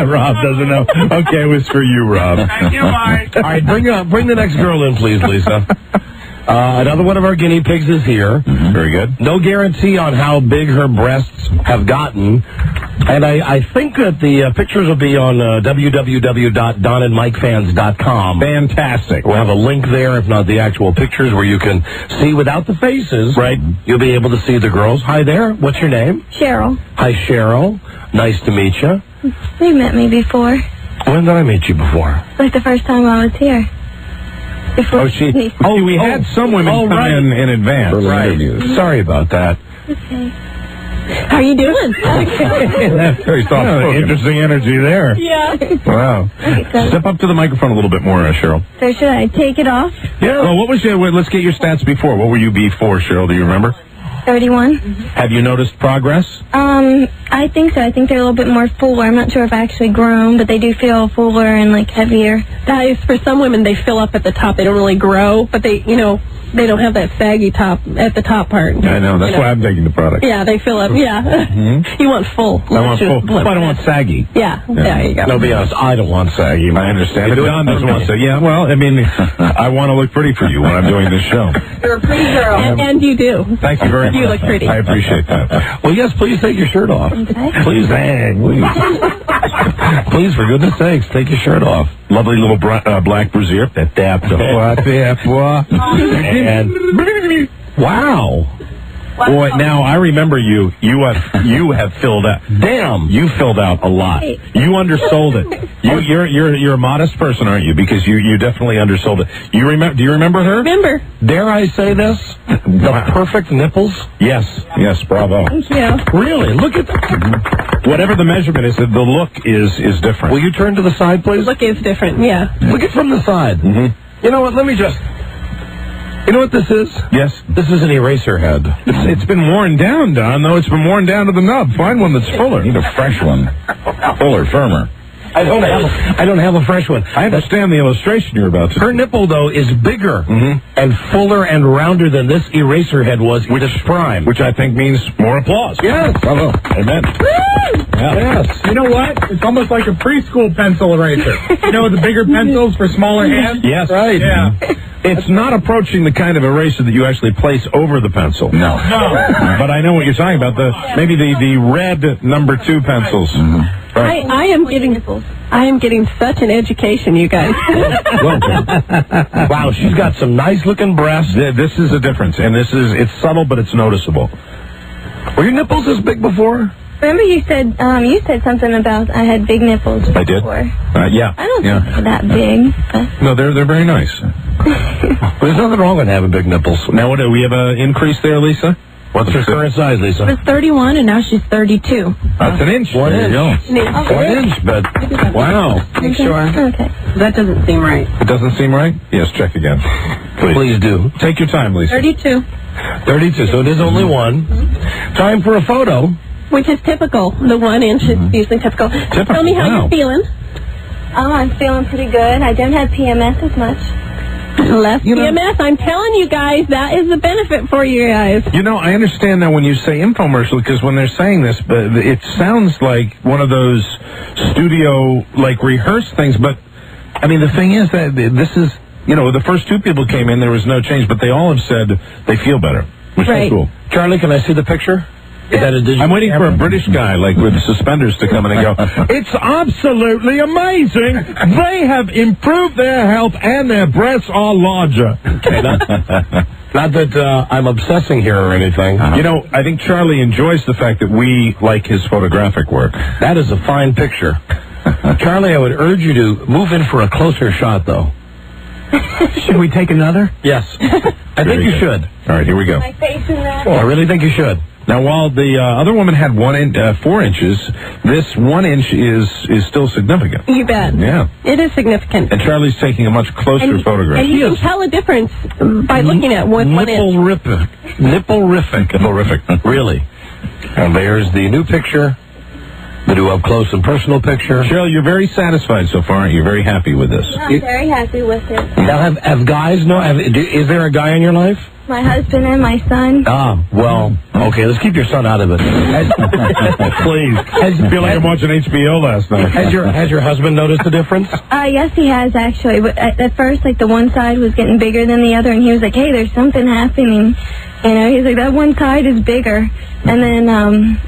Rob doesn't know. Okay, it was for you, Rob. Thank you, Mike. All right, bring the next girl in, please, Lisa. Another one of our guinea pigs is here. Very good. No guarantee on how big her breasts have gotten. And I think that the pictures will be on www.donandmikefans.com. Fantastic. We'll have a link there, if not the actual pictures, where you can see without the faces. Right. You'll be able to see the girls. Hi there. What's your name? Cheryl. Hi, Cheryl. Nice to meet you. You met me before. When did I meet you before? Like the first time I was here. Before we had some women come in advance. Right. Sorry about that. Okay. How are you doing? Very soft. Interesting energy there. Yeah. Wow. Step up to the microphone a little bit more, Cheryl. So should I take it off? Yeah. Well, what was your? Let's get your stats before. What were you before, Cheryl? Do you remember? 31. Have you noticed progress? I think so. I think they're a little bit more fuller. I'm not sure if I actually grown, but they do feel fuller and like heavier. That is, for some women, they fill up at the top. They don't really grow, but they don't have that saggy top at the top part. I know. That's why I'm taking the product. Yeah, they fill up. Yeah. Mm-hmm. You want full. I want full. But I don't want saggy. Yeah. There you go. No, be honest, I don't want saggy. I understand. But Don doesn't want saggy. Yeah, well, I mean, I want to look pretty for you when I'm doing this show. You're a pretty girl. And you do. Thank you very much. You look pretty. I appreciate that. Well, yes, please take your shirt off. Okay. Please, please, for goodness sakes, take your shirt off. Lovely little black brassiere. And wow. Boy, now I remember you. You have filled out. Damn, you filled out a lot. You undersold it. You're a modest person, aren't you? Because you definitely undersold it. Do you remember her? Remember. Dare I say this? The perfect nipples. Yes. Bravo. Thank you. Really? Look at that. Whatever the measurement is, the look is different. Will you turn to the side, please? The look is different. Yeah. Look it from the side. Mm-hmm. You know what? Let me just. You know what this is? Yes. This is an eraser head. It's been worn down, Don, though. It's been worn down to the nub. Find one that's fuller. Need a fresh one. Fuller, firmer. I don't have a fresh one. I understand the illustration you're about to. Her nipple, though, is bigger and fuller and rounder than this eraser head was in its prime. Which I think means more applause. Yes. Bravo. Amen. Yes. You know what? It's almost like a preschool pencil eraser. You know, with the bigger pencils for smaller hands? Yes. Right. Yeah. It's not approaching the kind of eraser that you actually place over the pencil. No. But I know what you're talking about. Maybe the red number 2 pencils. Right. I am getting such an education, you guys. Wow, she's got some nice looking breasts. This is a difference, and it's subtle, but it's noticeable. Were your nipples this big before? Remember you said something about I had big nipples before. I did. Yeah. I don't think they're that big. No, they're very nice. There's nothing wrong with having big nipples. Now, what do we have an increase there, Lisa? What's her current size, Lisa? She was 31, and now she's 32. That's an inch. One There inch. you go. 1 inch, but wow. Make sure. Okay. That doesn't seem right. It doesn't seem right? Yes, check again. Please do. Take your time, Lisa. 32. 32, so it is only one. Time for a photo. Which is typical. The 1 inch is usually typical. Tell me how you're feeling. Oh, I'm feeling pretty good. I don't have PMS as much. Less PMS. I'm telling you guys, that is the benefit for you guys. You know, I understand now when you say infomercial, because when they're saying this, but it sounds like one of those studio, like, rehearsed things. But, I mean, the thing is that this is, you know, the first 2 people came in, there was no change, but they all have said they feel better, which is cool. Charlie, can I see the picture? Is that a digital I'm waiting for a British guy, like, with suspenders to come in and go, it's absolutely amazing. They have improved their health and their breasts are larger. Okay, not that I'm obsessing here or anything. You know, I think Charlie enjoys the fact that we like his photographic work. That is a fine picture. Charlie, I would urge you to move in for a closer shot, though. Should we take another? Yes. I think you should. All right, here we go. My face in that. I really think you should. Now, while the other woman had 4 inches, this 1 inch is still significant. You bet. Yeah. It is significant. And Charlie's taking a much closer photograph. And you can tell a difference by looking at one inch. Nipperific. Really. And there's the new picture. The new up-close and personal picture. Cheryl, you're very satisfied so far, aren't you? Very happy with this. I'm very happy with it. Now, have guys is there a guy in your life? My husband and my son. Ah, well, okay, let's keep your son out of it. Please. I feel like I'm watching HBO last night. Has your husband noticed the difference? Yes, he has, actually. But at first, like, the one side was getting bigger than the other, and he was like, hey, there's something happening. You know, he's like, that one side is bigger. And then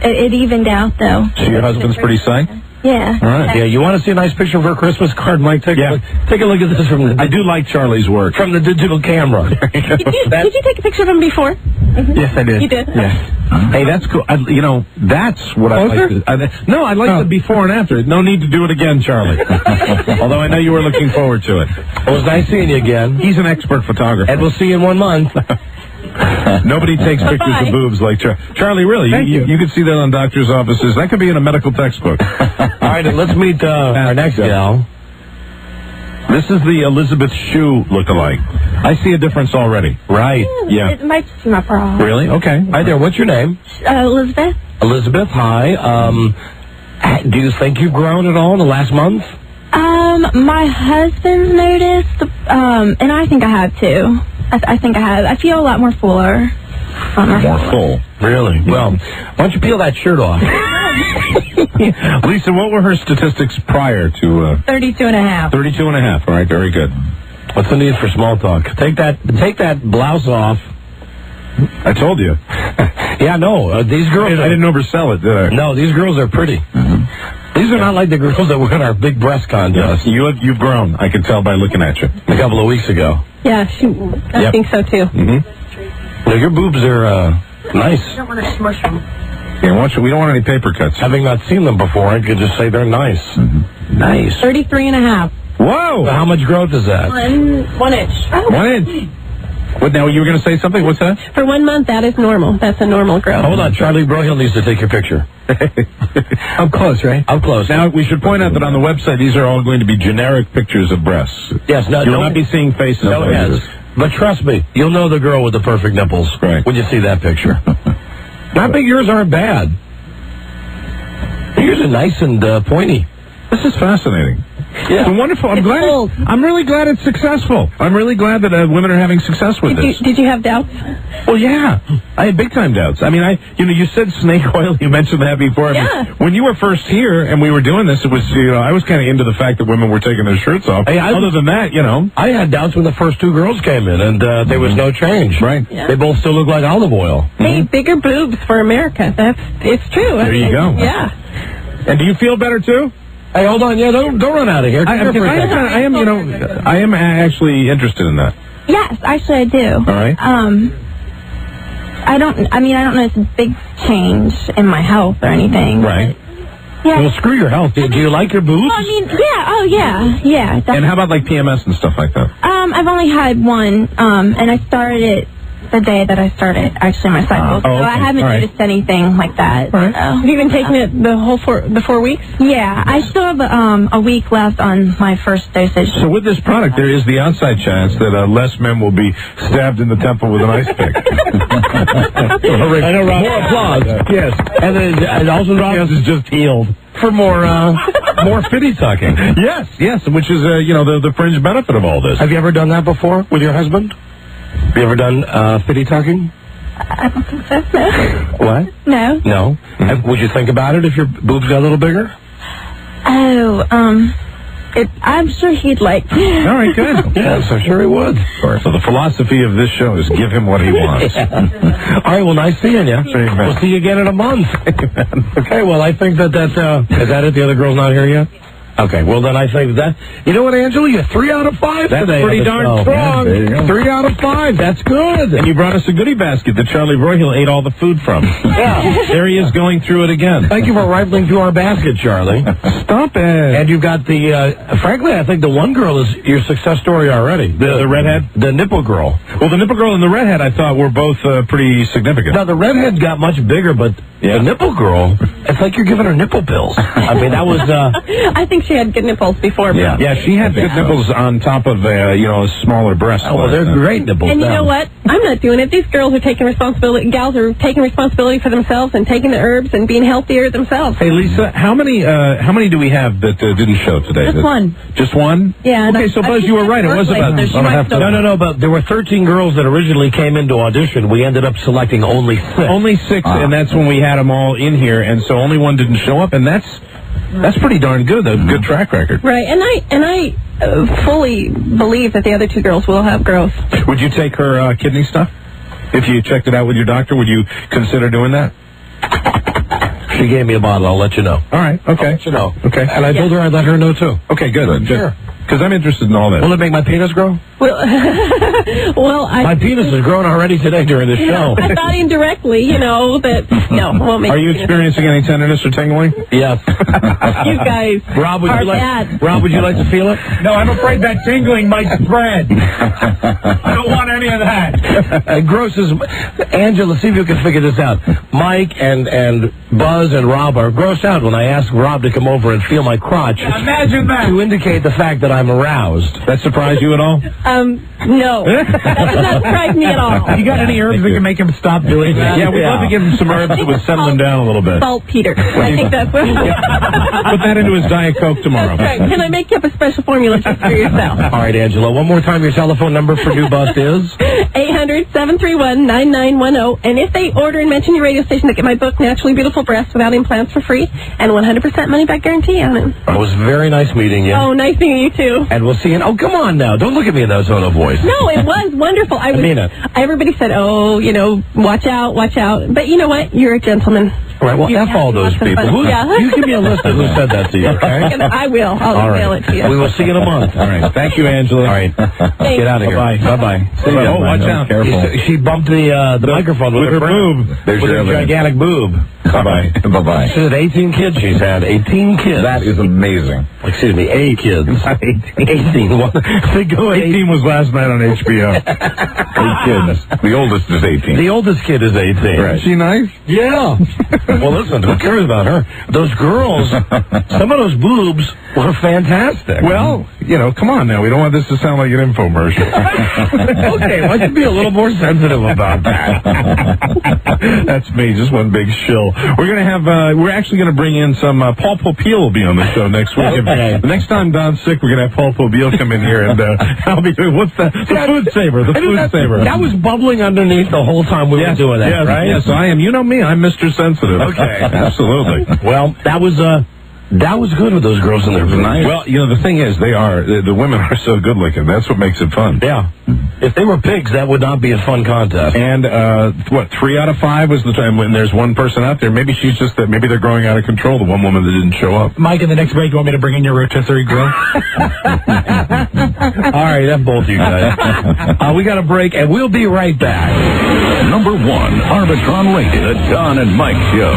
it evened out, though. So your husband's pretty psyched? Yeah. All right. Yeah, you want to see a nice picture of her Christmas card, Mike? Take a look at this from I do like Charlie's work. From the digital camera. Did you take a picture of him before? Yes, I did. You did? Yes. Hey, that's cool. You know, that's what I like. No, I like the before and after. No need to do it again, Charlie. Although I know you were looking forward to it. It was nice seeing you again. He's an expert photographer. And we'll see you in 1 month. Nobody takes pictures of boobs like Charlie. Really, you could see that on doctors' offices. That could be in a medical textbook. All right, and let's meet our next gal. This is the Elizabeth Shue look-alike. I see a difference already. Right. Yeah. It might just be my bra. Really? Okay. Hi there. What's your name? Elizabeth. Elizabeth. Hi. Do you think you've grown at all in the last month? My husband's noticed, and I think I have too. I think I have. I feel a lot more fuller. More full. Really? Well, why don't you peel that shirt off? Lisa, what were her statistics prior to... 32 and a half. 32 and a half. All right, very good. What's the need for small talk? Take that blouse off. I told you. Yeah, no. These girls... I didn't oversell it, did I? No, these girls are pretty. Mm-hmm. These are not like the girls that win our big breast contest. Yes, you've grown. I can tell by looking at you. A couple of weeks ago. Yeah, I think so, too. Mm-hmm. No, your boobs are nice. I don't want to smush them. Yeah, we don't want any paper cuts. Having not seen them before, I could just say they're nice. Mm-hmm. Nice. 33 and a half. Whoa! So how much growth is that? 1 inch. Oh. 1 inch. What now? You were going to say something? What's that? For 1 month, that is normal. That's a normal growth. Hold on. Charlie Brohill needs to take your picture. I'm close, right? I'm close. Now, we should point out that on the website, these are all going to be generic pictures of breasts. Yes. No, You'll not be seeing faces. No, yes. But trust me, you'll know the girl with the perfect nipples when you see that picture. Not that yours aren't bad. Yours are nice and pointy. This is fascinating. Yeah. It's wonderful. I'm really glad it's successful. I'm really glad that women are having success with this. Did you have doubts? Well, yeah. I had big time doubts. I mean, you said snake oil. You mentioned that before. Yeah. I mean, when you were first here and we were doing this, it was, I was kind of into the fact that women were taking their shirts off. Hey, other than that, I had doubts when the first two girls came in, and there was no change. Right. Yeah. They both still look like olive oil. Hey, bigger boobs for America. It's true. There you go. Yeah. And do you feel better too? Hey, hold on. Yeah, don't run out of here. I am actually interested in that. Yes, actually I do. All right. I don't notice a big change in my health or anything. Right. Yeah. Well, screw your health. Do you like your boobs? Well, I mean, yeah. And how about like PMS and stuff like that? I've only had one, and I started it the day that I started actually my cycle. So I haven't noticed anything like that. Right. Have you been taking it the 4 weeks? Yeah, I still have a week left on my first dosage. So with this product, there is the outside chance that less men will be stabbed in the temple with an ice pick. I know, Rob. More applause. Yes. And then also Rob is just healed for more fitty tucking. Yes, which is the fringe benefit of all this. Have you ever done that before with your husband? Have you ever done fitty tucking? I don't think so. No. What? No. No. Would you think about it if your boobs got a little bigger? Oh, I'm sure he'd like. All right, good. Yes, I'm sure he would. So the philosophy of this show is give him what he wants. All right, well, nice seeing you. Amen. We'll see you again in a month. Okay, well, I think that's... is that it? The other girl's not here yet? Okay, well, then I think that... You know what, Angela? You're 3 out of 5 That's today. pretty darn strong. Yeah, 3 out of 5. That's good. And you brought us a goodie basket that Charlie Brohill ate all the food from. Yeah. There he is going through it again. Thank you for rifling through our basket, Charlie. Stop it. And you've got the... frankly, I think the one girl is your success story already. The redhead? The nipple girl. Well, the nipple girl and the redhead, I thought, were both pretty significant. Now, the redhead got much bigger, but the nipple girl, it's like you're giving her nipple pills. I mean, that was... I think she had good nipples before. Yeah, she had good nipples on top of a smaller breast. Oh, well, they're great nipples. And you know what? I'm not doing it. These girls are taking responsibility. Gals are taking responsibility for themselves and taking the herbs and being healthier themselves. Hey, Lisa, how many do we have that didn't show today? Just one. Just one? Yeah. Okay, so Buzz, you were right. It was about half dozen. No, but there were 13 girls that originally came in to audition. We ended up selecting only 6. Only 6, and that's when we had them all in here, and so only one didn't show up, and that's pretty darn good. A good track record. Right, and I fully believe that the other 2 girls will have growth. Would you take her kidney stuff? If you checked it out with your doctor, would you consider doing that? She gave me a bottle. I'll let you know. All right. Okay. I'll let you know. Okay. And I told her I'd let her know, too. Okay, good. Sure. Because I'm interested in all that. Will it make my penis grow? Well, My penis has grown already today during the show. I thought indirectly, that no, won't make. Are you experiencing any tenderness or tingling? Yes. You guys Rob, would are you like? bad. Rob, would you like to feel it? No, I'm afraid that tingling might spread. I don't want any of that. It grosses. Angela, see if you can figure this out. Mike and Buzz and Rob are grossed out when I ask Rob to come over and feel my crotch. Imagine that. To indicate the fact that I'm aroused. That surprise you at all? No. That does not surprise me at all. You got any herbs that can make him stop doing that? Yeah, we'd love to give him some herbs that would settle him down a little bit. Saltpeter. I think that's what. Put that into his Diet Coke tomorrow. Right. Can I make up a special formula just for yourself? All right, Angela. One more time, your telephone number for New Bust is 800-731-9910. And if they order and mention your radio station, they get my book, Naturally Beautiful Breasts Without Implants, for free, and 100% money back guarantee on it. It was very nice meeting you. Oh, nice meeting you too. And we'll see you. Oh, come on now! Don't look at me in that tone of voice. No, it was wonderful. I mean it. Everybody said, watch out, watch out. But you know what? You're a gentleman. Right, well, F all those people. Yeah. You give me a list of who said that to you, okay? I will. I'll email it to you. We will see you in a month. All right. Thank you, Angela. All right. Get out of here. Bye-bye. Bye-bye. See ya. Oh, watch out. Careful. She bumped the microphone with her boob. There's with your her gigantic boob. Bye-bye. Bye-bye. She said 18 kids she's had. 18 kids. That is amazing. Excuse me, 8 kids. 18. They go 18 was last night on HBO. 8 kids. The oldest is 18. The oldest kid is 18. Right. Is she nice? Yeah. Well, listen, who cares about her? Those girls, some of those boobs were fantastic. Well, come on now. We don't want this to sound like an infomercial. Okay, why don't you be a little more sensitive about that? That's me, just one big shill. We're actually going to bring in some, Paul Popeil will be on the show next week. Okay. The next time Don's sick, we're going to have Paul Popeil come in here, and I'll be doing, what's that? The food saver. The food saver. That was bubbling underneath the whole time we were doing that, right? Yes, I am. You know me, I'm Mr. Sensitive. Okay. Absolutely. Well, that was good with those girls in there. Nice. Well, the thing is, the women are so good looking. That's what makes it fun. Yeah. If they were pigs, that would not be a fun contest. And, 3 out of 5 was the time when there's one person out there. Maybe she's just that, maybe they're growing out of control, the one woman that didn't show up. Mike, in the next break, you want me to bring in your rotisserie grill? All right, that's both you guys. We got a break, and we'll be right back. Number 1, Arbitron rated, the Don and Mike Show.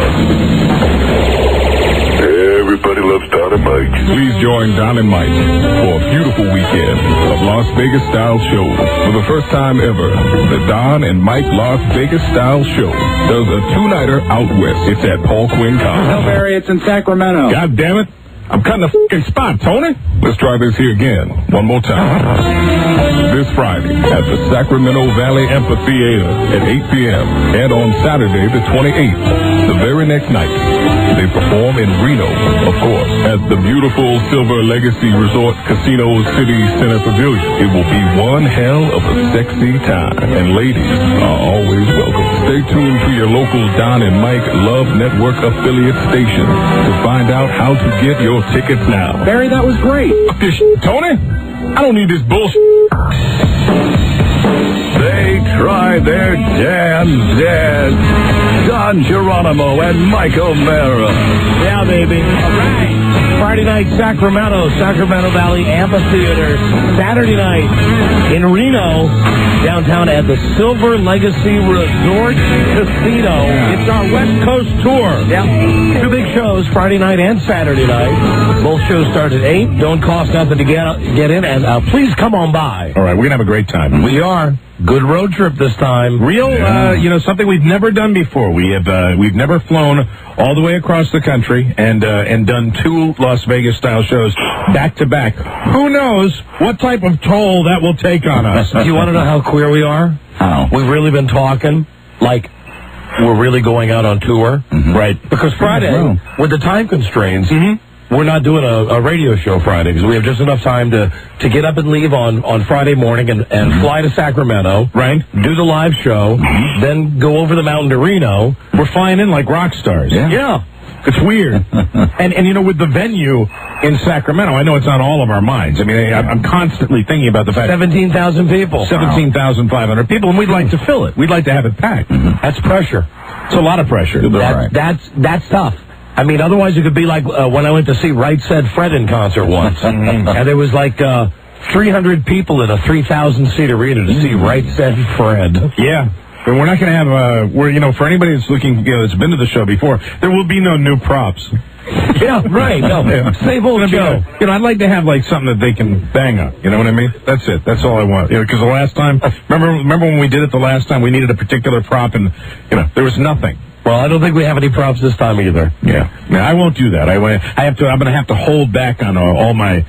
Everybody loves Don and Mike. Please join Don and Mike for a beautiful weekend of Las Vegas style shows. For the first time ever, the Don and Mike Las Vegas style show does a 2-nighter out west. It's at Paul Quinn College. Barry, it's in Sacramento. God damn it. I'm cutting the f***ing spot, Tony. Let's try this here again. One more time. This Friday at the Sacramento Valley Amphitheater at 8 p.m. and on Saturday the 28th, the very next night, they perform in Reno, of course, at the beautiful Silver Legacy Resort Casino City Center Pavilion. It will be one hell of a sexy time, and ladies are always welcome. Stay tuned to your local Don and Mike Love Network affiliate station to find out how to get your tickets now. Barry, that was great. Fuck this shit, Tony. I don't need this bullshit. They try their damn dead. Don Geronimo and Mike O'Mara. Yeah, baby. All right. Friday night, Sacramento Valley Amphitheater. Saturday night in Reno, downtown at the Silver Legacy Resort Casino. It's our West Coast tour. Yeah. 2 big shows, Friday night and Saturday night. Both shows start at 8. Don't cost nothing to get in, and please come on by. All right, we're going to have a great time. We are. Good road trip this time. Real, something we've never done before. We've never flown all the way across the country and done 2 Las Vegas style shows back to back. Who knows what type of toll that will take on us? Do you want to know how queer we are? How? We've really been talking like we're really going out on tour. Mm-hmm. Right. Because Friday, with the time constraints, we're not doing a radio show Friday because we have just enough time to get up and leave on Friday morning and fly to Sacramento. Right. Do the live show, then go over the mountain to Reno. We're flying in like rock stars. Yeah. It's weird. and with the venue in Sacramento, I know it's on all of our minds. I mean, I'm constantly thinking about the fact 17,000 people. 17,500 people, and we'd like to fill it. We'd like to have it packed. That's pressure. It's a lot of pressure. That's tough. I mean, otherwise it could be like when I went to see Right Said Fred in concert once. And there was like 300 people in a 3,000-seat arena to see Right Said Fred. Yeah. But we're not going to have, for anybody that's looking, that's been to the show before, there will be no new props. Yeah, right. No, same old Joe. I'd like to have, something that they can bang on. You know what I mean? That's it. That's all I want. Because the last time, remember when we did it the last time, we needed a particular prop, and, there was nothing. Well, I don't think we have any props this time either. Yeah. I won't do that. I'm going to have to hold back on all my,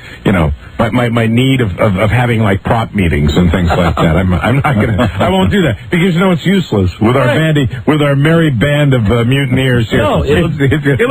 my need of having prop meetings and things like that. I'm not going to, I won't do that because it's useless with our merry band of mutineers here. No, it'll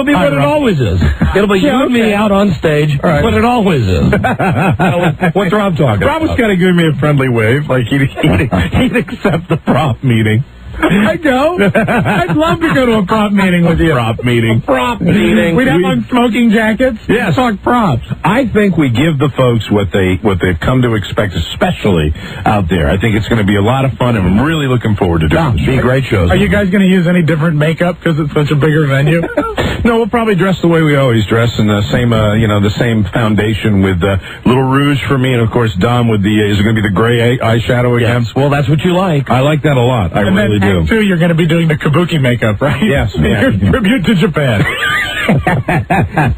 be what it always is. It'll be you and me out on stage, what it always is. What's Rob talking about? Rob was kind of giving me a friendly wave, he'd accept the prop meeting. I'd go. I'd love to go to a prop meeting with you. Prop meeting. We'd have on smoking jackets. Yes. Talk props. I think we give the folks what they've come to expect, especially out there. I think it's going to be a lot of fun, and I'm really looking forward to doing it. Be great shows. Are you guys going to use any different makeup because it's such a bigger venue? No, we'll probably dress the way we always dress, in the same, the same foundation with little rouge for me, and of course Dom with is it going to be the gray eyeshadow again? Yes. Well, that's what you like. I like that a lot. I really do. Act 2, you're going to be doing the kabuki makeup, right? Yes. Your tribute to Japan.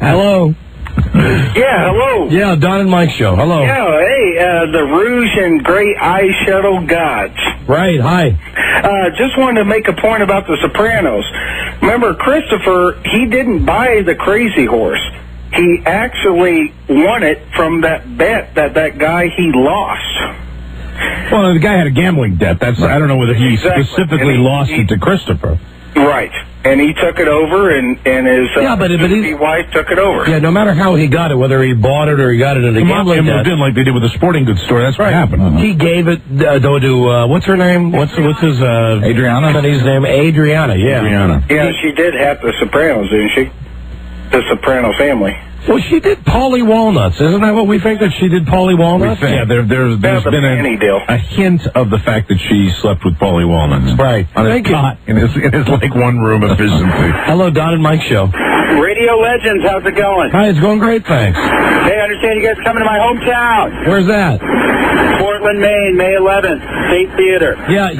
Hello. Yeah, hello. Yeah, Don and Mike show. Hello. Yeah, hey, the rouge and gray eyeshadow gods. Right, hi. Just wanted to make a point about the Sopranos. Remember, Christopher, he didn't buy the Crazy Horse. He actually won it from that bet that guy he lost. Well, the guy had a gambling debt. I don't know whether he specifically lost it to Christopher. Right. And he took it over, and his wife took it over. Yeah, no matter how he got it, whether he bought it or he got it in a gambling debt. Moved in like they did with the sporting goods store. That's what happened. He gave it to what's her name? What's his Adriana? His name Adriana. Yeah. Adriana. Yeah, she did have the Sopranos, didn't she? The Soprano family. Well, she did Paulie Walnuts. Isn't that what we think, that she did Paulie Walnuts? Yeah, there's been a hint of the fact that she slept with Paulie Walnuts. Right. On his cot in his one-room efficiency. Hello, Don and Mike show. Radio Legends, how's it going? Hi, it's going great, thanks. Hey, I understand you guys coming to my hometown. Where's that? Portland, Maine, May 11th, State Theater. Yeah,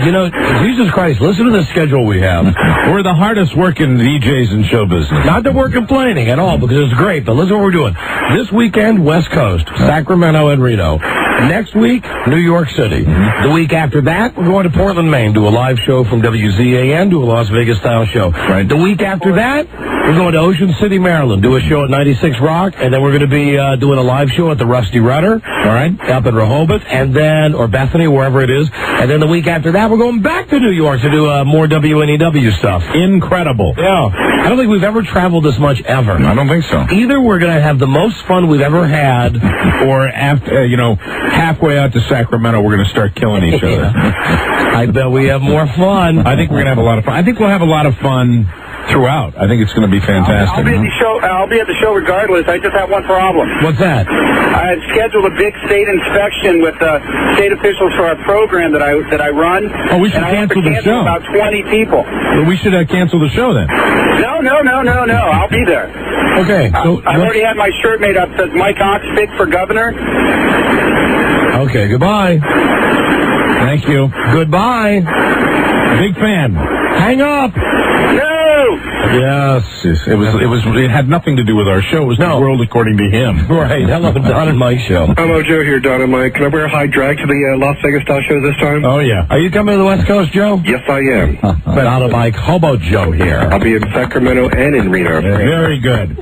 Jesus Christ, listen to the schedule we have. We're the hardest working DJs in show business. Not that we're complaining at all, because it's great, but listen to what we're doing. This weekend, West Coast, Sacramento and Reno. Next week, New York City. The week after that, we're going to Portland, Maine, do a live show from WZAN, do a Las Vegas-style show. Right. The week after that, we're going to Ocean City, Maryland, do a show at 96 Rock, and then we're going to be doing a live show at the Rusty Rudder, all right, up in Rehoboth, or Bethany, wherever it is. And then the week after that, we're going back to New York to do more WNEW stuff. Incredible. Yeah. I don't think we've ever traveled this much ever. I don't think so. Either we're going to have the most fun we've ever had, or after, halfway out to Sacramento, we're going to start killing each other. I bet we have more fun. I think we're going to have a lot of fun. I think we'll have a lot of fun throughout. I think it's going to be fantastic. I'll be at the show regardless. I just have one problem. What's that? I had scheduled a big state inspection with state officials for our program that I run. Oh, we should cancel the show. About 20 people. Well, we should cancel the show then. No. I'll be there. Okay. So I've already had my shirt made up. It says Mike Ox fit for governor. Okay. Goodbye. Thank you. Goodbye. Big fan. Hang up. No. Yes. It had nothing to do with our show. It was the world according to him. Right. Hello, Don and Mike show. Hello, Joe here, Don and Mike. Can I wear a high drag to the Las Vegas style show this time? Oh, yeah. Are you coming to the West Coast, Joe? Yes, I am. Don and Mike, Hobo Joe here. I'll be in Sacramento and in Reno. Very good.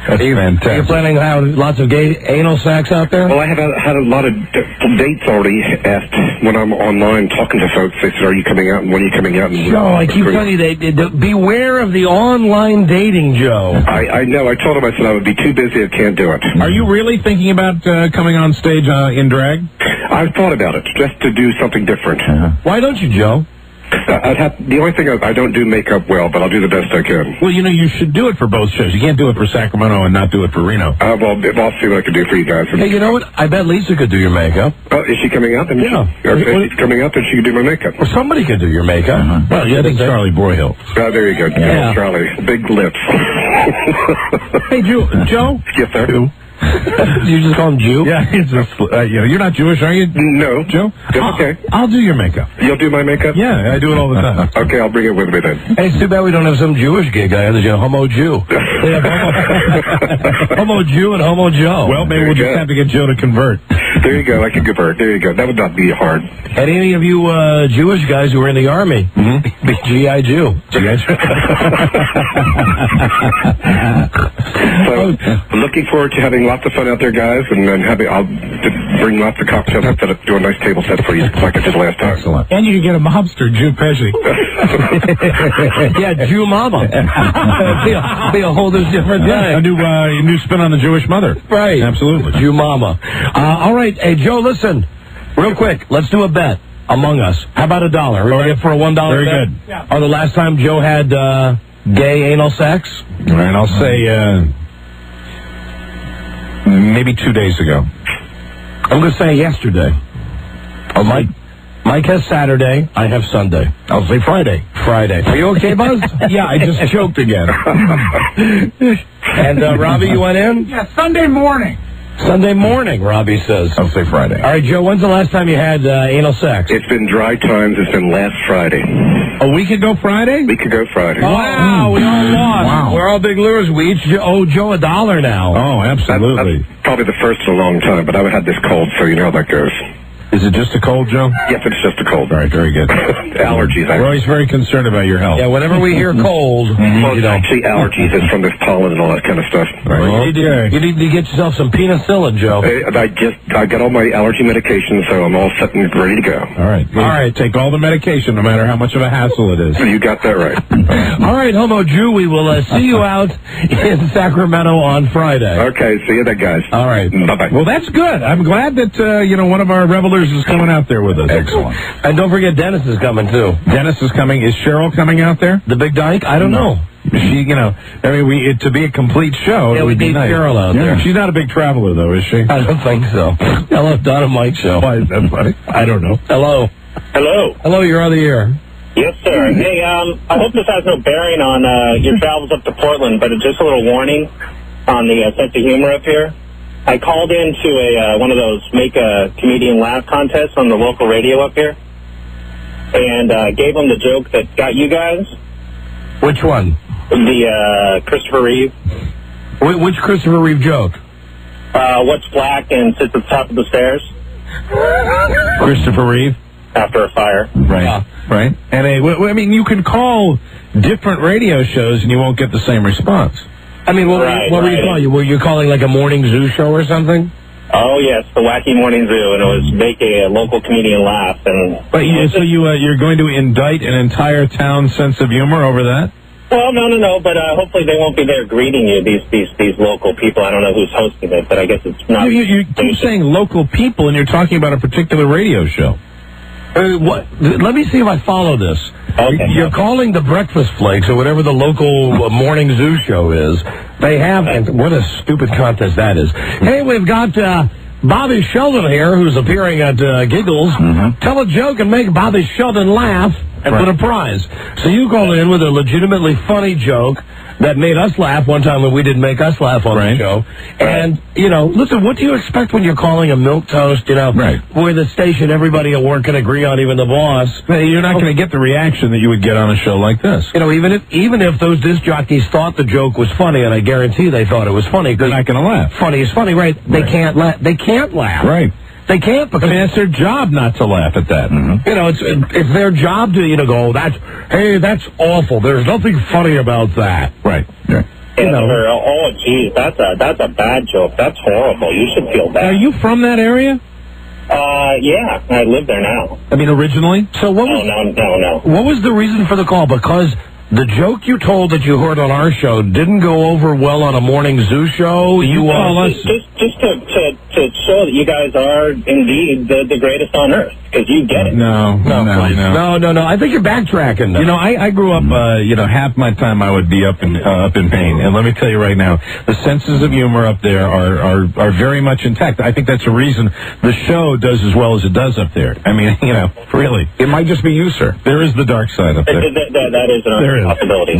That's fantastic. Are you planning to have lots of gay anal sex out there? Well, I have had a lot of dates already asked when I'm online talking to folks. They said, are you coming out and when are you coming out? Joe, I keep telling you, beware of the online dating, Joe. I know. I told him, I said I would be too busy. I can't do it. Are you really thinking about coming on stage in drag? I've thought about it, just to do something different. Why don't you, Joe? The only thing I don't do makeup well, but I'll do the best I can. Well, you should do it for both shows. You can't do it for Sacramento and not do it for Reno. Well, I'll see what I can do for you guys. Hey, you know what? I bet Lisa could do your makeup. Oh, is she coming out? Yeah. If she's coming out, then she can do my makeup. Well, somebody could do your makeup. Well, yeah, I think Charlie Broyhill. Oh, there you go. Yeah. Charlie. Big lips. Hey, Joe? Yes, sir. You just call him Jew? Yeah, he's you're not Jewish, are you? No. Joe? Okay. I'll do your makeup. You'll do my makeup? Yeah, I do it all the time. Okay, I'll bring it with me then. Hey, it's too bad we don't have some Jewish gay guy. There's a homo Jew. They have homo Jew and homo Joe. Well, maybe we'll just have to get Joe to convert. There you go. I can convert. There you go. That would not be hard. And any of you Jewish guys who are in the Army, be G.I. Jew. So, I'm looking forward to having lots of fun out there, guys, and I'll bring lots of cocktails and do a nice table set for you, like I did last time. Excellent. And you can get a mobster, Jew Pesci. Yeah, Jew Mama. be a whole different thing. A new spin on the Jewish mother. Right. Absolutely. Jew Mama. All right. Hey, Joe, listen. Real quick. Let's do a bet among us. How about $1? Everybody up for a $1 Very bet? good. Yeah. Oh, the last time Joe had gay anal sex? All right, I'll say maybe 2 days ago. I'm going to say yesterday. Oh, Mike has Saturday. I have Sunday. I'll say Friday. Friday. Are you okay, Buzz? Yeah, I just choked again. And Robbie, you went in? Yeah, Sunday morning. Sunday morning, Robbie says. I'll say Friday. All right, Joe, when's the last time you had anal sex? It's been dry times. It's been last Friday. A week ago Friday? Week ago Friday. Wow, we all lost. Wow. We're all big losers. We each owe Joe $1 now. Oh, absolutely. That's probably the first in a long time, but I had this cold, so you know how that goes. Is it just a cold, Joe? Yes, it's just a cold. All right, very good. Allergies. We're always very concerned about your health. Yeah, whenever we hear cold, Well, it's actually allergies. It's from this pollen and all that kind of stuff. Well, you need to get yourself some penicillin, Joe. I got all my allergy medication, so I'm all set and ready to go. All right. All right. Take all the medication, no matter how much of a hassle it is. You got that right. All right, Homo Jew, we will see you out in Sacramento on Friday. Okay, see you then, guys. All right. Bye-bye. Well, that's good. I'm glad that, one of our revelers is coming out there with us. Excellent. And don't forget, Dennis is coming, too. Dennis is coming. Is Cheryl coming out there? The Big Dyke? I don't know. She, to be a complete show. Yeah, it we would be need nice. Cheryl out there. She's not a big traveler, though, is she? I don't think so. Hello, Don and Mike show. Why is that funny? I don't know. Hello. Hello. Hello, you're on the air. Yes, sir. Hey, I hope this has no bearing on your travels up to Portland, but just a little warning on the sense of humor up here. I called into one of those make a comedian laugh contests on the local radio up here, and gave them the joke that got you guys. Which one? The Christopher Reeve. Which Christopher Reeve joke? What's black and sits at the top of the stairs? Christopher Reeve? After a fire. Right. Yeah. Right. And you can call different radio shows and you won't get the same response. I mean, what were you calling? Were you calling like a morning zoo show or something? Oh, yes, the Wacky Morning Zoo, and it was make a local comedian laugh. But you're going to indict an entire town's sense of humor over that? Well, no, but hopefully they won't be there greeting you, these local people. I don't know who's hosting it, but I guess it's not... You keep saying local people, and you're talking about a particular radio show. Let me see if I follow this. Okay. You're calling the Breakfast Flakes or whatever the local morning zoo show is. They have, and what a stupid contest that is. Hey, we've got Bobby Sheldon here, who's appearing at Giggles. Tell a joke and make Bobby Sheldon laugh and win a prize. So you called in with a legitimately funny joke that made us laugh one time when we didn't make us laugh on the show. And, listen, what do you expect when you're calling a milquetoast, where the station, everybody at work can agree on, even the boss? You're not going to get the reaction that you would get on a show like this. Even if those disc jockeys thought the joke was funny, and I guarantee they thought it was funny. They're not going to laugh. Funny is funny, right? They can't laugh. They can't laugh. Right. They can't because it's their job not to laugh at that. It's their job to go, that's awful. There's nothing funny about that. Right. Oh, geez, that's a bad joke. That's horrible. You should feel bad. Are you from that area? Yeah, I live there now. I mean, originally? So what was... No. What was the reason for the call? Because the joke you told that you heard on our show didn't go over well on a morning zoo show. Just to show that you guys are indeed the greatest on earth, because you get it. No. I think you're backtracking. I grew up. Half my time I would be up in pain, and let me tell you right now, the senses of humor up there are very much intact. I think that's a reason the show does as well as it does up there. I mean, really, it might just be you, sir. There is the dark side up there. That is an possibility.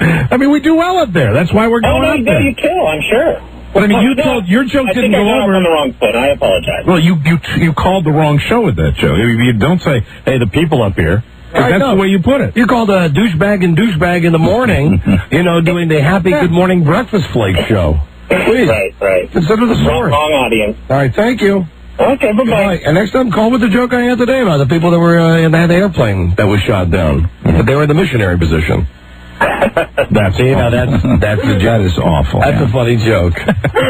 I mean, we do well up there. That's why we're going up there. You kill, I'm sure. But I mean, you told your joke didn't go over. I think I got off on the wrong foot. I apologize. Well, you called the wrong show with that joke. You don't say, "Hey, the people up here." That's the way you put it. You called a douchebag and douchebag in the morning, doing the Happy Good Morning Breakfast Flake show. Please. Right. Instead of the story. Wrong audience. All right, thank you. Okay, bye-bye. And next time, call with the joke I had today about the people that were in that airplane that was shot down. But they were in the missionary position. That is awful. That's a funny joke.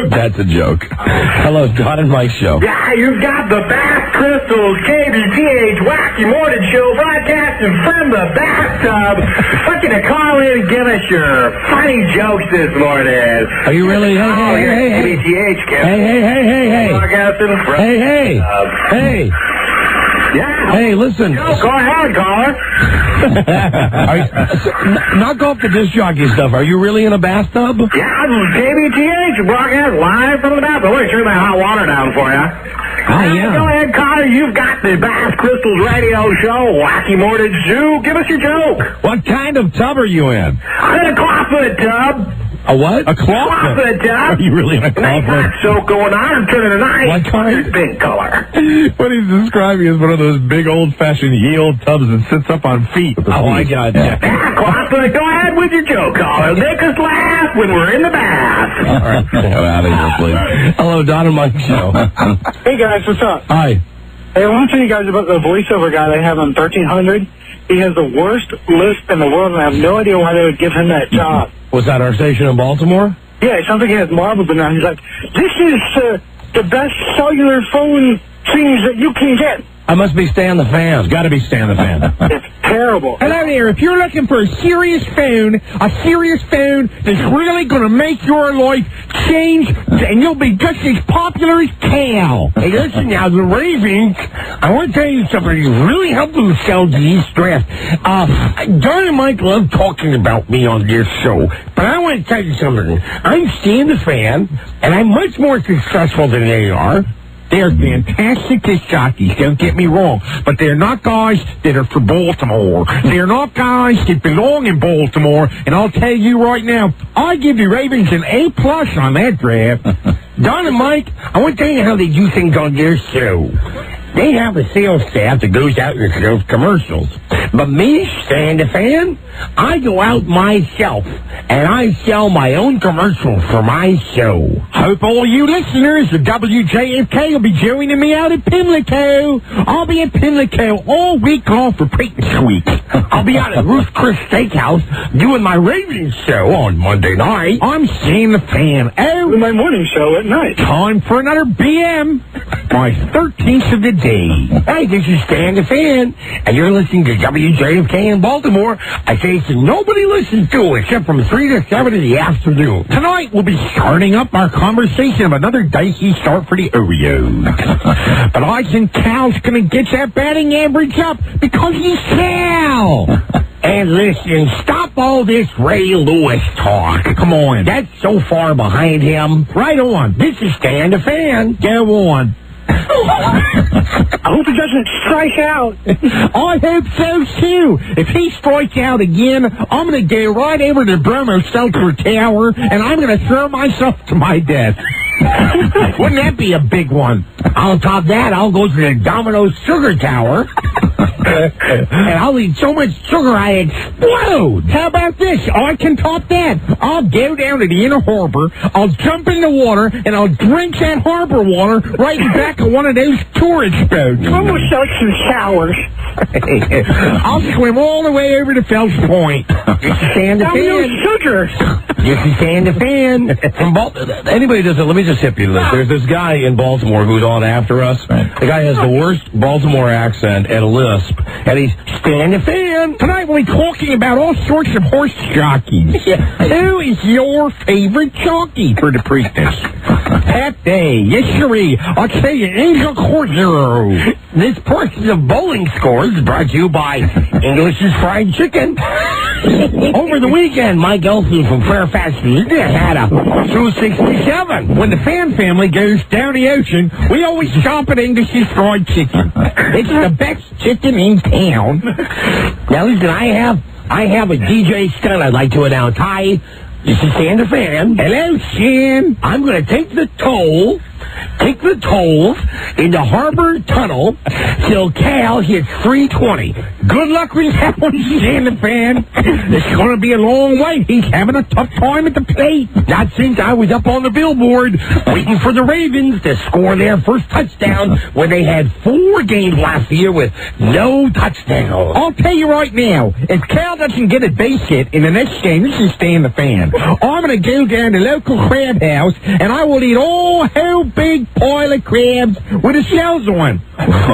That's a joke. Hello, Don and Mike Show. Yeah, you've got the Bath Crystals KBTH Wacky Morning Show broadcasting from the bathtub. Looking to call in and give us your funny jokes this morning. Are you really? Hey. KBTH, Hey. Broadcasting from Hey. Yeah. Hey, listen. Go ahead, caller. Knock off the disc jockey stuff. Are you really in a bathtub? Yeah, KBTH broadcast live from the bathtub. Let me turn that hot water down for you. Yeah. Go ahead, caller. You've got the Bath Crystals radio show, Wacky Morning Zoo. Give us your joke. What kind of tub are you in? I'm in a clawfoot tub. A what? A clawfoot tub. Are you really in a clawfoot? So going on, I'm turning it nice. What kind? Pink color. What he's describing is one of those big old-fashioned yield tubs that sits up on feet. Oh, I got it. Clawfoot, go ahead with your joke, caller. Make us laugh when we're in the bath. All right, go out of here, please. Hello, Don and Mike Show. Hey, guys, what's up? Hi. Hey, I want to tell you guys about the voiceover guy they have on 1300. He has the worst lisp in the world, and I have no idea why they would give him that job. Was that our station in Baltimore? Yeah, it sounds like he has marbles around. He's like, this is the best cellular phone things that you can get. I must be Stan the Fan. Got to be Stan the Fan. It's terrible. Hello there. If you're looking for a serious phone that's really going to make your life change, and you'll be just as popular as Cal. Hey, listen now, the Ravens, I want to tell you something. They really helped themselves in this draft. Don and Mike love talking about me on their show, but I want to tell you something. I'm Stan the Fan, and I'm much more successful than they are. They're fantastic disc jockeys, don't get me wrong, but they're not guys that are for Baltimore. They're not guys that belong in Baltimore, and I'll tell you right now, I give the Ravens an A+ on that draft. Don and Mike, I want to tell you how they do things on their show. They have a sales staff that goes out and sells commercials. But me, Stan the Fan, I go out myself, and I sell my own commercials for my show. Hope all you listeners of WJFK will be joining me out at Pimlico. I'll be at Pimlico all week long for Preakness Week. I'll be out at Ruth's Chris Steakhouse doing my Ravens show on Monday night. I'm Stan the Fan. Oh, my morning show at night. Time for another BM. My 13th of the day. Hey, this is Stan the Fan, and you're listening to WJFK in Baltimore. I say so nobody listens to except from 3 to 7 in the afternoon. Tonight, we'll be starting up our conversation of another dicey start for the Oreos. But I think Cal's going to get that batting average up because he's Cal. And listen, stop all this Ray Lewis talk. Come on. That's so far behind him. Right on. This is Stan the Fan. Go on. I hope he doesn't strike out. I hope so, too. If he strikes out again, I'm going to go right over to Bromo Seltzer Tower, and I'm going to throw myself to my death. Wouldn't that be a big one? On top of that, I'll go to the Domino's Sugar Tower, and I'll eat so much sugar I explode. How about this? I can top that. I'll go down to the Inner Harbor, I'll jump in the water, and I'll drink that harbor water right in back of one of those tourist boats. Almost like some showers. I'll swim all the way over to Fells Point. This is Stan the Fan. Sugar. This is Stan the Fan. From anybody does it, let me just hip you to this. There's this guy in Baltimore who's on after us. The guy has the worst Baltimore accent and a lisp, and he's Stan the Fan. Tonight we'll be talking about all sorts of horse jockeys. Who is your favorite jockey for the Preakness? Pat Day. Yes, sirree. I'll tell you, Angel Cordero. This portion of Bowling Scores is brought to you by English's Fried Chicken. Over the weekend, Mike Elsie from Fairfax, Virginia had a 267. When the Fan family goes down the ocean, we always stop at English's Fried Chicken. It's the best chicken in town. Now listen, I have a DJ stunt I'd like to announce. Hi, This is Stan the Fan. Hello, Stan. I'm going to take the tolls in the Harbor Tunnel till Cal hits 320. Good luck with that one, Stan the Fan. It's going to be a long wait. He's having a tough time at the plate. Not since I was up on the billboard waiting for the Ravens to score their first touchdown when they had 4 games last year with no touchdowns. I'll tell you right now, if Cal doesn't get a base hit in the next game, this is Stan the Fan. I'm going to go down to local crab house and I will eat all whole big pile of crabs with the shells on.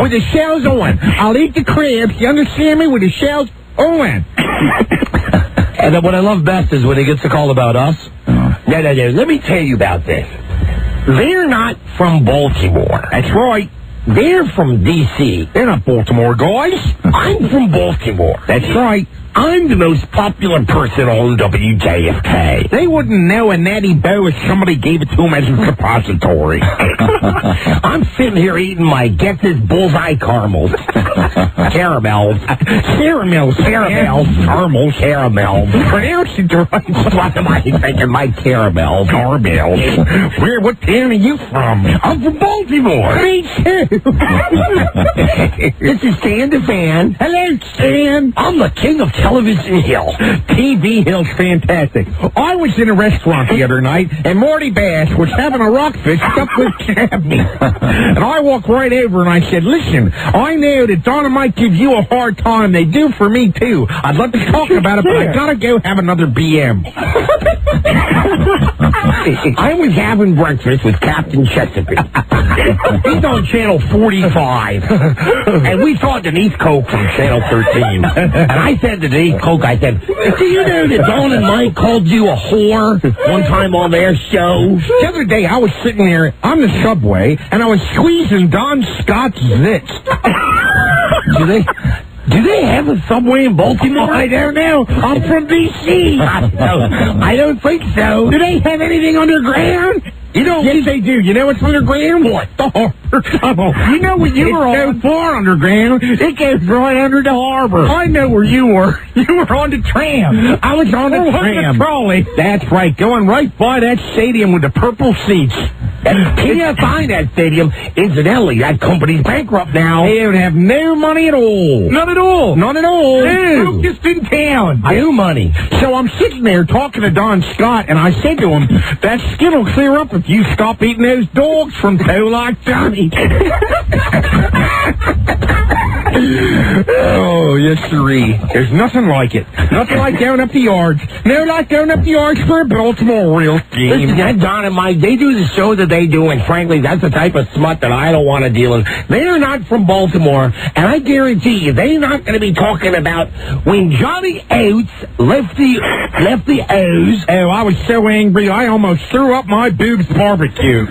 With the shells on. I'll eat the crabs, you understand me, with the shells on. And then what I love best is when he gets a call about us. No, let me tell you about this. They're not from Baltimore. That's right. They're from D.C. They're not Baltimore guys. I'm from Baltimore. That's right. I'm the most popular person on WJFK. They wouldn't know a natty bow if somebody gave it to them as a suppository. I'm sitting here eating my Get This Bullseye caramels. Caramels. Pronounce it right. What am I thinking? My caramels. What town are you from? I'm from Baltimore. Me too. This is Stan the Fan. Hello, Stan. I'm the king of Television Hill. TV Hill's fantastic. I was in a restaurant the other night, and Morty Bass was having a rockfish stuffed with cabbage. And I walked right over and I said, listen, I know that Donna might give you a hard time. They do for me, too. I'd love to talk about it, but I gotta go have another BM. I was having breakfast with Captain Chesapeake. He's on Channel 45. And we saw Denise Coke from Channel 13. And I said to Denise Coke, I said, do you know that Dawn and Mike called you a whore one time on their show? The other day, I was sitting there on the subway, and I was squeezing Don Scott's zits. Do they have a subway in Baltimore? I don't know. I'm from D.C. I don't think so. Do they have anything underground? Yes, they do. You know what's underground? What? The Harbor Tunnel. You know what you were on? It's so far underground, it goes right under the harbor. I know where you were. You were on the tram. I was on the tram. The trolley. That's right, going right by that stadium with the purple seats. And PSI, that stadium, incidentally, that company's bankrupt now. They don't have no money at all. None at all. None at all. No. Just in town. No money. So I'm sitting there talking to Don Scott, and I said to him, that skin will clear up if you stop eating those dogs from Toe Like Johnny. Oh, yes, sirree. There's nothing like it. Nothing like going up the yards. No, like going up the yards for a Baltimore Orioles game. Listen, that Don and Mike, they do the show that they do, and frankly, that's the type of smut that I don't want to deal with. They're not from Baltimore, and I guarantee you, they're not going to be talking about when Johnny Oates left the O's. Oh, I was so angry, I almost threw up my boobs barbecue.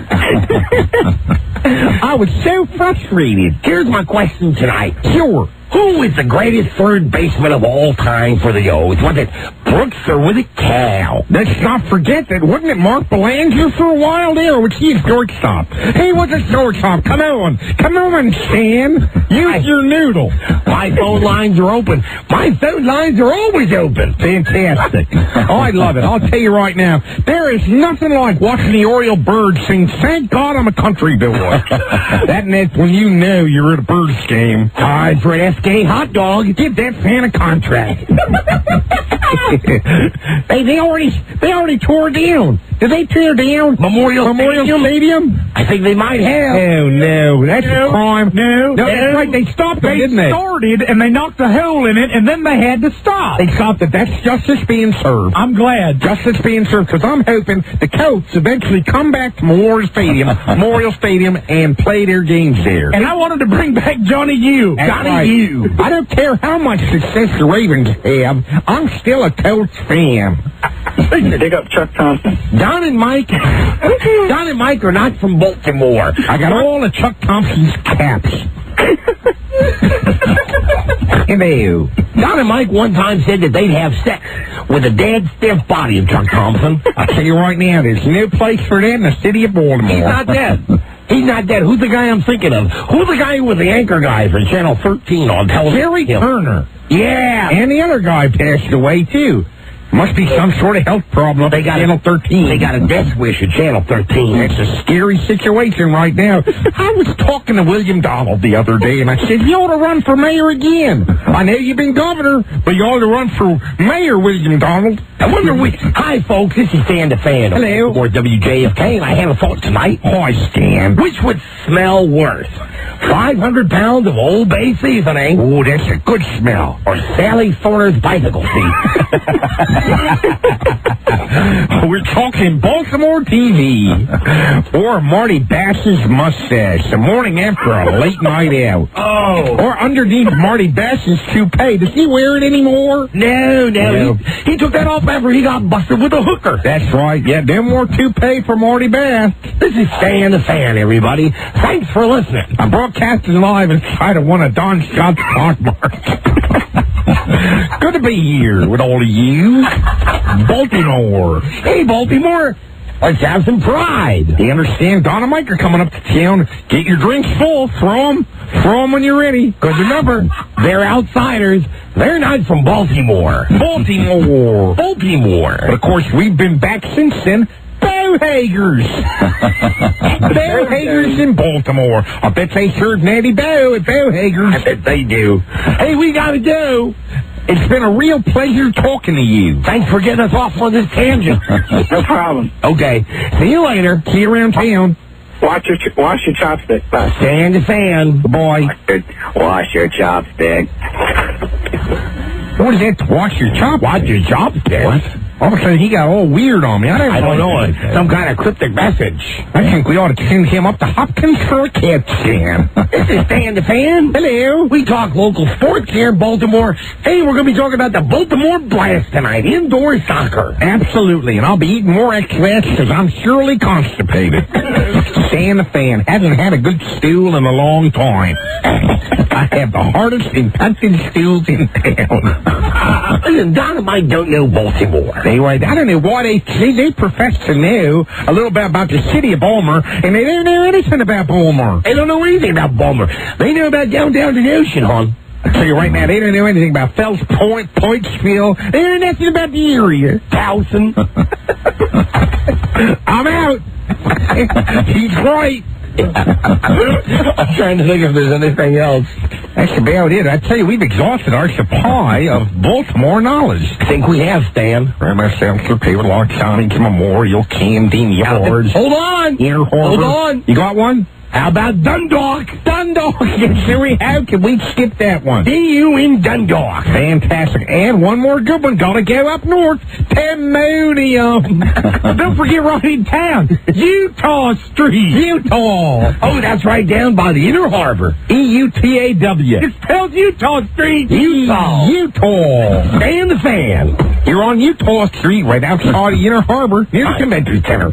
I was so frustrated. Here's my question tonight. Sure. Who is the greatest third baseman of all time for the O's? Was it Brooks or was it Cal? Let's not forget that, wasn't it Mark Belanger for a while there, or was he a shortstop? He was a shortstop. Come on, Stan. Use your noodle. My phone lines are open. My phone lines are always open. Fantastic. Oh, I love it. I'll tell you right now, there is nothing like watching the Oriole birds sing, thank God I'm a country boy. That's when you know you're at a Birds game. Time for an SK hot dog. Give that fan a contract. They already tore down. Did they tear down Memorial Stadium? I think they might have. Oh, no. That's a crime. No, that's right. They stopped it, didn't they? They started, and they knocked a hole in it, and then they had to stop. They stopped it. That's justice being served. I'm glad. Justice being served, because I'm hoping the Colts eventually come back to Memorial Stadium, and play their games there. And I wanted to bring back Johnny U. Johnny U. I don't care how much success the Ravens have. I'm still a Colts fan. Dig up Chuck Thompson. Don and Mike are not from Baltimore. I got all of Chuck Thompson's caps. Hello. Don and Mike one time said that they'd have sex with the dead, stiff body of Chuck Thompson. I'll tell you right now, there's no place for that in the city of Baltimore. He's not dead. He's not dead. Who's the guy I'm thinking of? Who's the guy who was the anchor guy for Channel 13 on television? Jerry Turner. Yeah. And the other guy passed away, too. Must be some sort of health problem. They got Channel 13. They got a death wish at Channel 13. It's a scary situation right now. I was talking to William Donald the other day, and I said, you ought to run for mayor again. I know you've been governor, but you ought to run for mayor, William Donald. I wonder Hi, folks. This is Stan the Fan. Hello. Or WJFK, and I had a thought tonight. Hi, Stan. Which would smell worse? 500 pounds of Old Bay seasoning. Oh, that's a good smell. Or Sally Thorner's bicycle seat. We're talking Baltimore TV. Or Marty Bass's mustache the morning after a late night out. Oh. Or underneath Marty Bass's toupee. Does he wear it anymore? No. He took that off after he got busted with a hooker. That's right. Yeah, no more toupee for Marty Bass. This is Stan the Fan, everybody. Thanks for listening. I'm broadcasting live inside of one of Don Scott's car marks. Good to be here with all of you. Baltimore. Hey, Baltimore. Let's have some pride. You understand? Don and Mike are coming up to town. Get your drinks full. Throw them when you're ready. Because remember, they're outsiders. They're not from Baltimore. Baltimore. But of course, we've been back since then. Bowhagers. Bowhagers in Baltimore. I bet they serve Natty Bow at Bowhagers. I bet they do. Hey, we gotta go. It's been a real pleasure talking to you. Thanks for getting us off on this tangent. No problem. Okay. See you later. See you around town. Wash your chopstick. Bye. Stan the Fan. Boy. Wash your chopstick. What is that? Wash your chopstick? Wash your chopstick? What? All of a sudden, he got all weird on me. I don't know. Some kind of cryptic message. I think we ought to send him up to Hopkins for a CAT scan. This is Stan the Fan. Hello. We talk local sports here in Baltimore. Hey, we're going to be talking about the Baltimore Blast tonight, indoor soccer. Absolutely, and I'll be eating more X-Lash because I'm surely constipated. Stan the Fan hasn't had a good stool in a long time. I have the hardest infected stools in town. Listen, Don and Mike don't know Baltimore. Anyway, I don't know why they profess to know a little bit about the city of Baltimore, and they don't know anything about Baltimore. They don't know anything about Baltimore. They know about downtown the ocean, hon. I tell you right now, they don't know anything about Fells Point, Pointsville. They don't know nothing about the area. Towson. I'm out. He's right. I'm trying to think if there's anything else. That's about it. I tell you, we've exhausted our supply of Baltimore knowledge. I think we have, Stan. Myself, Paper Law, County Memorial, Camden Yards. Hold on. Inner Harbor. Hold on. You got one? How about Dundalk? Dundalk. Yes, sir, we have. Can we skip that one? D.U. in Dundalk. Fantastic. And one more good one. Gotta go up north. Timonium. Don't forget right in town. Utah Street. Utah. Oh, that's right down by the Inner Harbor. E-U-T-A-W. It's spelled Utah Street. Utah. Utah. Stan the Fan. You're on Utah Street right outside the Inner Harbor near the convention center.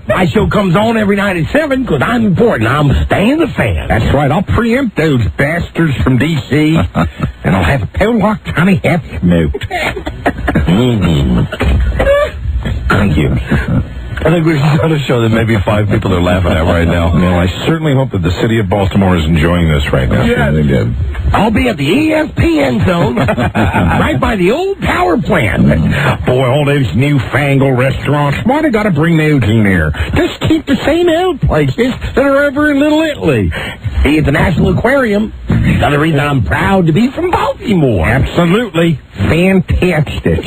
My show comes on every night at 7 because I'm important. I'm Stan the Fan. That's right. I'll preempt those bastards from D.C. and I'll have a Podlock Johnny half smoked. Thank you. I think we should on a show that maybe 5 people are laughing at right now. Well, I certainly hope that the city of Baltimore is enjoying this right now. Yes. They did. I'll be at the ESPN zone, right by the old power plant. Boy, all those newfangled restaurants, why they gotta bring those in there? Just keep the same old places that are over in Little Italy. See, at the National Aquarium. Another reason I'm proud to be from Baltimore. Absolutely. Fantastic.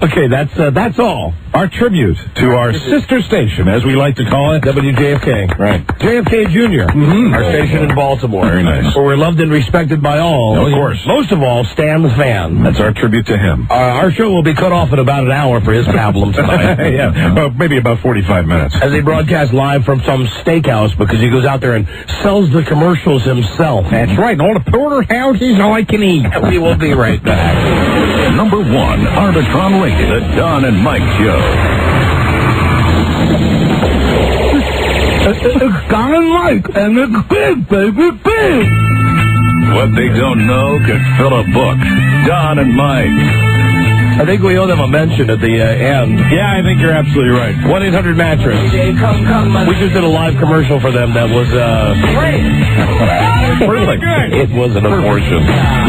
Okay, that's all. Our tribute to our sister station, as we like to call it, WJFK. Right. JFK Jr., our station in Baltimore. Very nice. Where we're loved and respected by all. Of course. Most of all, Stan the Fan. That's our tribute to him. Our show will be cut off in about an hour for his pablum tonight. Yeah, well, maybe about 45 minutes. As they broadcast live from some steakhouse because he goes out there and sells the commercials himself. That's right. All the porterhouses I can eat. We will be right back. Number 1, Arbitron rated, the Don and Mike Show. It's Don and Mike, and it's big, baby, big. What they don't know could fill a book. Don and Mike. I think we owe them a mention at the end. Yeah, I think you're absolutely right. 1-800-Mattress. We just did a live commercial for them that was Perfect. It was an abortion.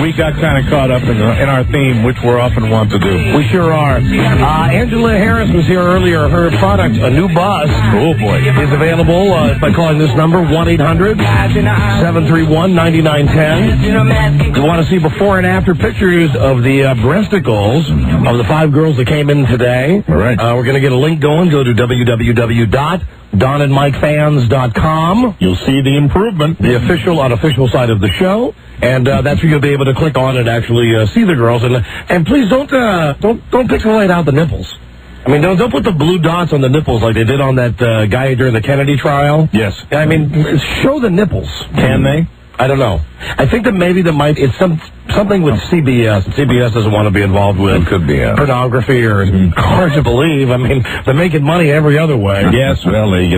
We got kind of caught up in our theme, which we're often want to do. We sure are. Angela Harris was here earlier. Her product, a new bus, is available by calling this number, 1-800-731-9910. You want to see before and after pictures of the breasticles of the 5 girls that came in today. All right. We're going to get a link going. Go to www.donandmikefans.com. You'll see the improvement. The unofficial side of the show. And that's where you'll be able to click on and actually see the girls. And please don't pixelate out the nipples. I mean, don't put the blue dots on the nipples like they did on that guy during the Kennedy trial. Yes. I mean, show the nipples. Can they? I don't know. I think that maybe it's something with CBS. CBS doesn't want to be involved with pornography or hard to believe. I mean, they're making money every other way. Yes, well, they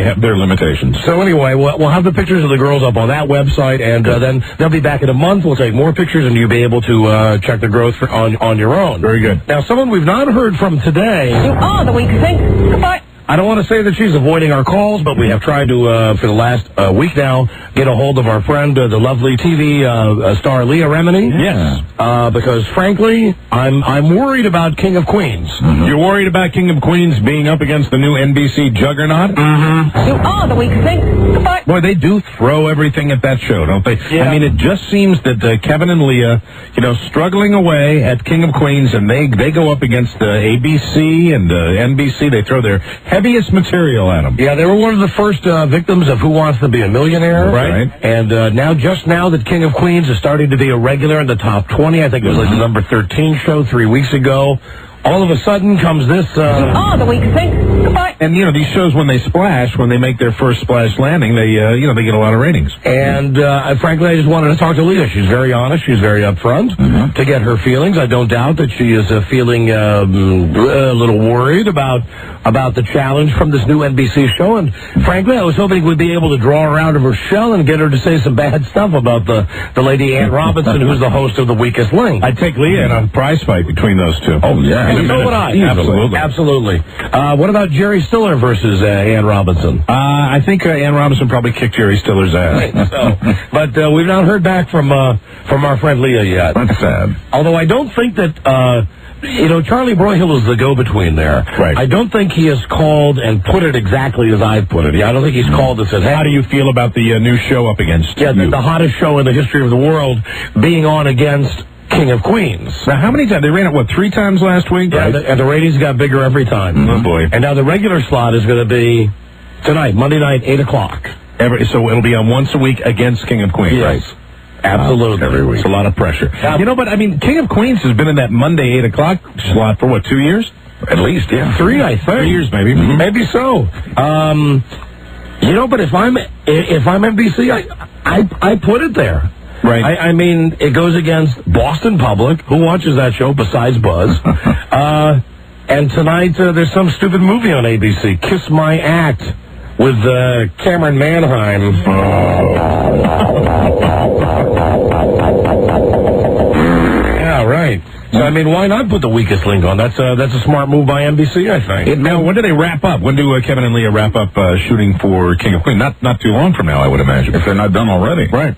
have their limitations. So anyway, we'll have the pictures of the girls up on that website, and then they'll be back in a month. We'll take more pictures, and you'll be able to check the growth on your own. Very good. Now, someone we've not heard from today. You are the weak thing. Goodbye. I don't want to say that she's avoiding our calls, but we have tried to, for the last week now, get a hold of our friend, the lovely TV star Leah Remini. Yes. Because, frankly, I'm worried about King of Queens. Mm-hmm. You're worried about King of Queens being up against the new NBC juggernaut? Mm-hmm. You are the weak thing. Goodbye. Boy, they do throw everything at that show, don't they? Yeah. I mean, it just seems that Kevin and Leah, struggling away at King of Queens, and they go up against ABC and NBC. They throw their heaviest material at them. Yeah, they were one of the first victims of Who Wants to Be a Millionaire. Right. And now that King of Queens is starting to be a regular in the top 20, I think it was like the number 13 show 3 weeks ago, all of a sudden comes this... Oh, the weak thing. Goodbye. And, these shows, when they make their first splash landing, they get a lot of ratings. And, frankly, I just wanted to talk to Leah. She's very honest. She's very upfront to get her feelings. I don't doubt that she is feeling a little worried about the challenge from this new NBC show. And, frankly, I was hoping we'd be able to draw her out of her shell and get her to say some bad stuff about the lady Ann Robinson, who's the host of The Weakest Link. I'd take Leah in a prize fight between those two. Oh, yeah. So would I. Absolutely. Absolutely. What about Jerry Stiller versus Ann Robinson? I think Ann Robinson probably kicked Jerry Stiller's ass. But we've not heard back from our friend Leah yet. That's sad. Although I don't think that... Charlie Broyhill is the go-between there. Right. I don't think he has called and put it exactly as I've put it. I don't think he's called and said, hey, how do you feel about the new show up against you? The hottest show in the history of the world being on against King of Queens. Now, how many times? They ran it, 3 times last week? Yeah, right? and the ratings got bigger every time. Oh, boy. And now the regular slot is going to be tonight, Monday night, 8 o'clock. So it'll be on once a week against King of Queens. Yes. Right. Absolutely. Every week. It's a lot of pressure. But, King of Queens has been in that Monday 8 o'clock slot for, 2 years? At least, yeah. 3, I think. 3 years, maybe. Mm-hmm. Maybe so. But if I'm NBC, I put it there. Right. It goes against Boston Public. Who watches that show besides Buzz? And tonight, there's some stupid movie on ABC, Kiss My Act, with Cameron Manheim. Yeah, right. So, why not put The Weakest Link on? That's a smart move by NBC, I think. Now, when do they wrap up? When do Kevin and Leah wrap up shooting for King of Queens? Not too long from now, I would imagine. If they're not done already. Right.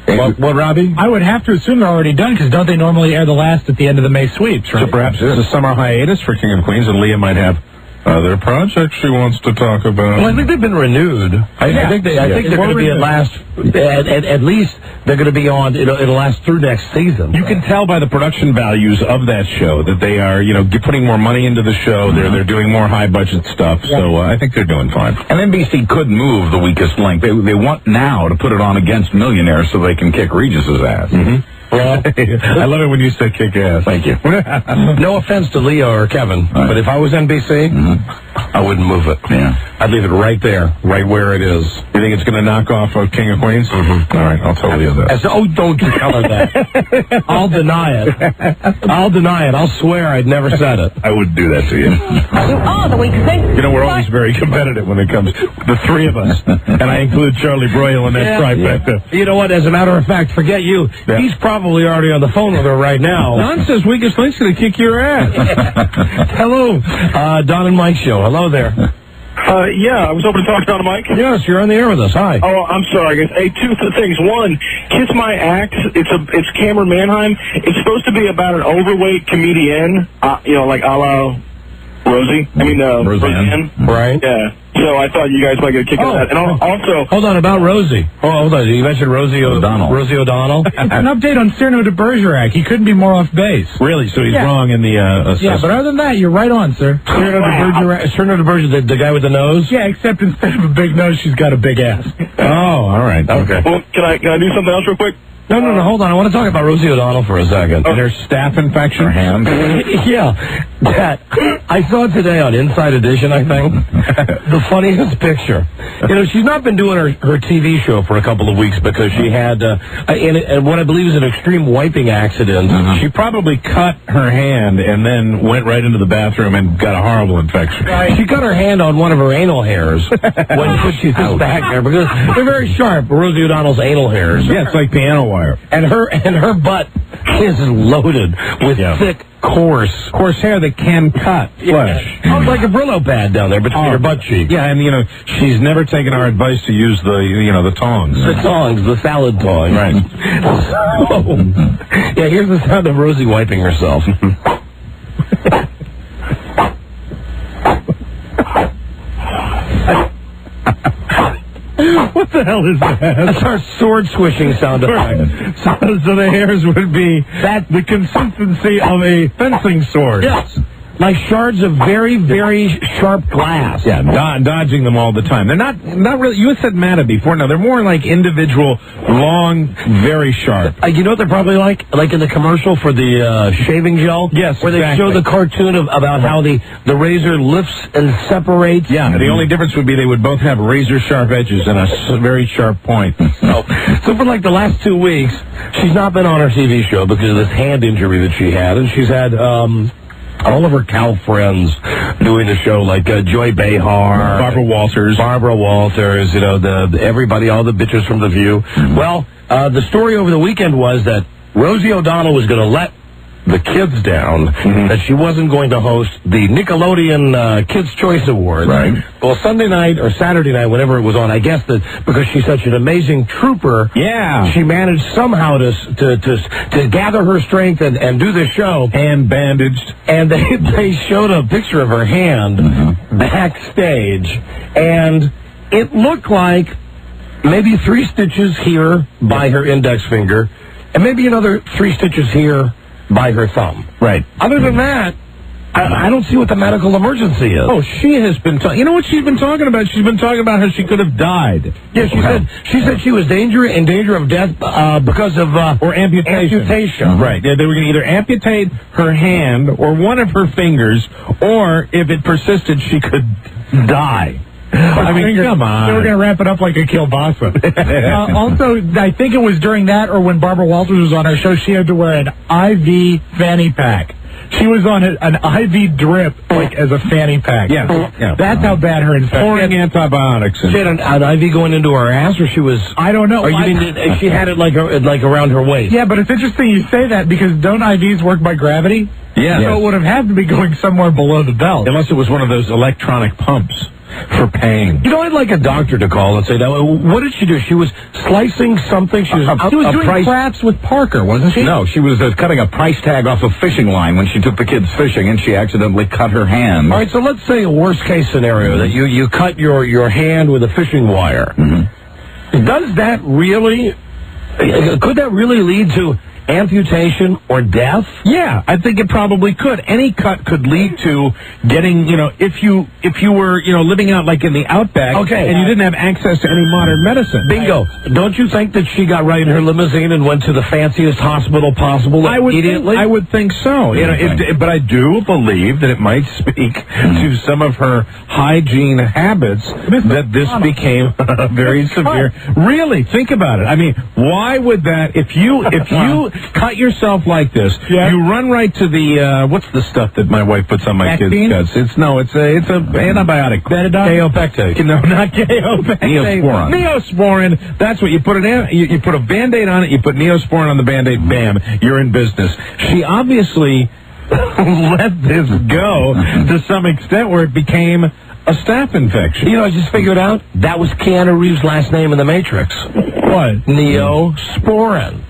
What, Robbie? I would have to assume they're already done, because don't they normally air the last at the end of the May sweeps, right? So perhaps it's a summer hiatus for King of Queens, and Leah might have other projects she wants to talk about. Well, I think they've been renewed. I think they're going to be at least they're going to be on. It'll last through next season. You can tell by the production values of that show that they are, putting more money into the show. They're doing more high budget stuff. Yeah. So I think they're doing fine. And NBC could move The Weakest Link. They want now to put it on against Millionaires so they can kick Regis's ass. Mm-hmm. Well, I love it when you say kick ass. Thank you. No offense to Leah or Kevin, but if I was NBC, I wouldn't move it. Yeah. I'd leave it right there, right where it is. You think it's going to knock off King of Queens? Mm-hmm. All right, I'll tell you that. Don't you tell her that. I'll deny it. I'll swear I'd never said it. I wouldn't do that to you. You are the weak thing. We're always very competitive when it comes to the three of us. And I include Charlie Broyle in that trifecta. Yeah. You know what? As a matter of fact, forget you. Yeah. He's probably already on the phone with her right now. Don says Weakest Link's going to kick your ass. Hello. Don and Mike show. Hello there. Yeah, I was hoping to talk to Don and Mike. Yes, you're on the air with us. Hi. Oh, I'm sorry, guys. Hey, two things. One, Kiss My Axe. It's Cameron Manheim. It's supposed to be about an overweight comedian, like a la Rosie. Roseanne. Right. Yeah. So I thought you guys might get a kick out of that. And also... Hold on, about Rosie. Hold on, you mentioned Rosie O'Donnell. Rosie O'Donnell? It's an update on Cyrano de Bergerac. He couldn't be more off base. Really? So he's wrong in the Yeah, but other than that, you're right on, sir. Cyrano de Bergerac, the guy with the nose? Yeah, except instead of a big nose, she's got a big ass. Oh, all right. Okay. Well, can I do something else real quick? No, hold on. I want to talk about Rosie O'Donnell for a second. And her staph infection? Her hand? Yeah. That. I saw today on Inside Edition, I think, the funniest picture. She's not been doing her TV show for a couple of weeks because she had, in what I believe is an extreme wiping accident. She probably cut her hand and then went right into the bathroom and got a horrible infection. She cut her hand on one of her anal hairs when she sits back there because they're very sharp, Rosie O'Donnell's anal hairs. Yeah, it's like piano wire. And her butt is loaded with thick, coarse hair that can cut flesh. Oh, it's like a Brillo pad down there between her butt cheeks. Yeah, and she's never taken our advice to use the tongs. The tongs, the salad tongs. Right. So, yeah, here's the sound of Rosie wiping herself. What the hell is that? That's our sword swishing sound effect. So the hairs would be the consistency of a fencing sword. Yes. Like shards of very, very sharp glass. Yeah, dodging them all the time. They're not really. You had said matta before. No, they're more like individual, long, very sharp. You know what they're probably like? Like in the commercial for the shaving gel? Yes, where they show the cartoon about how the razor lifts and separates. Yeah, the only difference would be they would both have razor sharp edges and a very sharp point. So for like the last 2 weeks, she's not been on her TV show because of this hand injury that she had, and she's had all of her cow friends doing the show, like Joy Behar, Barbara Walters, everybody, all the bitches from The View. Well, the story over the weekend was that Rosie O'Donnell was going to let the kids down, that she wasn't going to host the Nickelodeon Kids' Choice Awards. Right. Well, Sunday night or Saturday night, whenever it was on, I guess that because she's such an amazing trooper, she managed somehow to gather her strength and do the show. And bandaged. And they showed a picture of her hand backstage, and it looked like maybe 3 stitches here by her index finger, and maybe another 3 stitches here by her thumb. Right. Other than that, I don't see what the medical emergency is. Oh, she has been you know what she's been talking about? She's been talking about how she could have died. Yeah, she said she was in danger of death because of or amputation. Right. Yeah, they were going to either amputate her hand or one of her fingers, or if it persisted, she could die. I mean, come on. They were going to wrap it up like a kielbasa. Also, I think it was during that or when Barbara Walters was on her show, she had to wear an IV fanny pack. She was on an IV drip, like, as a fanny pack. Yeah. That's how bad her infection. Pouring antibiotics. She had an IV going into her ass, or she was... I don't know. Or you mean she had it like around her waist? Yeah, but it's interesting you say that because don't IVs work by gravity? Yeah. So it would have had to be going somewhere below the belt. Unless it was one of those electronic pumps for pain. I'd like a doctor to call and say, now, what did she do? She was slicing something? She was doing crafts with Parker, wasn't she? No, she was cutting a price tag off a fishing line when she took the kids fishing, and she accidentally cut her hand. All right, so let's say a worst-case scenario, that you cut your hand with a fishing wire. Does that really... Could that really lead to amputation or death? Yeah, I think it probably could. Any cut could lead to getting, if you were, living out like in the outback, and you didn't have access to any modern medicine. Bingo. Don't you think that she got right in her limousine and went to the fanciest hospital possible immediately? I would think so. But I do believe that it might speak to some of her hygiene habits that this became very severe. Really, think about it. I mean, why would that, if you cut yourself like this, you run right to the, what's the stuff that my wife puts on my kids' guts? It's a antibiotic. Kaopectate. No, not kaopectate. Neosporin. That's what you put you put a Band-Aid on it, you put Neosporin on the Band-Aid, bam, you're in business. She obviously let this go to some extent where it became A staph infection. You know, I just figured out that was Keanu Reeves' last name in The Matrix. What? Neosporin.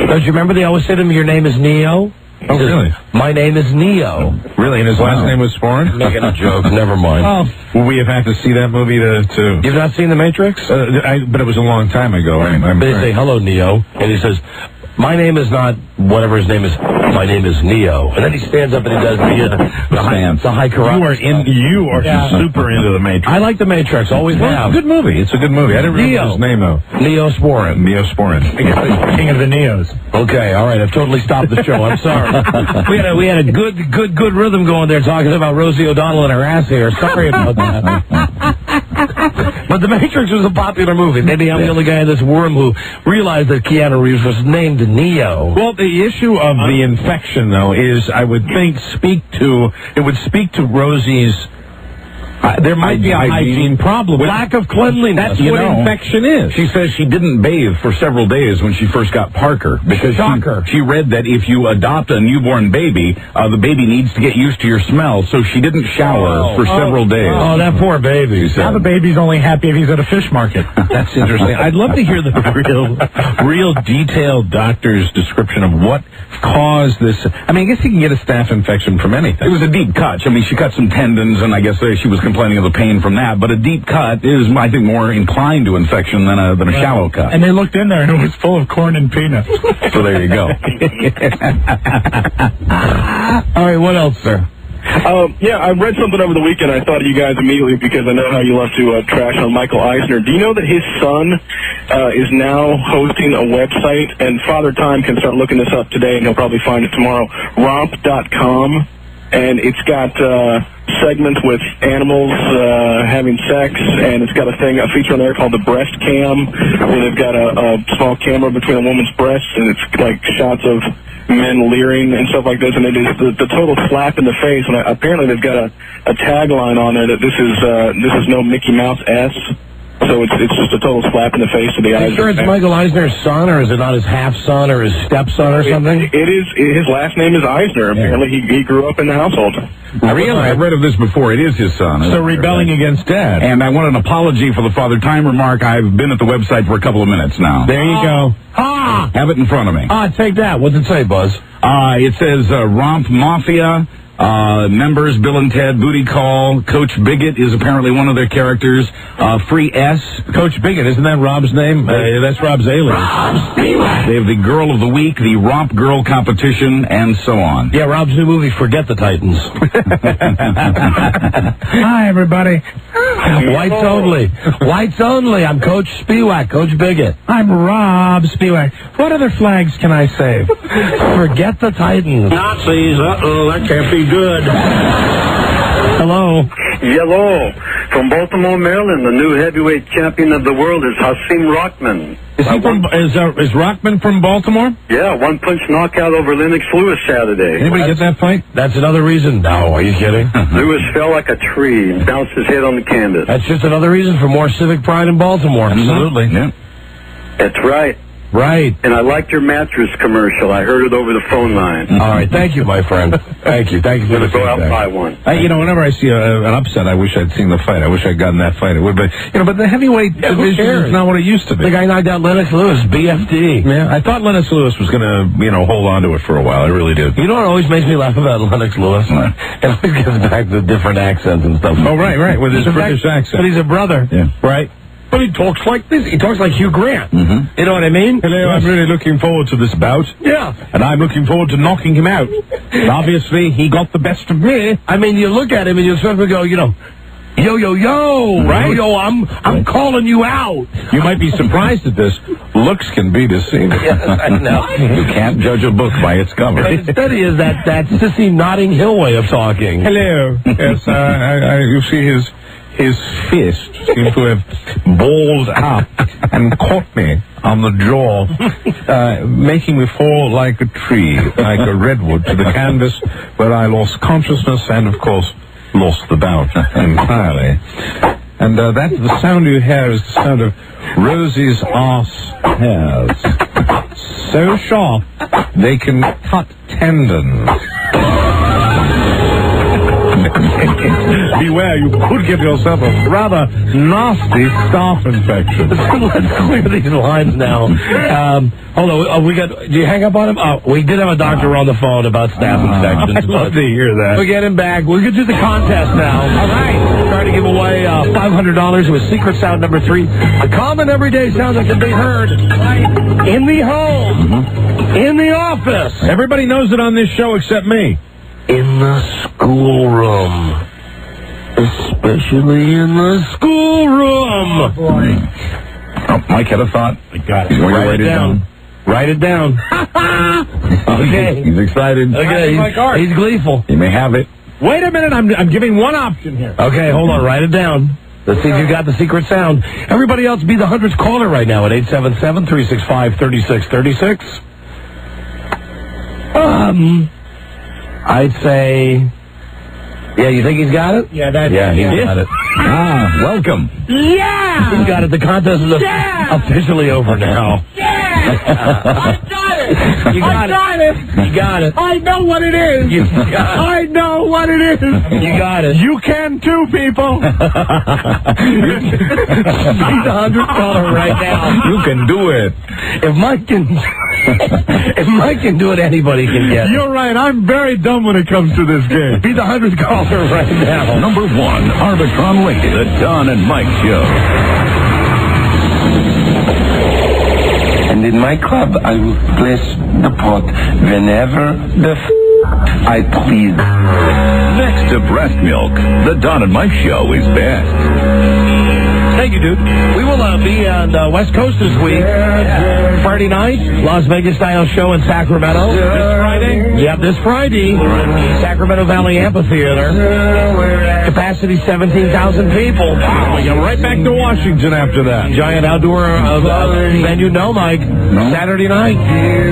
Don't you remember they always said to him, your name is Neo? Oh, really? My name is Neo. Really? And his last name was Sporin? Making a joke. Never mind. Will we have had to see that movie to... You've not seen The Matrix? But it was a long time ago. They say, hello, Neo. And he says, my name is not whatever his name is. My name is Neo. And then he stands up and he does the high karate. You are super into The Matrix. I like The Matrix. Always have. It's a good movie. It's a good movie. I didn't remember his name, though. Neosporin. Neosporin. I guess he's king of the Neos. Okay, all right. I've totally stopped the show. I'm sorry. we had a good rhythm going there talking about Rosie O'Donnell and her ass hair. Sorry about that. But The Matrix was a popular movie. Maybe I'm the only guy in this room who realized that Keanu Reeves was named Neo. Well, the issue of the infection, though, is I would think it would speak to Rosie's. There might be a hygiene problem. Lack of cleanliness. That's what infection is. She says she didn't bathe for several days when she first got Parker because she read that if you adopt a newborn baby, the baby needs to get used to your smell, so she didn't shower for several days. Oh, that poor baby. Now the baby's only happy if he's at a fish market. That's interesting. I'd love to hear the real detailed doctor's description of what caused this. I mean, I guess he can get a staph infection from anything. It was a deep cut. I mean, she cut some tendons, and I guess she was complaining of the pain from that. But a deep cut is, I think, more inclined to infection than a shallow cut. And they looked in there, and it was full of corn and peanuts. So there you go. All right, what else, sir? I read something over the weekend. I thought of you guys immediately because I know how you love to trash on Michael Eisner. Do you know that his son is now hosting a website, and Father Time can start looking this up today, and he'll probably find it tomorrow, romp.com, and it's got segments with animals having sex, and it's got a feature on there called the breast cam, where they've got a small camera between a woman's breasts, and it's like shots of men leering and stuff like this, and it is the total slap in the face. And apparently they've got a tagline on there that this is no Mickey Mouse S. So it's just a total slap in the face to the Are you sure it's Michael Eisner's son, or is it not his half-son or his stepson or something? It is. His last name is Eisner. Apparently he grew up in the household. I read of this before. It is his son. So rebelling against Dad. And I want an apology for the Father Time remark. I've been at the website for a couple of minutes now. There you go. Ah! Have it in front of me. Take that. What's it say, Buzz? It says Romp Mafia. Members, Bill and Ted, Booty Call, Coach Bigot is apparently one of their characters. Free S. Coach Bigot, isn't that Rob's name? That's Rob's alias. They have the Girl of the Week, the Romp Girl Competition, and so on. Yeah, Rob's new movie, Forget the Titans. Hi, everybody. Whites only. Whites only. I'm Coach Spiewak, Coach Bigot. I'm Rob Spiewak. What other flags can I save? Forget the Titans. Nazis. Uh-oh, that can't be good. Hello. Hello. From Baltimore, Maryland, the new heavyweight champion of the world is Hasim Rockman. Is Rockman from Baltimore? Yeah, one-punch knockout over Lennox Lewis Saturday. Anybody get that fight? That's another reason. No, are you kidding? Lewis fell like a tree and bounced his head on the canvas. That's just another reason for more civic pride in Baltimore. Absolutely. Yeah. That's right. Right. And I liked your mattress commercial. I heard it over the phone line. All right. Thank you, my friend. Thank you. Thank you for the go out and buy one. Whenever I see an upset, I wish I'd seen the fight. I wish I'd gotten that fight. It would be, but the heavyweight division is not what it used to be. The guy knocked out Lennox Lewis, BFD. Yeah, I thought Lennox Lewis was going to, hold on to it for a while. I really did. You know what always makes me laugh about Lennox Lewis? It always gets back to different accents and stuff. Oh, right, with his British accent. But he's a brother, right? But he talks like this. He talks like Hugh Grant. Mm-hmm. You know what I mean? Hello, I'm really looking forward to this bout. Yeah. And I'm looking forward to knocking him out. And obviously, he got the best of me. I mean, you look at him and you sort of go, yo, right? Yo, I'm calling you out. You might be surprised at this. Looks can be deceiving. Yes, I know. You can't judge a book by its cover. But instead he is that sissy Notting Hill way of talking. Hello. Yes, you see his fist seemed to have balled up and caught me on the jaw, making me fall like a tree, like a redwood, to the canvas, where I lost consciousness and, of course, lost the bout entirely. And that's the sound you hear is the sound of Rosie's arse hairs. So sharp, they can cut tendons. Beware, you could give yourself a rather nasty staph infection. Let's clear these lines now. Hold on, did you hang up on him? We did have a doctor on the phone about staph infections. I'd love to hear that. We'll get him back. We'll get to the contest now. All right. Trying to give away $500 with secret sound number 3. A common everyday sound that can be heard in the home, in the office. Everybody knows it on this show except me. In the schoolroom. Especially in the schoolroom. Oh, boy. Oh, Mike had a thought. I got it. Write it down. Write it down. Okay. He's excited. Okay. He's gleeful. You may have it. Wait a minute. I'm giving one option here. Okay, hold on. Write it down. Let's see if you got the secret sound. Everybody else be the 100th caller right now at 877-365-3636. I'd say... Yeah, you think he's got it? Yeah, that's he's got it. Welcome. Yeah! He's got it. The contest is officially over now. Yeah! I got it! You got it. You got it. I know what it is. You got it. I know what it is. You got it. You can too, people. He's the 100th caller right now. You can do it. If Mike can do it, anybody can get it. You're right. I'm very dumb when it comes to this game. Be the 100th caller right now. Number 1, Arbitron Lady, the Don and Mike Show. And in my club, I will place the pot whenever I please. Next to breast milk, the Don and Mike Show is best. Thank you, dude. We will be on the West Coast this week. Friday night, Las Vegas style show in Sacramento. This Friday? Yeah, this Friday. Sacramento Valley Amphitheater. Capacity 17,000 people. Wow, we go right back to Washington after that. Giant outdoor venue, no, Mike. Saturday night,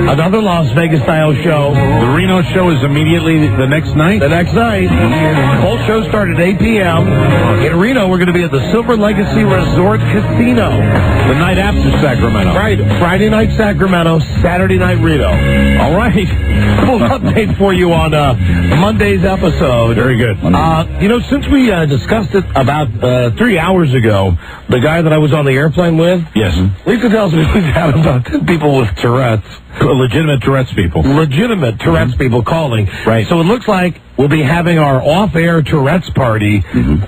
another Las Vegas style show. The Reno show is immediately the next night? The next night. Whole show started at 8 p.m. In Reno, we're going to be at the Silver Legacy Resort Casino. The night after Sacramento. Right. Friday night Sacramento, Saturday night Reno. All right. We'll update for you on Monday's episode. Very good. Since we discussed it about 3 hours ago, the guy that I was on the airplane with, yes, Lisa tells me we've had about 10 people with Tourette's. Legitimate Tourette's people. Legitimate Tourette's people calling. Right. So it looks like we'll be having our off-air Tourette's party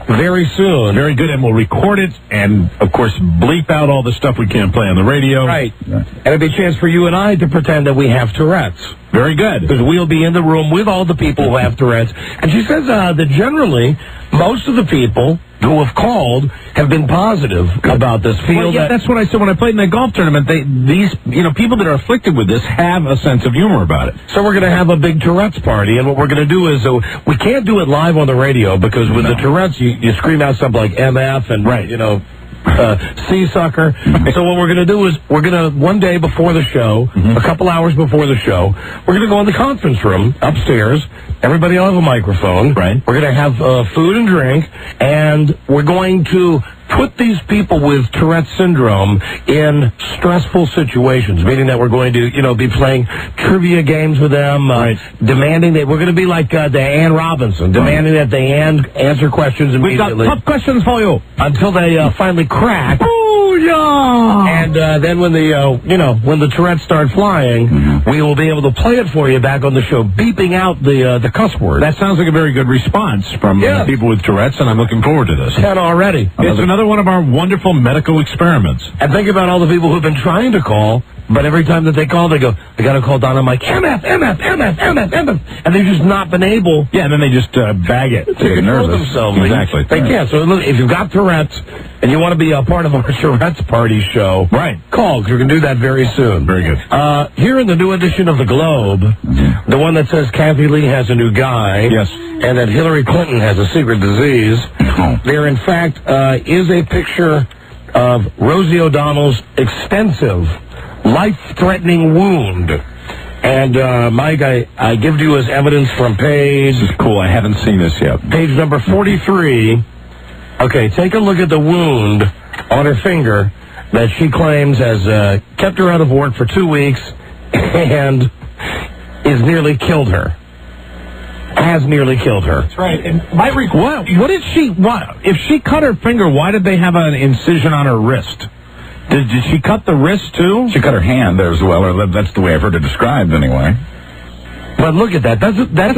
very soon. Very good, and we'll record it and, of course, bleep out all the stuff we can't play on the radio. Right. And it'll be a chance for you and I to pretend that we have Tourette's. Very good. Because we'll be in the room with all the people who have Tourette's. And she says that generally, most of the people who have called have been positive about this. That's what I said when I played in that golf tournament. These people that are afflicted with this have a sense of humor about it. So we're going to have a big Tourette's party, and what we're going to do is we can't do it live on the radio because with the Tourette's you scream out stuff like MF and sea sucker. So what we're going to do is we're going to one day before the show, a couple hours before the show, we're going to go in the conference room upstairs. Everybody will have a microphone. Right. We're going to have food and drink, and we're going to put these people with Tourette syndrome in stressful situations, meaning that we're going to, be playing trivia games with them, demanding that we're going to be like the Ann Robinson, demanding that they answer questions immediately. We've got tough questions for you. Until they finally crack. And then when the Tourette's start flying, we will be able to play it for you back on the show, beeping out the cuss word. That sounds like a very good response from people with Tourette's, and I'm looking forward to this. 10 already. It's another one of our wonderful medical experiments. And think about all the people who've been trying to call, but every time that they call, they go, I got to call Don. I'm like, MF, and they've just not been able. Yeah, and then they just bag it. To control themselves. Exactly. They can't. So look, if you've got Tourette's and you want to be a part of our Tourette's party show, call, because we're going to do that very soon. Very good. Here in the new edition of the Globe, the one that says Kathy Lee has a new guy, and that Hillary Clinton has a secret disease, there in fact is a picture of Rosie O'Donnell's extensive, life-threatening wound. And, Mike, I give to you as evidence from page... This is cool. I haven't seen this yet. Page number 43. Okay, take a look at the wound on her finger that she claims has kept her out of work for 2 weeks and has nearly killed her. has nearly killed her. That's right. And my What did she? What if she cut her finger? Why did they have an incision on her wrist? Did she cut the wrist too? She cut her hand there as well, or that's the way I've heard it described anyway. But look at that. That's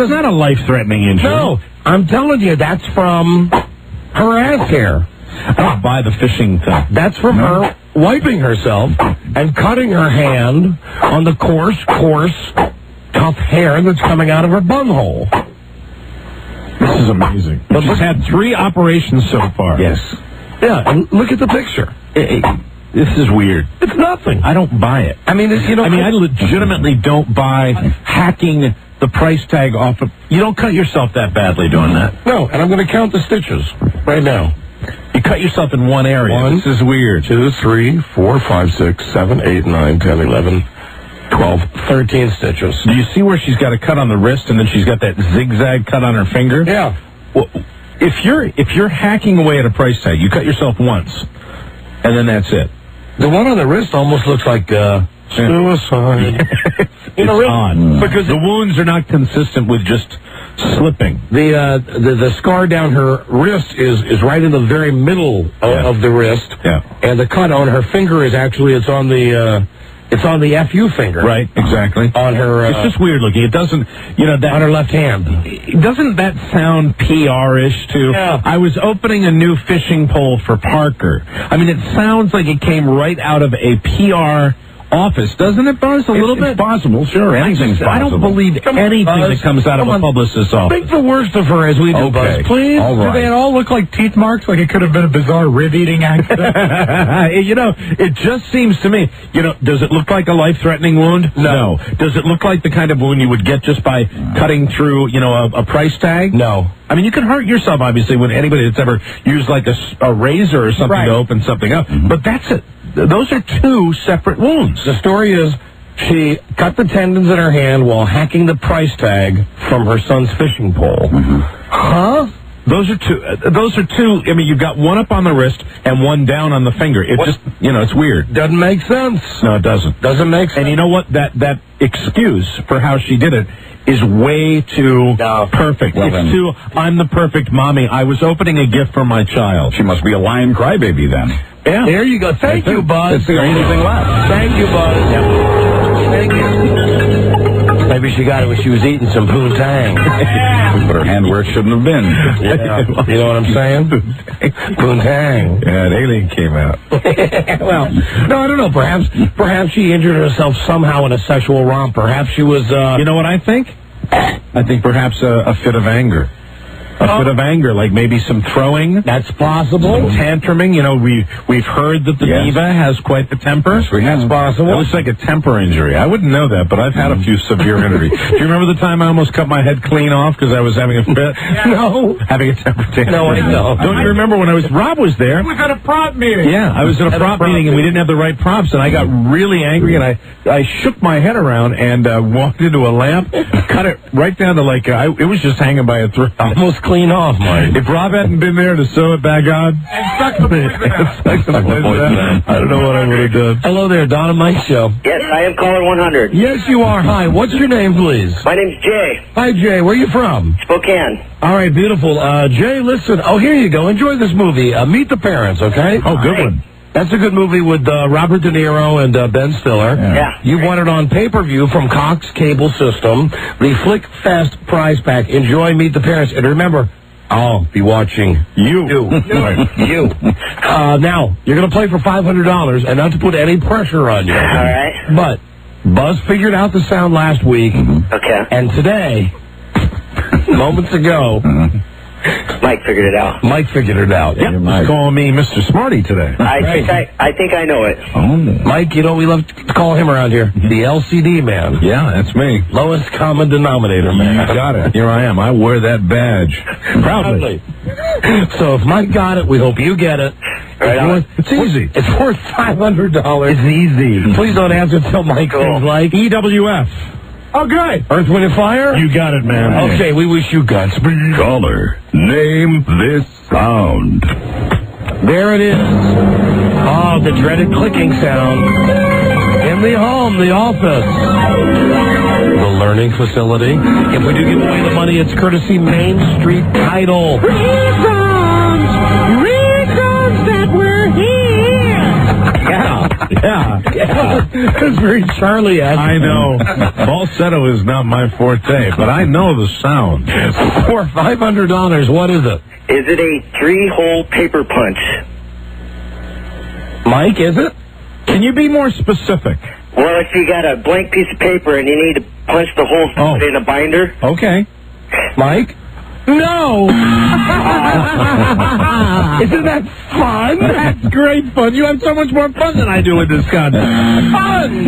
not a life-threatening injury. No, I'm telling you, that's from her ass hair. I don't buy the fishing thing. That's from her wiping herself and cutting her hand on the coarse, tough hair that's coming out of her bunghole. This is amazing. But she's had 3 operations so far. Yes. Yeah, and look at the picture. This is weird. It's nothing. I don't buy it. I mean, I legitimately don't buy hacking the price tag off of... You don't cut yourself that badly doing that. No, and I'm going to count the stitches right now. You cut yourself in one area. 1, this is weird. 2, 3, 4, 5, 6, 7, 8, 9, 10, 11, 12, 13 stitches. Do you see where she's got a cut on the wrist and then she's got that zigzag cut on her finger? Yeah. Well, if you're hacking away at a price tag, you cut yourself once, and then that's it. The one on the wrist almost looks like suicide. It's odd because the wounds are not consistent with just slipping. The scar down her wrist is right in the very middle of the wrist. Yeah. And the cut on her finger is actually it's on the FU finger. Right, exactly. On her it's just weird looking. It doesn't, that on her left hand. Doesn't that sound PR-ish too? Yeah. I was opening a new fishing pole for Parker. I mean, it sounds like it came right out of a PR office, doesn't it, Buzz? A little bit? It's possible, sure. Anything's possible. I don't believe anything that comes out of a publicist's office. Think the worst of her as we do, Buzz, please. All right. Do they all look like teeth marks? Like it could have been a bizarre rib-eating accident? It just seems to me, does it look like a life-threatening wound? No. Does it look like the kind of wound you would get just by cutting through, a price tag? No. I mean, you can hurt yourself, obviously, when anybody that's ever used like a razor or something to open something up. But that's it. Those are 2 separate wounds. The story is she cut the tendons in her hand while hacking the price tag from her son's fishing pole. Huh? Those are two. I mean, you've got one up on the wrist and one down on the finger. It just, it's weird. Doesn't make sense. No, it doesn't. Doesn't make sense. And you know what? That excuse for how she did it is way too perfect. It's too, I'm the perfect mommy. I was opening a gift for my child. She must be a lying crybaby then. Yeah. There you go. Thank you, Buzz. That's the only thing left. Thank you, Buzz. Yep. Thank you. Maybe she got it when she was eating some poontang. We put her hand where it shouldn't have been. Yeah. You know what I'm saying? Poontang. Yeah, an alien came out. Well, no, I don't know. Perhaps she injured herself somehow in a sexual romp. Perhaps she was. You know what I think? I think perhaps a fit of anger. A fit of anger, like maybe some throwing. That's possible. Some tantruming. We've heard that the diva has quite the temper. That's possible. It looks like a temper injury. I wouldn't know that, but I've had a few severe injuries. Do you remember the time I almost cut my head clean off because I was having a fit? No. Having a temper tantrum. No, I know. Don't you remember when Rob was there? It was at a prop meeting. Yeah, I was at a prop meeting and we didn't have the right props, and I got really angry and I shook my head around and walked into a lamp, cut it right down to it was just hanging by a thread. Almost clean off, Mike. If Rob hadn't been there to sew it back on, I don't know what I would have done. Hello there, Don and Mike Show. Yes, I am caller 100. Yes, you are. Hi. What's your name, please? My name's Jay. Hi, Jay. Where are you from? Spokane. All right, beautiful. Jay, listen. Oh, here you go. Enjoy this movie. Meet the Parents, okay? Oh, good one. That's a good movie with Robert De Niro and Ben Stiller. Yeah. You won it on pay-per-view from Cox Cable System. The Flick Fest prize pack. Enjoy Meet the Parents. And remember, I'll be watching you. You. Now, you're going to play for $500, and not to put any pressure on you. All right. But Buzz figured out the sound last week. Okay. And today, moments ago, Mike figured it out. Mike figured it out. Yep, he's calling me Mr. Smarty today. I think I know it. Oh. Mike, we love to call him around here the LCD man. Yeah, that's me. Lowest common denominator man. You got it. Here I am. I wear that badge. Proudly. So if Mike got it, we hope you get it. Right it's easy. It's worth $500. It's easy. Please don't answer until Mike says like EWF. Oh, good. Earth, Wind, and Fire? You got it, man. Okay, we wish you Godspeed. Caller, name this sound. There it is. Oh, the dreaded clicking sound. In the home, the office. The learning facility. If we do give away the money, it's courtesy Main Street Title. Reruns that we're here. Yeah. It's very Charlie-esque. I know. Falsetto is not my forte, but I know the sound. For $500, what is it? Is it a 3-hole paper punch? Mike, is it? Can you be more specific? Well, if you got a blank piece of paper and you need to punch the holes in a binder. Okay. Mike? No. Isn't that fun? That's great fun. You have so much more fun than I do with this gun. Fun.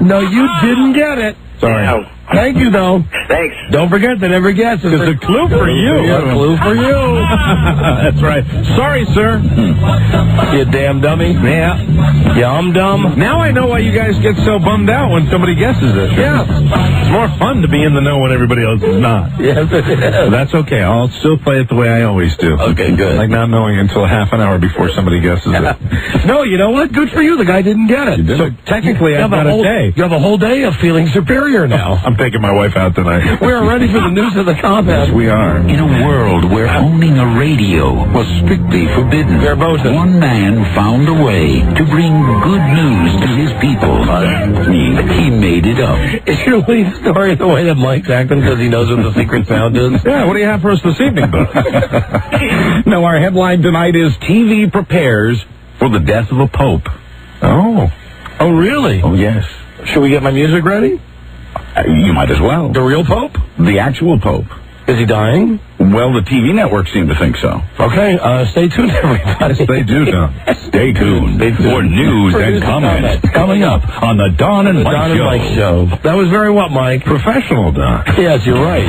No, you didn't get it. Sorry. No. Thank you, though. Thanks. Don't forget that every guess is a clue for you. A clue for you. That's right. Sorry, sir. You damn dummy. Yeah. Yeah, I'm dumb. Now I know why you guys get so bummed out when somebody guesses it. Yeah. It's more fun to be in the know when everybody else is not. Yes, it is. But that's okay. I'll still play it the way I always do. Okay, good. Like not knowing until half an hour before somebody guesses it. No, you know what? Good for you. The guy didn't get it. So technically, I've got a day. You have a whole day of feeling superior now. I'm taking my wife out tonight. We're ready for the news of the contest. Yes, we are. In a world where owning a radio was strictly forbidden, one man found a way to bring good news to his people. He made it up. Is your lead story the way that Mike's acting because he knows what the secret sound is? Yeah, what do you have for us this evening, Bob? No, our headline tonight is TV prepares for the death of a pope. Oh. Oh, really? Oh, yes. Should we get my music ready? You might as well. The real Pope? The actual Pope. Is he dying? Well, the TV networks seem to think so. Okay, stay tuned, everybody. Stay tuned. Stay tuned for news and comments coming up on the Don and Mike Show. That was very what, Mike? Professional, Don. Yes, you're right.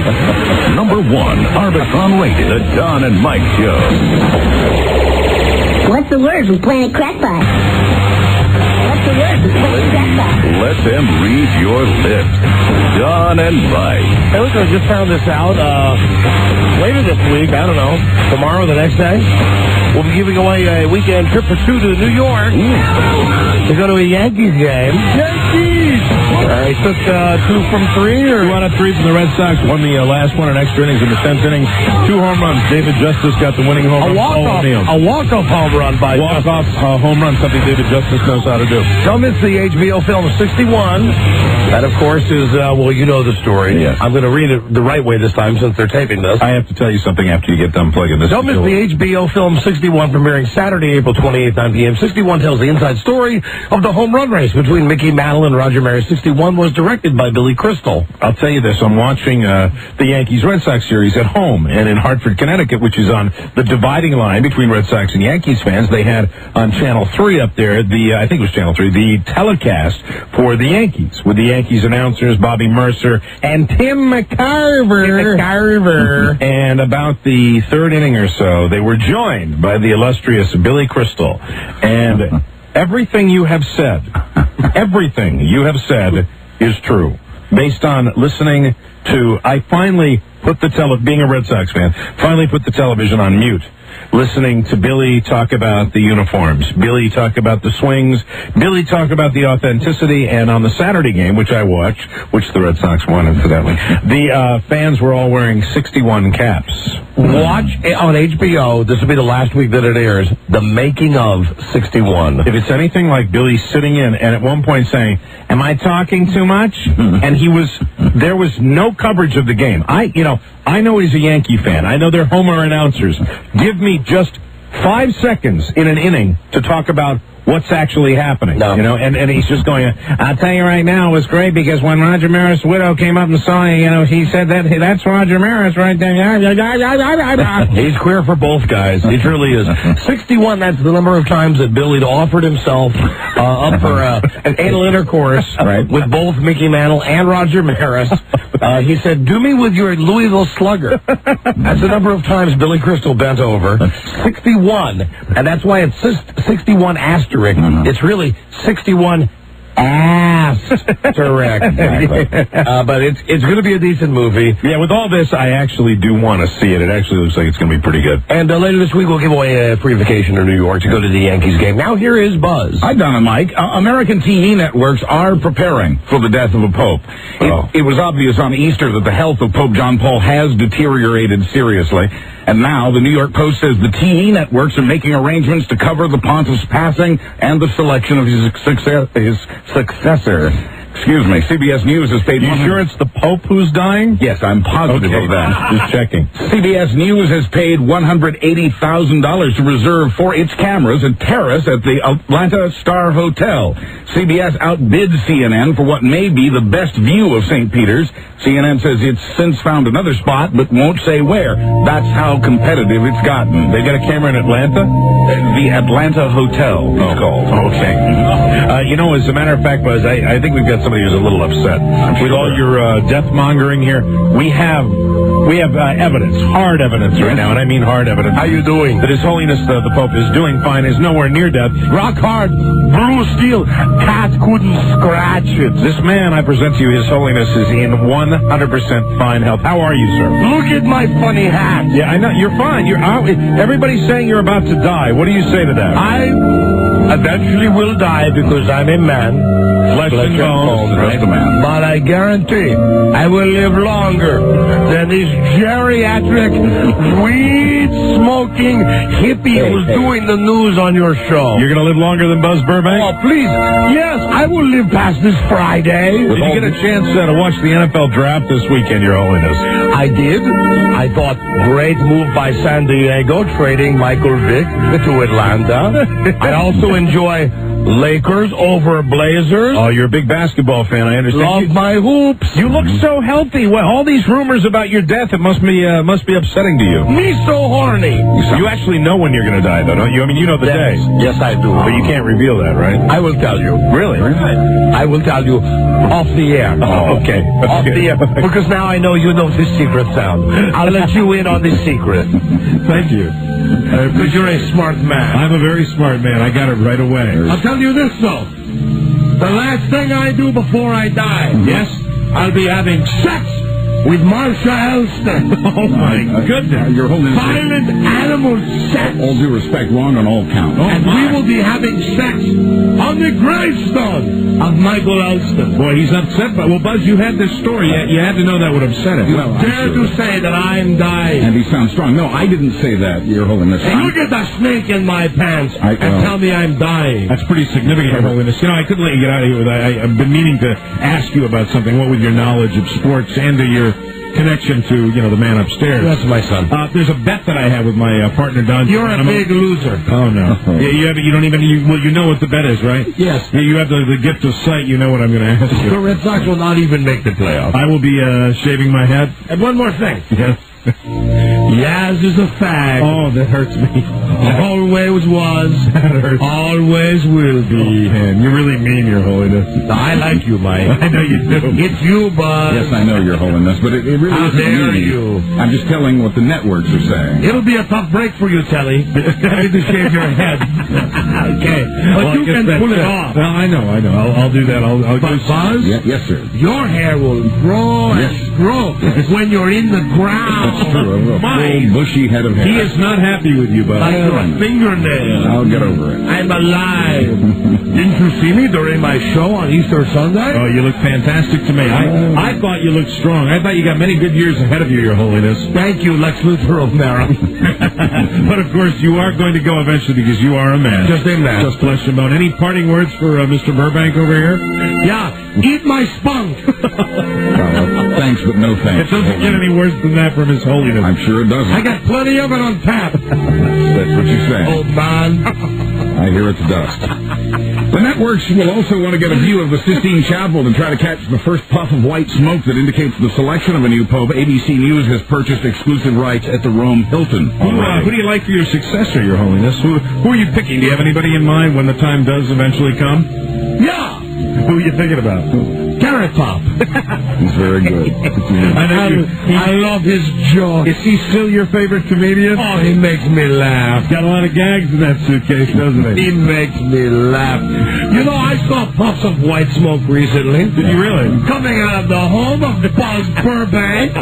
Number 1, Arbitron rated, the Don and Mike Show. What's the word from Planet Crackpot? What's the word from Planet Crackpot? Let them read your lips. Don and Mike. Hey, look, I just found this out. Later this week, I don't know, tomorrow, the next day, we'll be giving away a weekend trip for 2 to New York to go to a Yankees game. Yankees! He took 2 from 3, or 2 out of 3 from the Red Sox. Won the last one in extra innings in the 10th inning. 2 home runs. David Justice got the winning home run. A walk-off home run by Walk-off home run, something David Justice knows how to do. Don't miss the HBO film 61. That, of course, is, well, you know the story. Yes. I'm going to read it the right way this time since they're taping this. I have to tell you something after you get done plugging this. Don't miss the HBO film 61 premiering Saturday, April 28th, 9 p.m. 61 tells the inside story of the home run race between Mickey Mantle and Roger Maris. 61 was directed by Billy Crystal. I'll tell you this. I'm watching the Yankees-Red Sox series at home and in Hartford, Connecticut, which is on the dividing line between Red Sox and Yankees fans. They had on Channel 3 up there, I think it was Channel 3, the telecast for the Yankees with the Yankees announcers, Bobby Mercer and Tim McCarver. And about the 3rd inning or so, they were joined by the illustrious Billy Crystal. And everything you have said is true. Based on listening to, I finally put being a Red Sox fan, finally put the television on mute. Listening to Billy talk about the uniforms, Billy talk about the swings, Billy talk about the authenticity, and on the Saturday game, which I watched, which the Red Sox won, incidentally, the fans were all wearing 61 caps. Watch on HBO, this will be the last week that it airs, The Making of 61. If it's anything like Billy sitting in and at one point saying, "Am I talking too much?" and there was no coverage of the game. I know he's a Yankee fan. I know they're Homer announcers. Give me just 5 seconds in an inning to talk about what's actually happening. No. And he's just going, I'll tell you right now, it was great because when Roger Maris' widow came up and saw you, he said that's Roger Maris right there. He's queer for both guys. He truly is. 61, that's the number of times that Billy offered himself up for an anal intercourse with both Mickey Mantle and Roger Maris. He said, do me with your Louisville Slugger. That's the number of times Billy Crystal bent over. 61. And that's why it's 61 asterisk. It's really 61 past Tourette. But it's going to be a decent movie. Yeah, with all this, I actually do want to see it. It actually looks like it's going to be pretty good. And later this week, we'll give away a free vacation to New York to go to the Yankees game. Now, here is Buzz. Hi, Don and Mike. American TV networks are preparing for the death of a pope. It was obvious on Easter that the health of Pope John Paul has deteriorated seriously. And now the New York Post says the TV networks are making arrangements to cover the pontiff's passing and the selection of his successor. Excuse me. CBS News has paid... You sure it's the Pope who's dying? Yes, I'm positive of that. Just checking. CBS News has paid $180,000 to reserve for its cameras a terrace at the Atlanta Star Hotel. CBS outbid CNN for what may be the best view of St. Peter's. CNN says it's since found another spot, but won't say where. That's how competitive it's gotten. They got a camera in Atlanta? The Atlanta Hotel, it's called. Okay. You know, as a matter of fact, Buzz, I think we've got somebody who's a little upset. With all your death-mongering here, we have evidence, hard evidence right now, and I mean hard evidence. How you doing? That His Holiness the Pope is doing fine, is nowhere near death. Rock hard, blue steel, cat couldn't scratch it. This man I present to you, His Holiness, is in 100% fine health. How are you, sir? Look at my funny hat. Yeah, I know. You're fine. Everybody's saying you're about to die. What do you say to that? I eventually will die because I'm a man. Flesh and bones, right? But I guarantee I will live longer than this geriatric, weed-smoking hippie who's doing the news on your show. You're going to live longer than Buzz Burbank? Oh, please. Yes, I will live past this Friday. Did you get a chance to watch the NFL draft this weekend, Your Holiness? I did. I thought, great move by San Diego, trading Michael Vick to Atlanta. I also enjoy Lakers over Blazers. Oh, you're a big basketball fan, I understand. Love my hoops. You look so healthy. Well, all these rumors about your death, it must be upsetting to you. Me so horny. You actually know when you're going to die, though, don't you? I mean, you know the day. Yes, I do. But you can't reveal that, right? I will tell you. Really? I will tell you off the air. Oh, okay. Off the air. Because now I know you know this secret sound. I'll let you in on this secret. Thank you. Because you're a smart man. I'm a very smart man. I got it right away. I'll tell you this, though. The last thing I do before I die, yes, I'll be having sex with Marsha Elston. Oh, my goodness. Your Holiness. Violent animal sex. All due respect, wrong on all counts. And we will be having sex on the gravestone of Michael Elston. Boy, he's upset. But well, Buzz, you had this story. You had to know that would upset him. You dare to say that I'm dying. And he sounds strong. No, I didn't say that, Your Holiness. Hey, look at the snake in my pants and tell me I'm dying. That's pretty significant, Your Holiness. You know, I couldn't let you get out of here without... I've been meaning to ask you about something. What with your knowledge of sports and your connection to, the man upstairs. That's my son. There's a bet that I have with my partner, Don. You're a big loser. Oh, no. Yeah, you don't even... you know what the bet is, right? Yes. Yeah, you have the gift of sight. You know what I'm going to ask you. The Red Sox will not even make the playoffs. I will be shaving my head. And one more thing. Yes. Yaz is a fag. Oh, that hurts me. Always was. That hurts. Always will be. Man, you're really mean, Your Holiness. I like you, Mike. I know you do. It's you, Buzz. Yes, I know, Your Holiness, but it really How isn't dare me. you? I'm just telling what the networks are saying. It'll be a tough break for you, Telly. Having to shave your head. Okay. But you can pull it off. Well, I know. I'll do that. I'll but Buzz, yes, sir. Your hair will grow and grow when you're in the ground. That's true. A full, bushy head of hair. He is not happy with you, Buzz. Like your fingernail. I'll get over it. I'm alive. Didn't you see me during my show on Easter Sunday? Oh, you look fantastic to me. I thought you looked strong. I thought you got many good years ahead of you, Your Holiness. Thank you, Lex Luthor O'Mara. But, of course, you are going to go eventually because you are a man. Just a man. Just flesh and bone. Any parting words for Mr. Burbank over here? Yeah, eat my spunk. Thanks, but no thanks. It doesn't get any worse than that from His Holiness. I'm sure it doesn't. I got plenty of it on tap. That's what you say. Old man. I hear it's dust. The networks will also want to get a view of the Sistine Chapel to try to catch the first puff of white smoke that indicates the selection of a new pope. ABC News has purchased exclusive rights at the Rome Hilton. Who do you like for your successor, Your Holiness? Who are you picking? Do you have anybody in mind when the time does eventually come? Yeah. Who are you thinking about? Carrot Top. He's very good. I love his joke. Is he still your favorite comedian? Oh, he makes me laugh. Got a lot of gags in that suitcase, doesn't he? He makes me laugh. You know, I saw puffs of white smoke recently. Did you really? Coming out of the home of Buzz Burbank.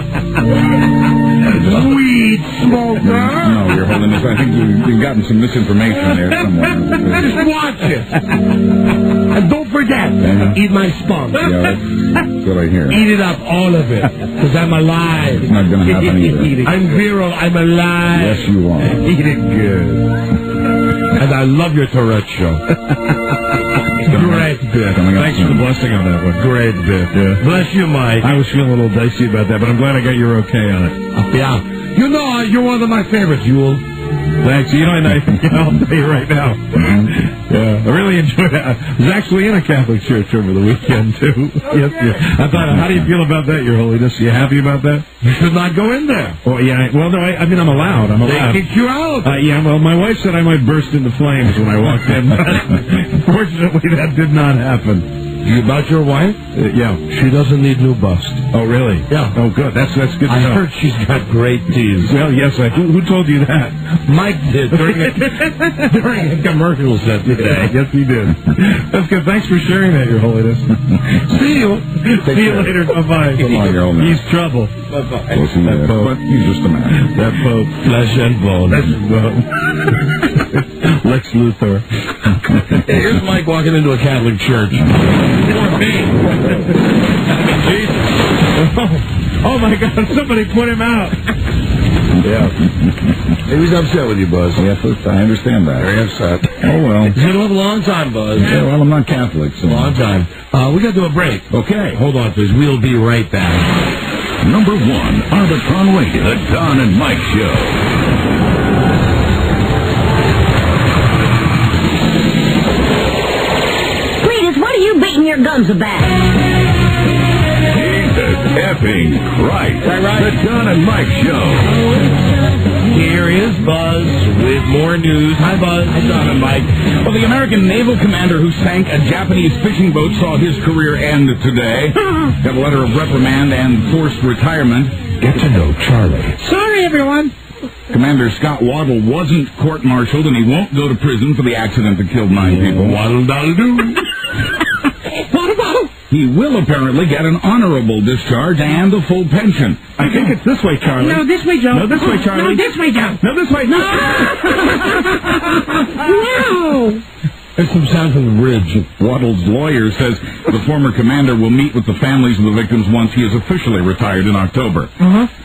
Sweet smoker. No, Your Holiness, I think you've gotten some misinformation there somewhere. Just watch it. And don't forget, eat my spunk. Yeah, that's what I hear. Eat it up, all of it, because I'm alive. It's not going to happen either. I'm virile, I'm alive. Yes, you are. Eat it good. And I love your Tourette show. Great bit. Thanks for the blessing on that one. Great bit. Yeah. Bless you, Mike. I was feeling a little dicey about that, but I'm glad I got your okay on it. Yeah. You know, you're one of my favorites, Yule. Thanks. You know, I'll tell you right now. Yeah, I really enjoyed it. I was actually in a Catholic church over the weekend, too. Yes. I thought, how do you feel about that, Your Holiness? You happy about that? You should not go in there. Oh, yeah. Well, no, I mean, I'm allowed. They kick you out. Yeah, well, my wife said I might burst into flames when I walked in. Fortunately, that did not happen. About your wife? Yeah. She doesn't need new bust. Oh, really? Yeah. Oh, good. That's good to know. I heard she's got great teeth. Well, yes. Who told you that? Mike did during a commercial set today. Yes, he did. That's good. Thanks for sharing that, Your Holiness. See you. See you later. Bye-bye. Come on, Your Holiness. He's trouble. Bye-bye. We'll see you That there. Pope. But he's just a man. That Pope. Flesh and bone. Lex Luthor. Here's Mike walking into a Catholic church. Poor me. Jesus. Oh, my God. Somebody put him out. Yeah. He was upset with you, Buzz. Yes, I understand that. Very upset. Oh, well. It's been a long time, Buzz. Yeah, well, I'm not Catholic, so... Long time. We got to do a break. Okay. Hold on, please. We'll be right back. Number 1, Arbitron Radio, the Don and Mike Show. Cletus, what are you beating your gums about? Jesus effing Christ. Is that right? The Don and Mike Show. Here is Buzz with more news. Hi, Buzz. Hi, Don and Mike. Well, the American naval commander who sank a Japanese fishing boat saw his career end today. Got a letter of reprimand and forced retirement. Get to know Charlie. Sorry, everyone. Commander Scott Waddle wasn't court-martialed, and he won't go to prison for the accident that killed 9 people. Waddle-daddle-doo. He will apparently get an honorable discharge and a full pension. I think it's this way, Charlie. No, this way, Joe. No, this way, Charlie. No, this way, Joe. No, this way. No. There's some sound from the bridge. Waddle's lawyer says the former commander will meet with the families of the victims once he is officially retired in October.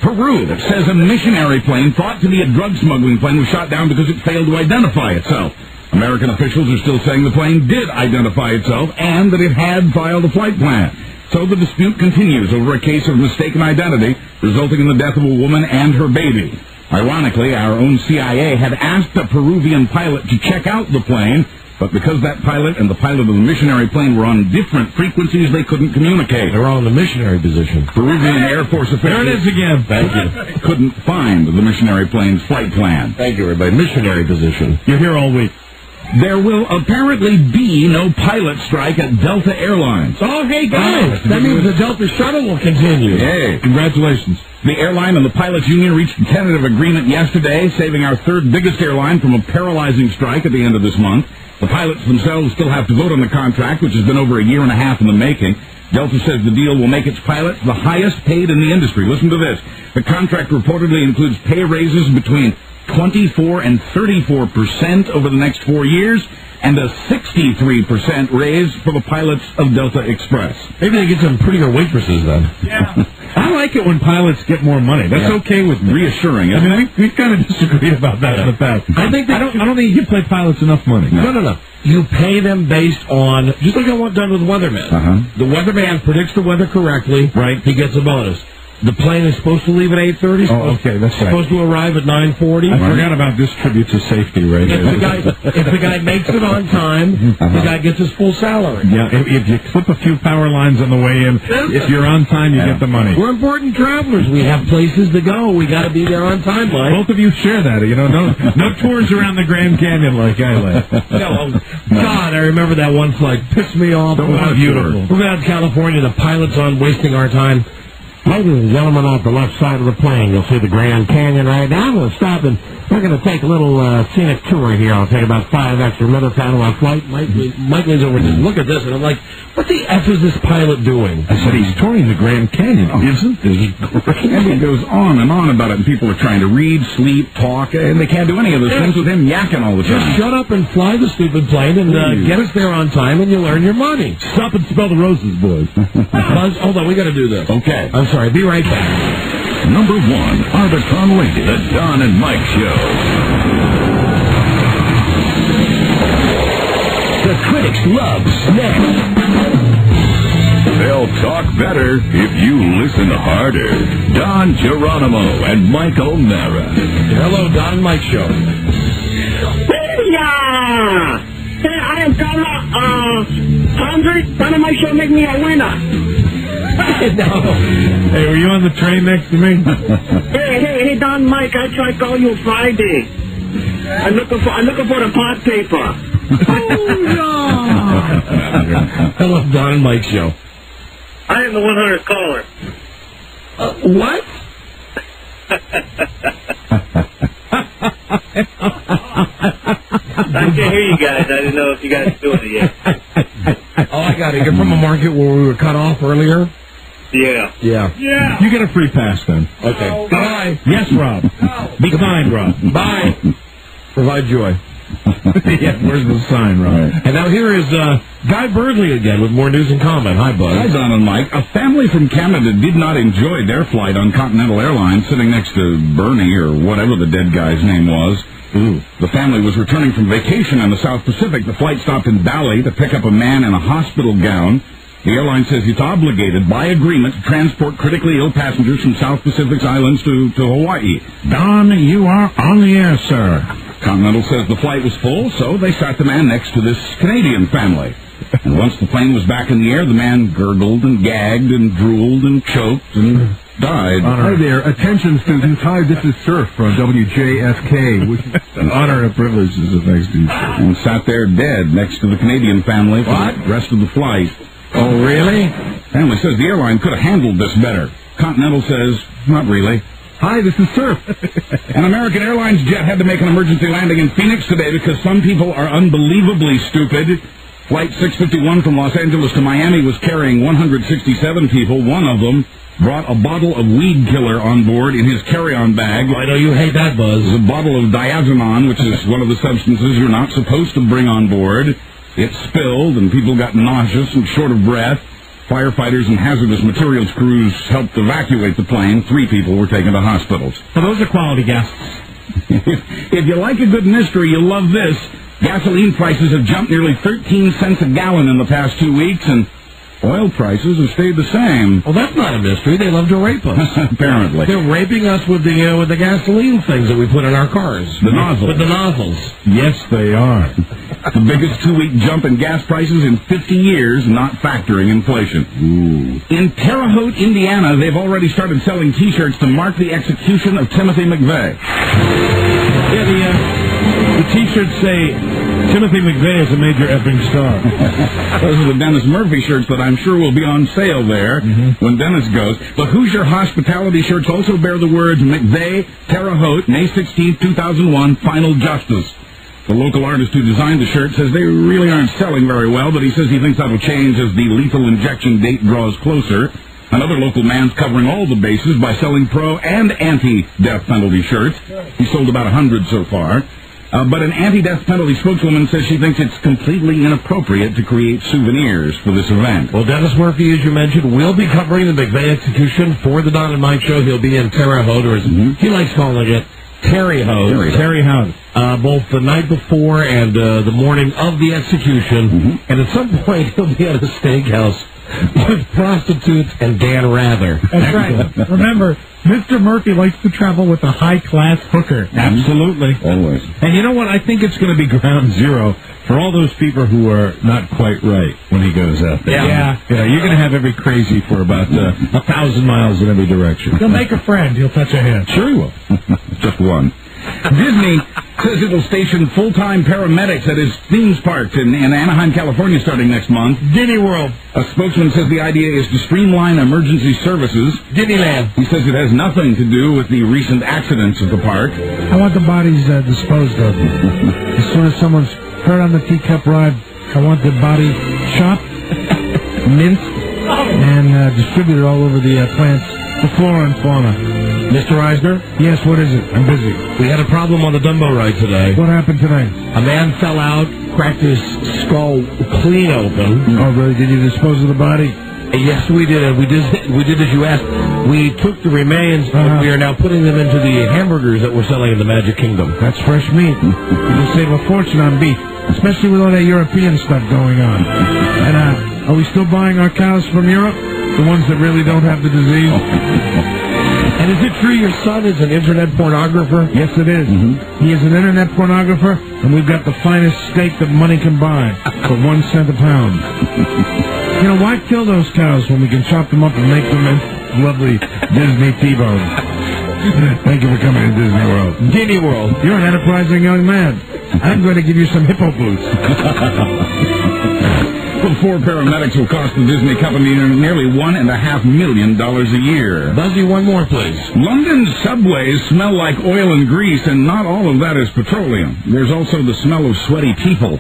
Peru says a missionary plane thought to be a drug smuggling plane was shot down because it failed to identify itself. American officials are still saying the plane did identify itself and that it had filed a flight plan. So the dispute continues over a case of mistaken identity, resulting in the death of a woman and her baby. Ironically, our own CIA had asked a Peruvian pilot to check out the plane, but because that pilot and the pilot of the missionary plane were on different frequencies, they couldn't communicate. They were on the missionary position. Peruvian Air Force officials... There it is again. Thank you. ...couldn't find the missionary plane's flight plan. Thank you, everybody. Missionary position. You're here all week. There will apparently be no pilot strike at Delta Airlines. Oh, hey, guys. That means the Delta shuttle will continue. Hey, congratulations. The airline and the pilots union reached a tentative agreement yesterday, saving our third biggest airline from a paralyzing strike at the end of this month. The pilots themselves still have to vote on the contract, which has been over a year and a half in the making. Delta says the deal will make its pilots the highest paid in the industry. Listen to this. The contract reportedly includes pay raises between 24 and 34% over the next 4 years, and a 63% raise for the pilots of Delta Express. Maybe they get some prettier waitresses then. Yeah. I like it when pilots get more money. That's okay with me. Reassuring, I mean, we've kind of disagreed about that in the past. I don't think you pay pilots enough money. No. You pay them based on, just like I want done with weathermen. The weatherman predicts the weather correctly. Right. He gets a bonus. The plane is supposed to leave at 8:30. Oh, okay, that's right. Supposed to arrive at 9:40. I forgot about this tribute to safety right here. If the guy makes it on time, the guy gets his full salary. Yeah, if you clip a few power lines on the way in, if you're on time, you get the money. We're important travelers. We have places to go. We got to be there on time, Mike. Both of you share that. You know, no tours around the Grand Canyon like I like. No, God, I remember that one flight. Pissed me off. Don't want a Beautiful. We're out in California. The pilot's on wasting our time. Ladies and gentlemen, off the left side of the plane, you'll see the Grand Canyon right now. We'll stop and we're going to take a little scenic tour here. I'll take about 5 extra minutes out of our flight. Mike leans over and says, look at this. And I'm like, what the F is this pilot doing? I said, he's touring the Grand Canyon. Isn't he great? And he goes on and on about it, and people are trying to read, sleep, talk, and they can't do any of those things with him yakking all the time. Just shut up and fly the stupid plane and get us there on time, and you'll earn your money. Stop and smell the roses, boys. Buzz, hold on, we got to do this. Okay. I'm sorry, be right back. Number 1, Arbitron Lady, the Don and Mike Show. The critics love snacks. They'll talk better if you listen harder. Don Geronimo and Mike O'Mara. Hello, Don and Mike Show. Yeah! Hey, I am hungry. Don and Mike Show make me a winner. No. Hey, were you on the train next to me? Hey, Don, Mike, I tried calling you Friday. I'm looking for the pot paper. Hello, Don and Mike Show. I am the 100th caller. What? I can't hear you guys. I didn't know if you guys were doing it yet. Oh, I got it. You're from a market where we were cut off earlier? Yeah. Yeah. You get a free pass then. Okay. No. Bye. Yes, Rob. Be kind, Rob. Bye. Provide joy. Yeah, where's the sign, Rob? And now here is Guy Birdley again with more news and comment. Hi, Bud. Hi, Don and Mike. A family from Canada did not enjoy their flight on Continental Airlines sitting next to Bernie or whatever the dead guy's name was. Ooh. The family was returning from vacation in the South Pacific. The flight stopped in Bali to pick up a man in a hospital gown. The airline says it's obligated by agreement to transport critically ill passengers from South Pacific's islands to Hawaii. Don, you are on the air, sir. Continental says the flight was full, so they sat the man next to this Canadian family. And once the plane was back in the air, the man gurgled and gagged and drooled and choked and died. Hi there. Attention, students. Hi, this is Surf from WJFK, which is an honor and a privilege as a next teacher. And sat there dead next to the Canadian family for the rest of the flight. Oh, really? Family says the airline could have handled this better. Continental says, not really. Hi, this is Surf. An American Airlines jet had to make an emergency landing in Phoenix today because some people are unbelievably stupid. Flight 651 from Los Angeles to Miami was carrying 167 people. One of them brought a bottle of weed killer on board in his carry-on bag. I know you hate that, Buzz. It was a bottle of diazinon, which is one of the substances you're not supposed to bring on board. It spilled, and people got nauseous and short of breath. Firefighters and hazardous materials crews helped evacuate the plane. 3 people were taken to hospitals. So those are quality guests. If you like a good mystery, you'll love this. Gasoline prices have jumped nearly 13 cents a gallon in the past 2 weeks, and oil prices have stayed the same. Well, that's not a mystery. They love to rape us. Apparently. They're raping us with the gasoline things that we put in our cars. The nozzles. With the nozzles. Yes, they are. The biggest 2-week jump in gas prices in 50 years, not factoring inflation. Ooh. In Terre Haute, Indiana, they've already started selling T-shirts to mark the execution of Timothy McVeigh. Yeah, the T-shirts say, Timothy McVeigh is a major effing star. Those are the Dennis Murphy shirts that I'm sure will be on sale there when Dennis goes. The Hoosier Hospitality shirts also bear the words McVeigh, Terre Haute, May 16, 2001, Final Justice. The local artist who designed the shirt says they really aren't selling very well, but he says he thinks that'll change as the lethal injection date draws closer. Another local man's covering all the bases by selling pro and anti-death penalty shirts. He sold about 100 so far. But an anti-death penalty spokeswoman says she thinks it's completely inappropriate to create souvenirs for this event. Well, Dennis Murphy, as you mentioned, will be covering the McVeigh execution for the Don and Mike Show. He'll be in Terre Haute, or as he likes calling it, Terre Haute. Terre Haute. Both the night before and the morning of the execution. And at some point, he'll be at a steakhouse with prostitutes and Dan Rather. That's right. Remember, Mr. Murphy likes to travel with a high-class hooker. Absolutely. Always. And you know what? I think it's going to be ground zero for all those people who are not quite right when he goes out there. Yeah. You're going to have every crazy for about 1,000 miles in every direction. He'll make a friend. He'll touch a hand. Sure he will. Just one. Disney says it'll station full-time paramedics at its theme parks in Anaheim, California, starting next month. Disney World. A spokesman says the idea is to streamline emergency services. Disneyland. He says it has nothing to do with the recent accidents at the park. I want the bodies disposed of. As soon as someone's hurt on the teacup ride, I want the body chopped, minced, and distributed all over the plants, the flora and fauna. Mr. Eisner? Yes, what is it? I'm busy. We had a problem on the Dumbo ride today. What happened today? A man fell out, cracked his skull clean open. Oh, really? Did you dispose of the body? Yes, we did. We did as you asked. We took the remains, and we are now putting them into the hamburgers that we're selling in the Magic Kingdom. That's fresh meat. You can save a fortune on beef, especially with all that European stuff going on. And are we still buying our cows from Europe? The ones that really don't have the disease? And is it true your son is an internet pornographer? Yes, it is. He is an internet pornographer, and we've got the finest steak that money can buy for 1 cent a pound. You know, why kill those cows when we can chop them up and make them into lovely Disney T-bones? Thank you for coming to Disney World. Disney World. You're an enterprising young man. I'm going to give you some hippo boots. The 4 paramedics will cost the Disney company nearly $1.5 million a year. Buzzy, one more, please. London's subways smell like oil and grease, and not all of that is petroleum. There's also the smell of sweaty people.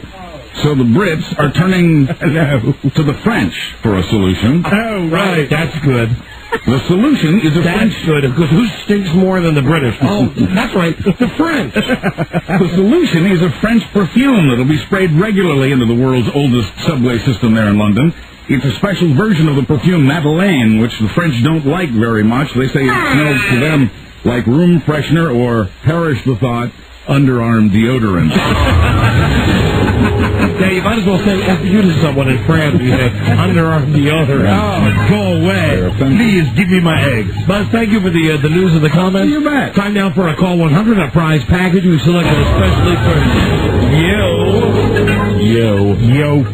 So the Brits are turning to the French for a solution. Oh, right. That's good. The solution is a French... That's good, because who stinks more than the British? Oh, that's right, the French. The solution is a French perfume that'll be sprayed regularly into the world's oldest subway system there in London. It's a special version of the perfume Madeleine, which the French don't like very much. They say it smells to them like room freshener or, perish the thought, underarm deodorant. Yeah, you might as well say F you to someone in France. You say, underarm deodorant. Oh, go away. Please, give me my eggs. Buzz, thank you for the news and the comments. You bet. Time now for a Call 100, a prize package we selected especially for you.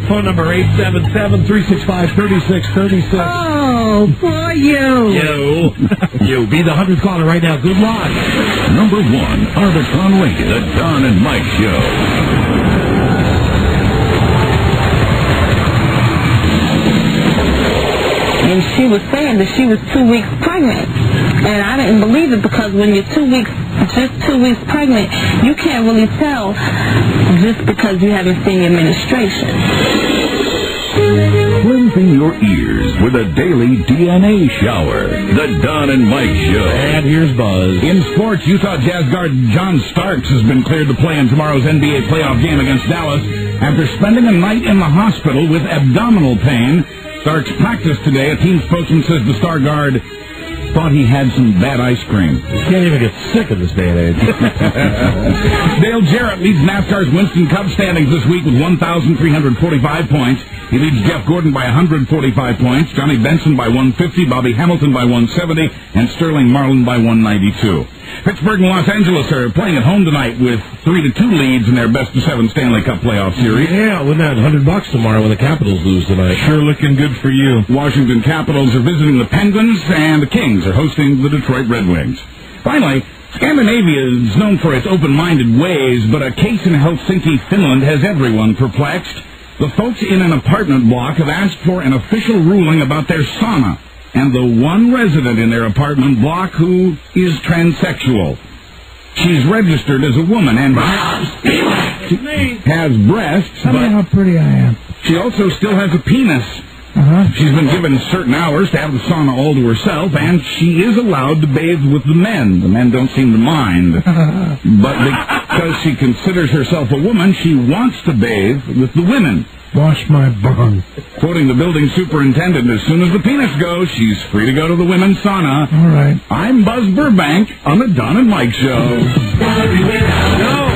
Phone number 877-365-3636. Oh, for you. You. Be the 100th caller right now. Good luck. Number 1, Arbitron Radio, the Don and Mike Show. And she was saying that she was 2 weeks pregnant. And I didn't believe it because when you're 2 weeks, just 2 weeks pregnant, you can't really tell just because you haven't seen your menstruation. Cleansing your ears with a daily DNA shower. The Don and Mike Show. And here's Buzz. In sports, Utah Jazz guard John Starks has been cleared to play in tomorrow's NBA playoff game against Dallas after spending a night in the hospital with abdominal pain. Starks practiced today. A team spokesman says the star guard thought he had some bad ice cream. You can't even get sick in this day and age. Dale Jarrett leads NASCAR's Winston Cup standings this week with 1,345 points. He leads Jeff Gordon by 145 points, Johnny Benson by 150, Bobby Hamilton by 170, and Sterling Marlin by 192. Pittsburgh and Los Angeles are playing at home tonight with 3-2 leads in their best-of-7 Stanley Cup playoff series. Yeah, wouldn't that $100 tomorrow when the Capitals lose tonight? Sure looking good for you. Washington Capitals are visiting the Penguins, and the Kings are hosting the Detroit Red Wings. Finally, Scandinavia is known for its open-minded ways, but a case in Helsinki, Finland has everyone perplexed. The folks in an apartment block have asked for an official ruling about their sauna, and the one resident in their apartment block who is transsexual. She's registered as a woman and has breasts, Tell me how pretty I am. she also still has a penis. She's been given certain hours to have the sauna all to herself, and she is allowed to bathe with the men. The men don't seem to mind. But because she considers herself a woman, she wants to bathe with the women. Wash my bum. Quoting the building superintendent, as soon as the penis goes, she's free to go to the women's sauna. All right. I'm Buzz Burbank on the Don and Mike Show. No.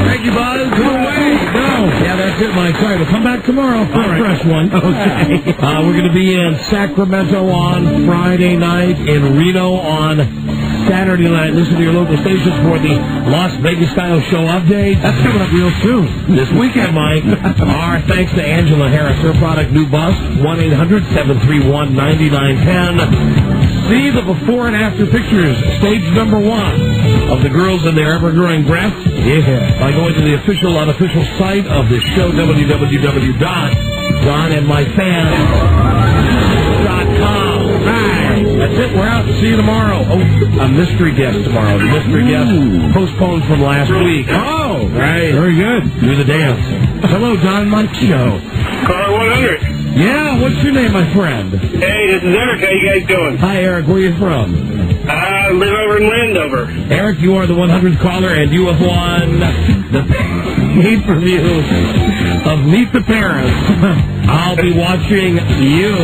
Thank you, Buzz. No way. No. Yeah, that's it, Mike. Sorry, we'll come back tomorrow for a fresh one. Okay. We're going to be in Sacramento on Friday night, in Reno on Saturday night. Listen to your local stations for the Las Vegas Style Show update. That's coming up real soon. This weekend, Mike. Our thanks to Angela Harris. Her product, New Bus, 1-800-731-9910. See the before and after pictures, stage number 1 of the girls in their ever-growing breasts. Yeah. By going to the official, unofficial site of the show, www.JohnandMyFans.com. Right. That's it. We're out. See you tomorrow. Oh, a mystery guest tomorrow. The mystery guest postponed from last week. Oh, right. Very good. Do the dance. Hello, Don Mike Show. Car 100. Yeah, what's your name, my friend? Hey, this is Eric. How you guys doing? Hi, Eric. Where are you from? I live over in Landover. Eric, you are the 100th caller, and you have won the pay-per-view of Meet the Parents. I'll be watching you.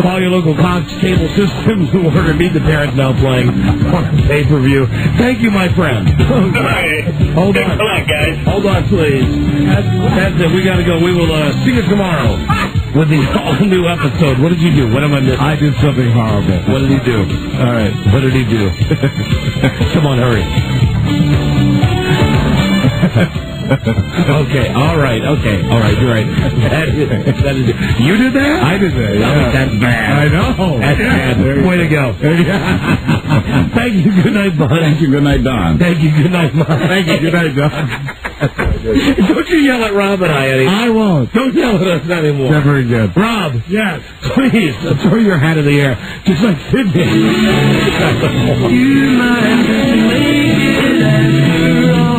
Call your local Cox Cable Systems who order Meet the Parents now playing on pay-per-view. Thank you, my friend. All right. Hold on. Come on, guys. Hold on, please. That's it. We got to go. We will see you tomorrow with the all-new episode. What did you do? What am I missing? I did something horrible. What did he do? All right. What did he do? Come on, hurry. Okay, all right, you're right. That is it. You did that? I did that, yeah. That's bad. I know. That's bad. Way to go. Thank you, good night, Bud. Thank you, good night, Don. Thank you, good night, Bud. Thank you, good night, Don. Don't you yell at Rob and I anymore. I won't. Don't yell at us anymore. Never again. Rob. Yes. Please, throw your hat in the air, just like Sydney. You might just make it after all.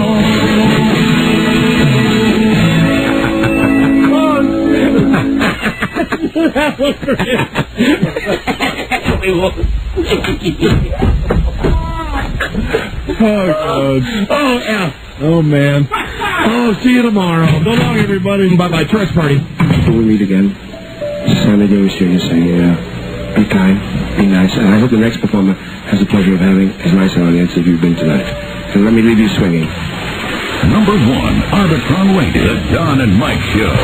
That was for him. Oh, God. Oh, F. Oh, man. Oh, see you tomorrow. So long, everybody. Bye-bye. Tourette's party. Before we meet again, just let me go with you and say, be kind, be nice, and I hope the next performer has the pleasure of having as nice an audience as you've been tonight. And let me leave you swinging. Number 1, Arbitron rated, The Don and Mike Show.